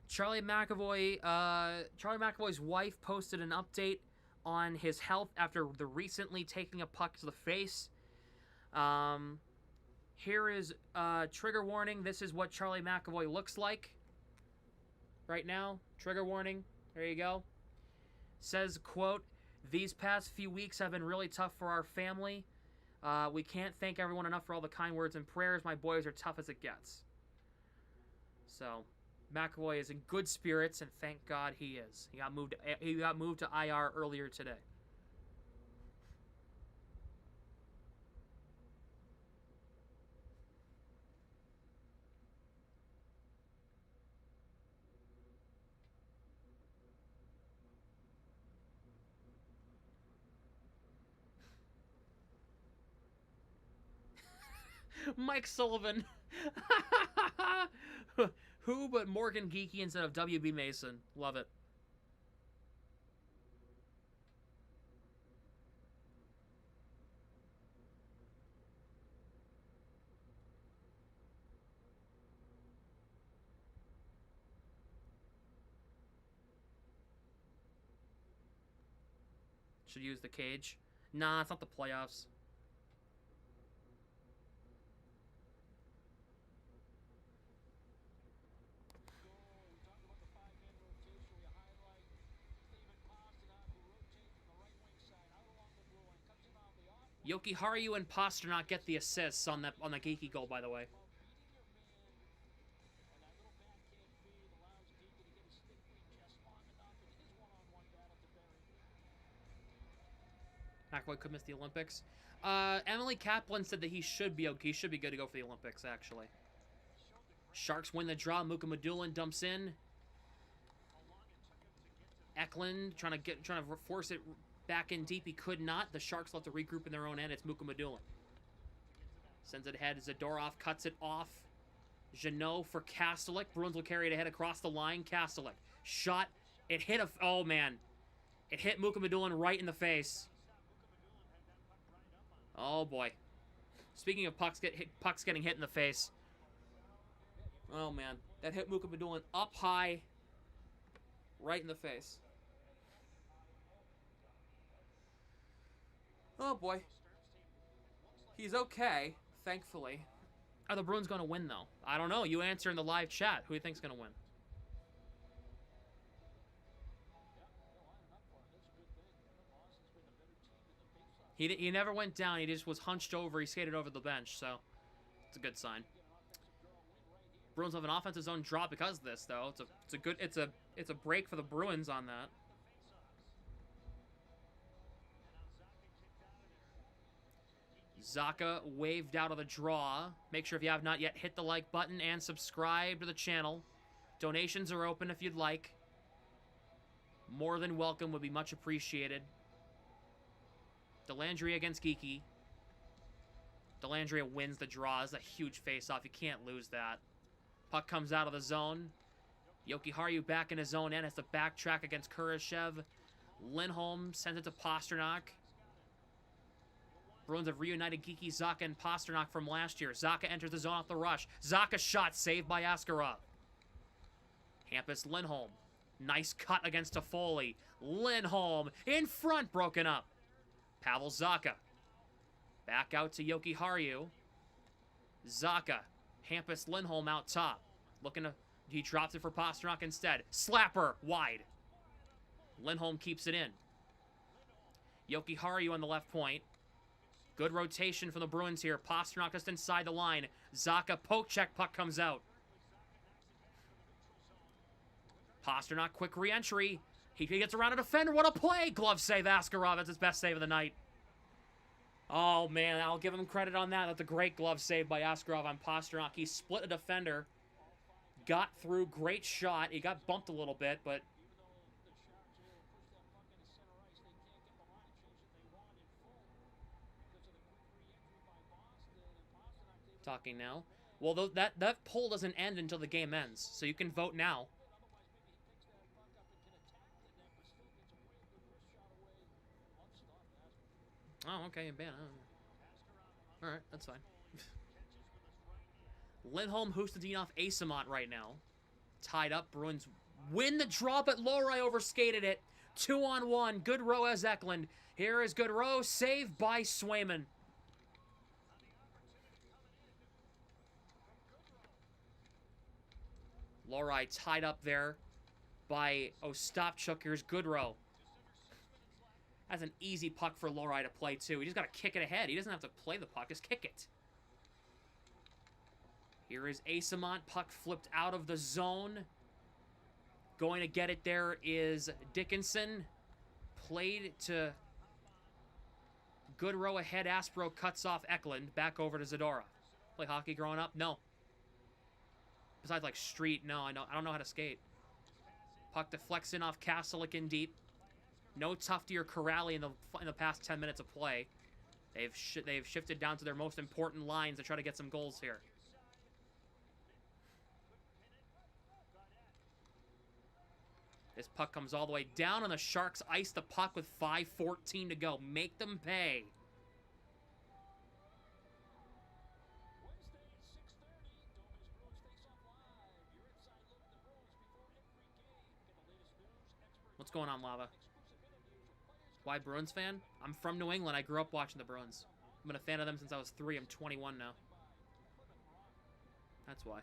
Charlie McAvoy's wife posted an update on his health after the recently taking a puck to the face. Here is trigger warning. This is what Charlie McAvoy looks like right now. Trigger warning. There you go. Says, quote, "These past few weeks have been really tough for our family. We can't thank everyone enough for all the kind words and prayers. My boys are tough as it gets." So McAvoy is in good spirits, and thank God he is. He got moved to IR earlier today. Mike Sullivan. Who but Morgan Geeky instead of WB Mason? Love it. Should use the cage. Nah, it's not the playoffs. Yoki Haru and Pasternak get the assists on the Geeky goal, by the way. McAvoy could miss the Olympics. Emily Kaplan said that he should be okay. He should be good to go for the Olympics, actually. Sharks win the draw. Muka Madulin dumps in. Eklund trying to force it back in deep. He could not. The Sharks left to regroup in their own end. It's Muka Madulin. Sends it ahead. Zadorov cuts it off. Jeannot for Kastelik. Bruins will carry it ahead across the line. Kastelik. Shot. It hit a... Oh, man. It hit Muka Madulin right in the face. Oh, boy. Speaking of pucks getting hit in the face. Oh, man. That hit Muka Madulin up high. Right in the face. Oh, boy. He's okay, thankfully. Are the Bruins going to win, though? I don't know. You answer in the live chat. Who do you think's going to win? He never went down. He just was hunched over. He skated over the bench, so it's a good sign. Bruins have an offensive zone drop because of this, though. It's a break for the Bruins on that. Zaka waved out of the draw. Make sure if you have not yet, hit the like button and subscribe to the channel. Donations are open if you'd like. More than welcome, would be much appreciated. Delandria against Geeky. Delandria wins the draw. It's a huge face-off. You can't lose that. Puck comes out of the zone. Yoki Haru back in his own end. Has to backtrack against Kurashev. Lindholm sends it to Pasternak. Bruins have reunited Geeky, Zaka, and Pasternak from last year. Zaka enters the zone off the rush. Zaka shot saved by Askarov. Hampus Lindholm. Nice cut against Toffoli. Lindholm in front, broken up. Pavel Zaka. Back out to Yoki Haru. Zaka. Hampus Lindholm out top. He drops it for Pasternak instead. Slapper, wide. Lindholm keeps it in. Yoki Haru on the left point. Good rotation from the Bruins here. Pasternak just inside the line. Zaka poke check, puck comes out. Pasternak, quick re-entry. He gets around a defender. What a play! Glove save, Askarov. That's his best save of the night. Oh, man, I'll give him credit on that. That's a great glove save by Askarov on Pasternak. He split a defender. Got through. Great shot. He got bumped a little bit, but... Talking now. Well, that poll doesn't end until the game ends, so you can vote now. Oh, okay, ban. All right, that's fine. Lindholm, Hustadinov, Asamont right now. Tied up. Bruins win the draw, but Lohrei overskated it. 2-on-1. Good row as Eklund. Here is good row. Saved by Swayman. Lohrei tied up there by Ostapchuk. Here's Goodrow. That's an easy puck for Lohrei to play, too. He just got to kick it ahead. He doesn't have to play the puck. Just kick it. Here is Asamont. Puck flipped out of the zone. Going to get it there is Dickinson. Played to Goodrow ahead. Aspro cuts off Eklund. Back over to Zadorov. Play hockey growing up? No. Besides, like, street, no, I don't know how to skate. Puck deflects in off Kastelik in deep. No Tufty or Corrali in the past 10 minutes of play. They've shifted down to their most important lines to try to get some goals here. This puck comes all the way down, and the Sharks ice the puck with 5:14 to go. Make them pay. What's going on, Lava? Why Bruins fan? I'm from New England. I grew up watching the Bruins. I've been a fan of them since I was 3. I'm 21 now. That's why.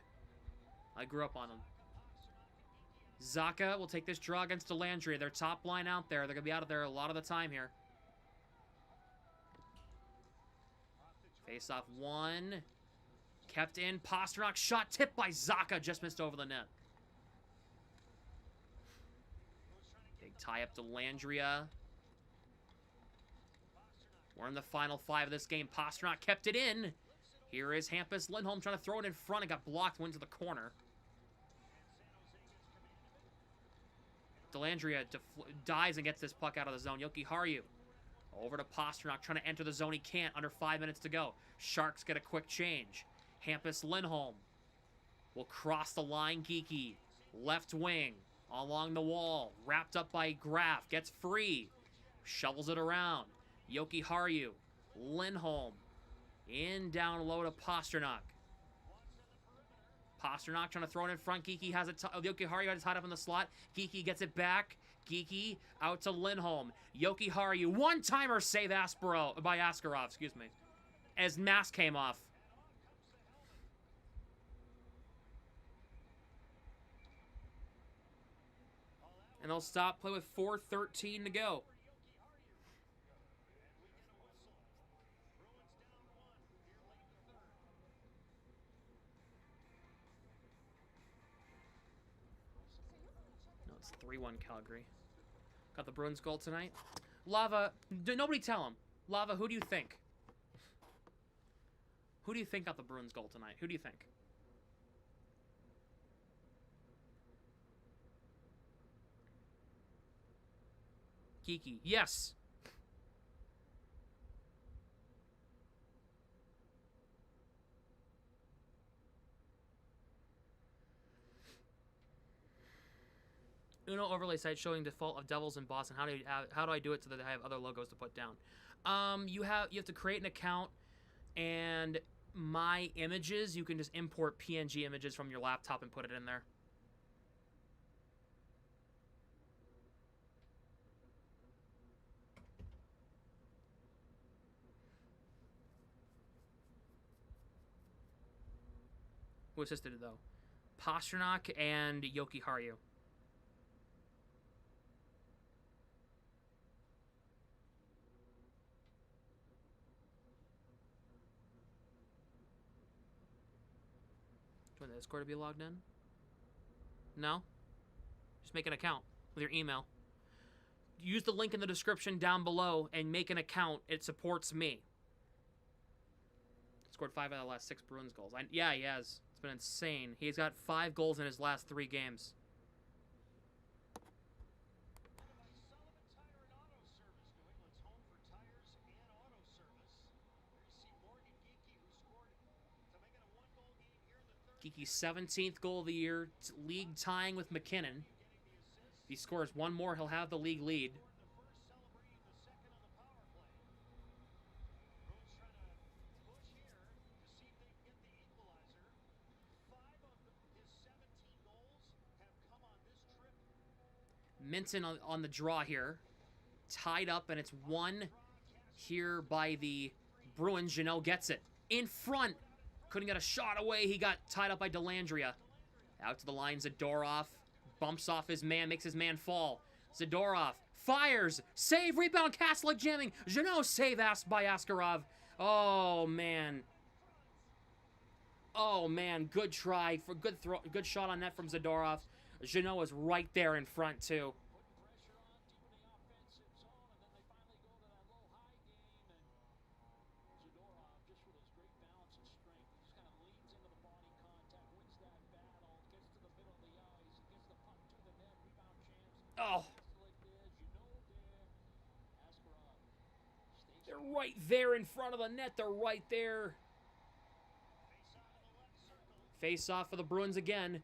I grew up on them. Zaka will take this draw against Delandria. Their top line out there. They're going to be out of there a lot of the time here. Face off 1. Kept in. Pasternak shot tipped by Zaka. Just missed over the net. Big tie up Delandria. We're in the final 5 of this game. Pasternak kept it in. Here is Hampus Lindholm trying to throw it in front. It got blocked, went to the corner. Delandria dives and gets this puck out of the zone. Yoki Haru over to Pasternak, trying to enter the zone. He can't. Under 5 minutes to go. Sharks get a quick change. Hampus Lindholm will cross the line. Geeky, left wing, along the wall. Wrapped up by Graf. Gets free. Shovels it around. Yoki Haru, Lindholm, in down low to Pasternak. Pasternak trying to throw it in front. Geeky has it. Yoki Haru has it tied up in the slot. Geeky gets it back. Geeky out to Lindholm. Yoki Haru, one-timer save by Askarov, excuse me, as mask came off. And they'll stop play with 4:13 to go. No, it's 3-1 Calgary. Got the Bruins goal tonight. Lava, nobody tell him. Lava, who do you think? Who do you think got the Bruins goal tonight? Who do you think? Geeky. Yes. Uno overlay site showing default of Devils in Boston. How do I do it so that I have other logos to put down? You have to create an account, and my images, you can just import PNG images from your laptop and put it in there. Who assisted it, though? Pasternak and Yoki Haru. Do you want the Discord to be logged in? No? Just make an account with your email. Use the link in the description down below and make an account. It supports me. Scored 5 out of the last 6 Bruins goals. Yeah, he has. It's been insane. He's got 5 goals in his last 3 games. Geeky's 17th goal of the year, league tying with McKinnon. If he scores one more, he'll have the league lead. Minton on the draw here. Tied up, and it's won here by the Bruins. Jeannot gets it. In front. Couldn't get a shot away. He got tied up by Delandria. Out to the line, Zadorov. Bumps off his man, makes his man fall. Zadorov fires. Save, rebound, Kaslik jamming. Jeannot save by Askarov. Oh, man. Oh, man. Good try. For good throw. Good shot on net from Zadorov. Jeannot is right there in front, too. Oh. They're right there in front of the net. They're right there. Face off for the Bruins again.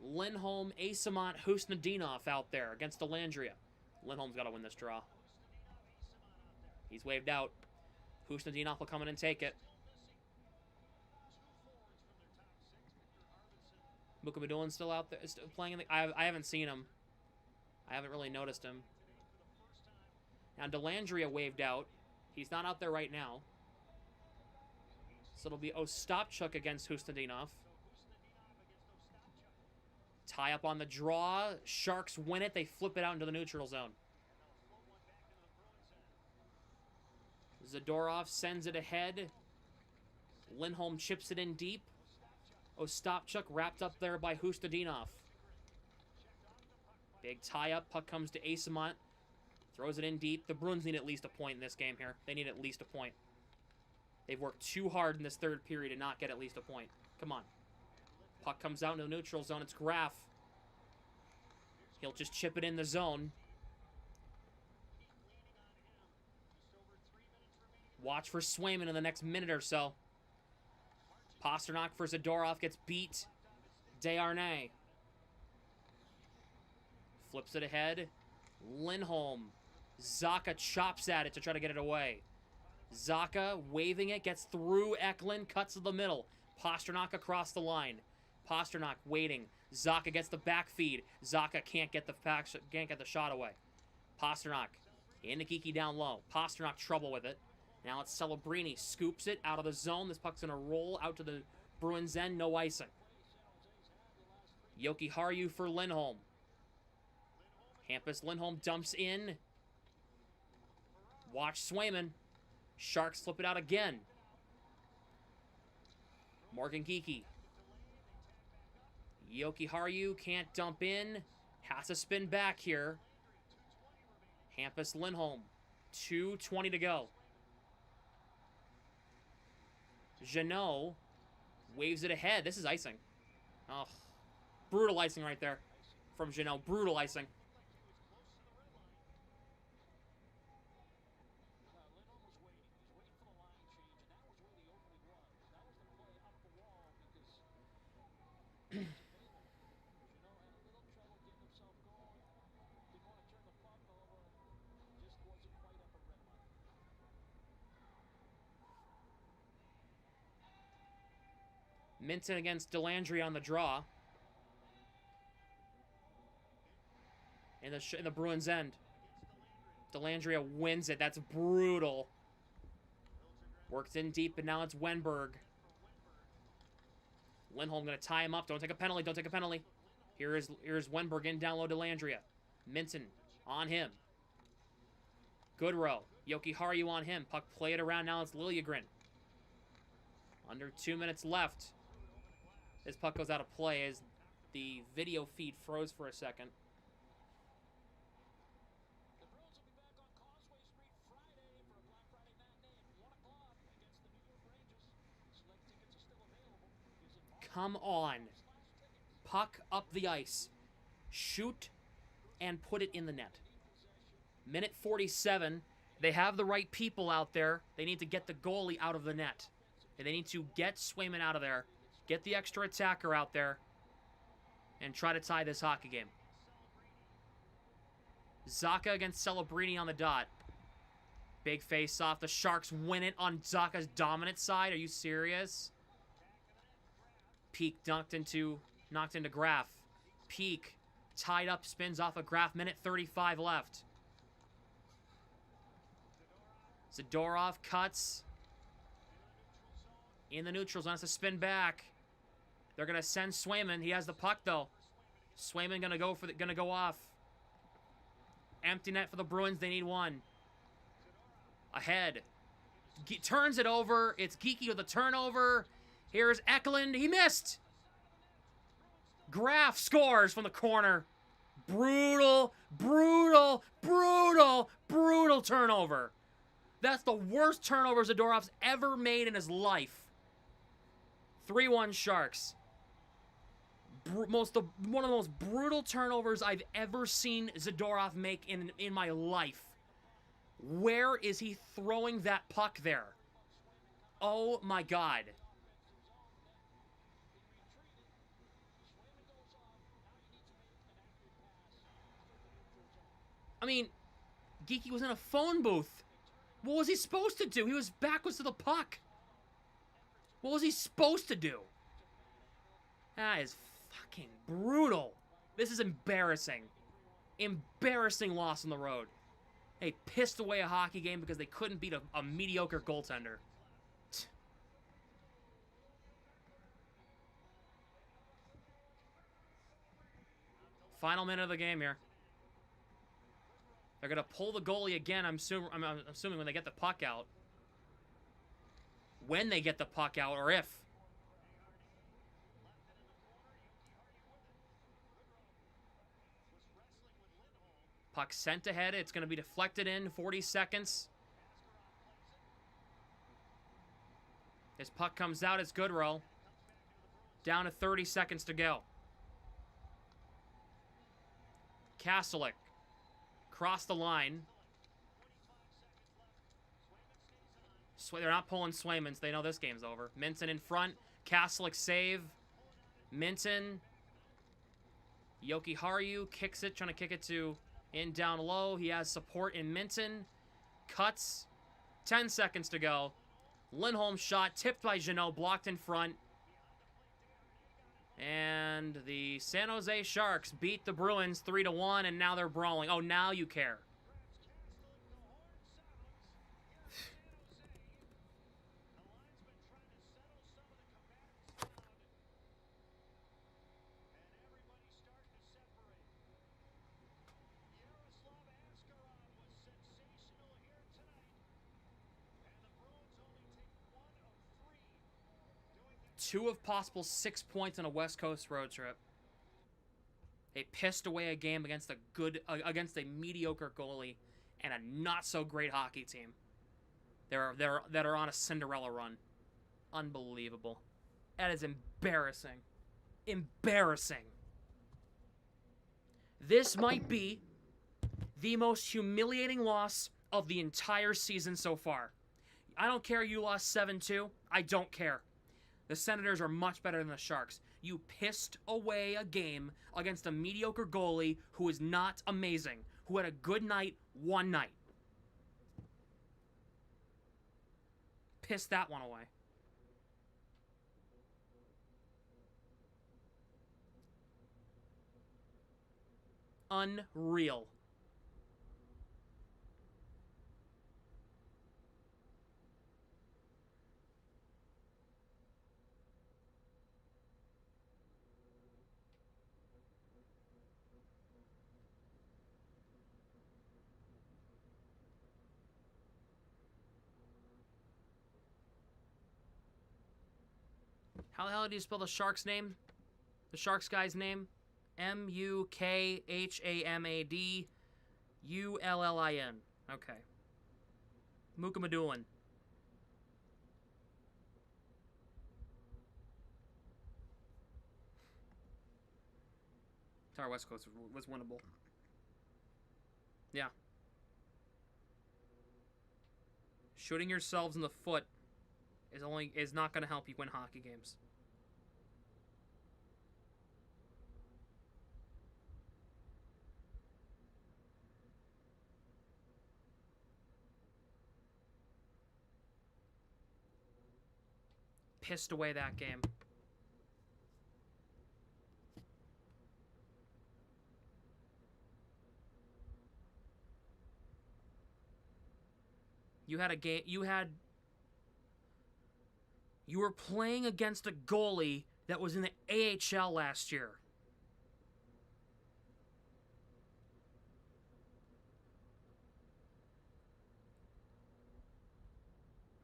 Lindholm, Asimont, Husnudinov out there against Delandria. Lindholm's got to win this draw. He's waved out. Husnudinov will come in and take it. Mukamadoulin's still out there, still playing in the... I haven't seen him. I haven't really noticed him. Now, Delandria waved out. He's not out there right now. So it'll be Ostapchuk against Husnudinov. Tie up on the draw. Sharks win it. They flip it out into the neutral zone. Zadorov sends it ahead. Lindholm chips it in deep. Ostapchuk wrapped up there by Husnudinov. Big tie-up. Puck comes to Asimont. Throws it in deep. The Bruins need at least a point in this game here. They need at least a point. They've worked too hard in this third period to not get at least a point. Come on. Puck comes out into the neutral zone. It's Graf. He'll just chip it in the zone. Watch for Swayman in the next minute or so. Pasternak for Zadorov gets beat. Desharnais. Flips it ahead. Lindholm. Zacha chops at it to try to get it away. Zacha waving it, gets through Eklund, cuts to the middle. Pasternak across the line. Pasternak waiting. Zacha gets the back feed. Zacha can't get the shot away. Pasternak into Kiki down low. Pasternak trouble with it. Now it's Celebrini. Scoops it out of the zone. This puck's going to roll out to the Bruins end. No icing. Yoki Harju for Lindholm. Hampus Lindholm dumps in. Watch Swayman. Sharks flip it out again. Morgan Geekie. Yoki Harju can't dump in. Has to spin back here. Hampus Lindholm. 2:20 to go. Jeannot waves it ahead. This is icing. Oh, brutal icing right there from Jeannot. Brutal icing. Minton against Delandria on the draw. In the Bruins end. Delandria wins it. That's brutal. Works in deep, and now it's Wenberg. Lindholm going to tie him up. Don't take a penalty. Don't take a penalty. Here's Wenberg in down low Delandria. Minton on him. Goodrow. Yoki Harju on him. Puck played around. Now it's Liljegren. Under 2 minutes left. This puck goes out of play as the video feed froze for a second. The Bruins will be back on Causeway Street Friday for a Black Friday matinee at 1 o'clock against the New York Rangers. Select tickets are still available. Visit Come on. Puck up the ice. Shoot and put it in the net. Minute 47. They have the right people out there. They need to get the goalie out of the net. And they need to get Swayman out of there. Get the extra attacker out there. And try to tie this hockey game. Zacha against Celebrini on the dot. Big face off. The Sharks win it on Zacha's dominant side. Are you serious? Peak knocked into Graf. Peak tied up, spins off a Graf. Minute 35 left. Zadorov cuts. In the neutral zone, has to spin back. They're gonna send Swayman. He has the puck though. Swayman gonna go off. Empty net for the Bruins. They need one. Ahead. Turns it over. It's Geekie with a turnover. Here's Eklund. He missed. Graf scores from the corner. Brutal, brutal, brutal, brutal turnover. That's the worst turnover Zadorov's ever made in his life. 3-1 Sharks. One of the most brutal turnovers I've ever seen Zadorov make in my life. Where is he throwing that puck there? Oh my God. I mean, Geeky was in a phone booth. What was he supposed to do? He was backwards to the puck. What was he supposed to do? That is fucking brutal. This is embarrassing. Embarrassing loss on the road. They pissed away a hockey game because they couldn't beat a mediocre goaltender. Final minute of the game here. They're going to pull the goalie again, I'm assuming when they get the puck out. When they get the puck out, or if. Puck sent ahead. It's going to be deflected in 40 seconds. This puck comes out. It's Goodrow. Down to 30 seconds to go. Kastelik. Cross the line. They're not pulling Swayman, so they know this game's over. Minton in front. Kastelik save. Minton. Yoki Haru kicks it, trying to kick it to in down low. He has support in Minton. Cuts. 10 seconds to go. Lindholm shot, tipped by Jeannot, blocked in front. And the San Jose Sharks beat the Bruins 3-1, and now they're brawling. Oh, now you care. Two of possible 6 points on a West Coast road trip. They pissed away a game against against a mediocre goalie and a not so great hockey team. That are on a Cinderella run. Unbelievable. That is embarrassing. Embarrassing. This might be the most humiliating loss of the entire season so far. I don't care you lost 7-2. I don't care. The Senators are much better than the Sharks. You pissed away a game against a mediocre goalie who is not amazing, who had a good night one night. Pissed that one away. Unreal. How the hell do you spell the Sharks' name? The Sharks guy's name? M-U-K-H-A-M-A-D-U-L-L-I-N. Okay. Mukamadulin. Entire West Coast was winnable. Yeah. Shooting yourselves in the foot is not going to help you win hockey games. Pissed away that game. You had a game. You were playing against a goalie that was in the AHL last year.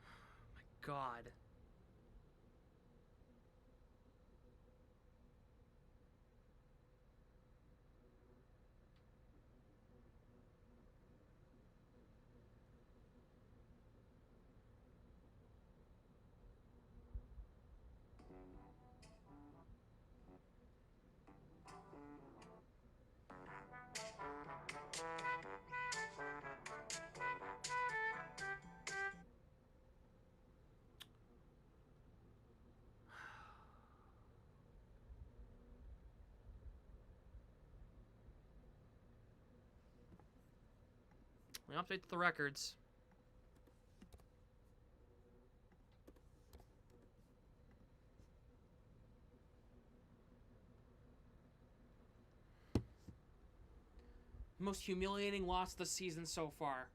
Oh my God. We update the records. Most humiliating loss of the season so far.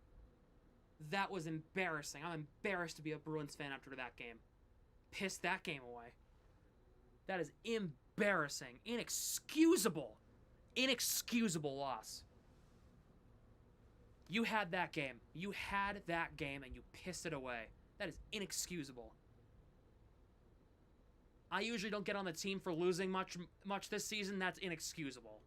That was embarrassing. I'm embarrassed to be a Bruins fan after that game. Pissed that game away. That is embarrassing. Inexcusable. Inexcusable loss. You had that game. You had that game and you pissed it away. That is inexcusable. I usually don't get on the team for losing much this season. That's inexcusable.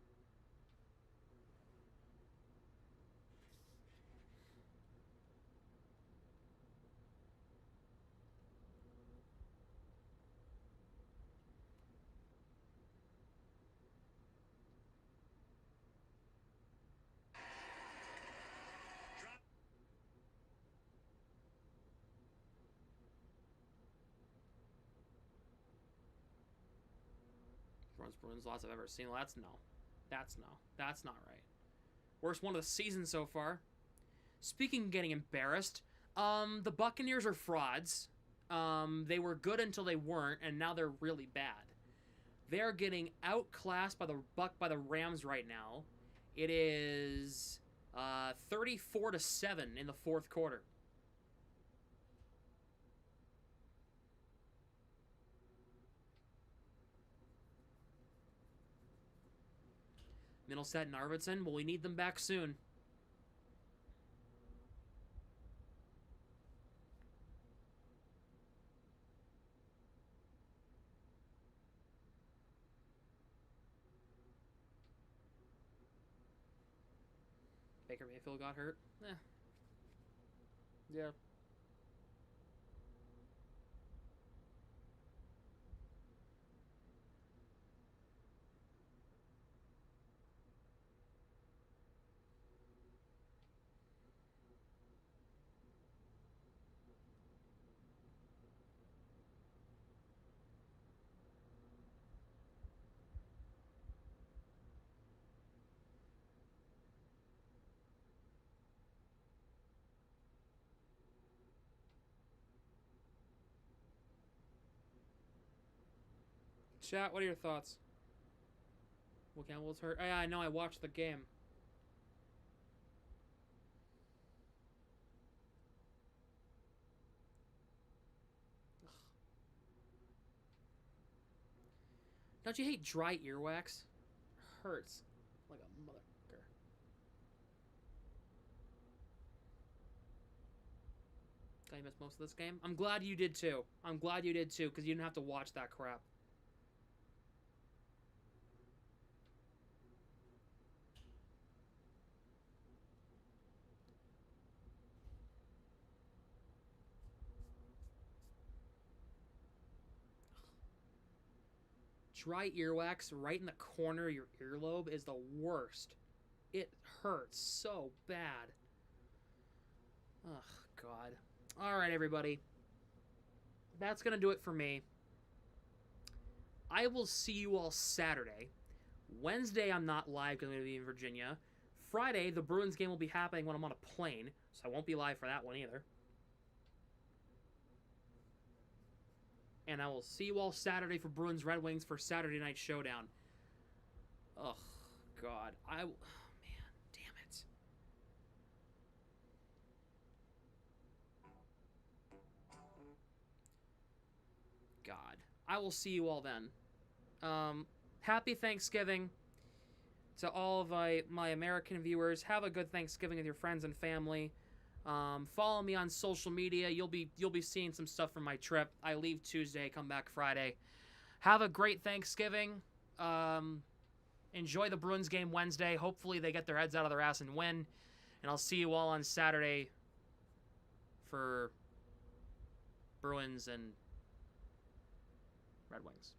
Bruins loss I've ever seen. Well, that's not right. Worst one of the season so far. Speaking of getting embarrassed, the Buccaneers are frauds. They were good until they weren't, and now they're really bad. They're getting outclassed by the Rams right now. It is 34-7 in the fourth quarter. Middleset and Arvidsson, well, we need them back soon. Baker Mayfield got hurt. Yeah. Chat, what are your thoughts? Will Campbell's hurt? Oh, yeah, I know. I watched the game. Ugh. Don't you hate dry earwax? Hurts like a motherfucker. Glad you missed most of this game. I'm glad you did too. I'm glad you did too, because you didn't have to watch that crap. Dry earwax right in the corner of your earlobe is the worst. It hurts so bad. Ugh, God. Alright, everybody. That's going to do it for me. I will see you all Saturday. Wednesday, I'm not live because I'm going to be in Virginia. Friday, the Bruins game will be happening when I'm on a plane, so I won't be live for that one either. And I will see you all Saturday for Bruins Red Wings for Saturday Night Showdown. Ugh, God. Oh, man, damn it. God. I will see you all then. Happy Thanksgiving to all of my American viewers. Have a good Thanksgiving with your friends and family. Follow me on social media. You'll be seeing some stuff from my trip. I leave Tuesday, come back Friday. Have a great Thanksgiving. Enjoy the Bruins game Wednesday. Hopefully they get their heads out of their ass and win. And I'll see you all on Saturday for Bruins and Red Wings.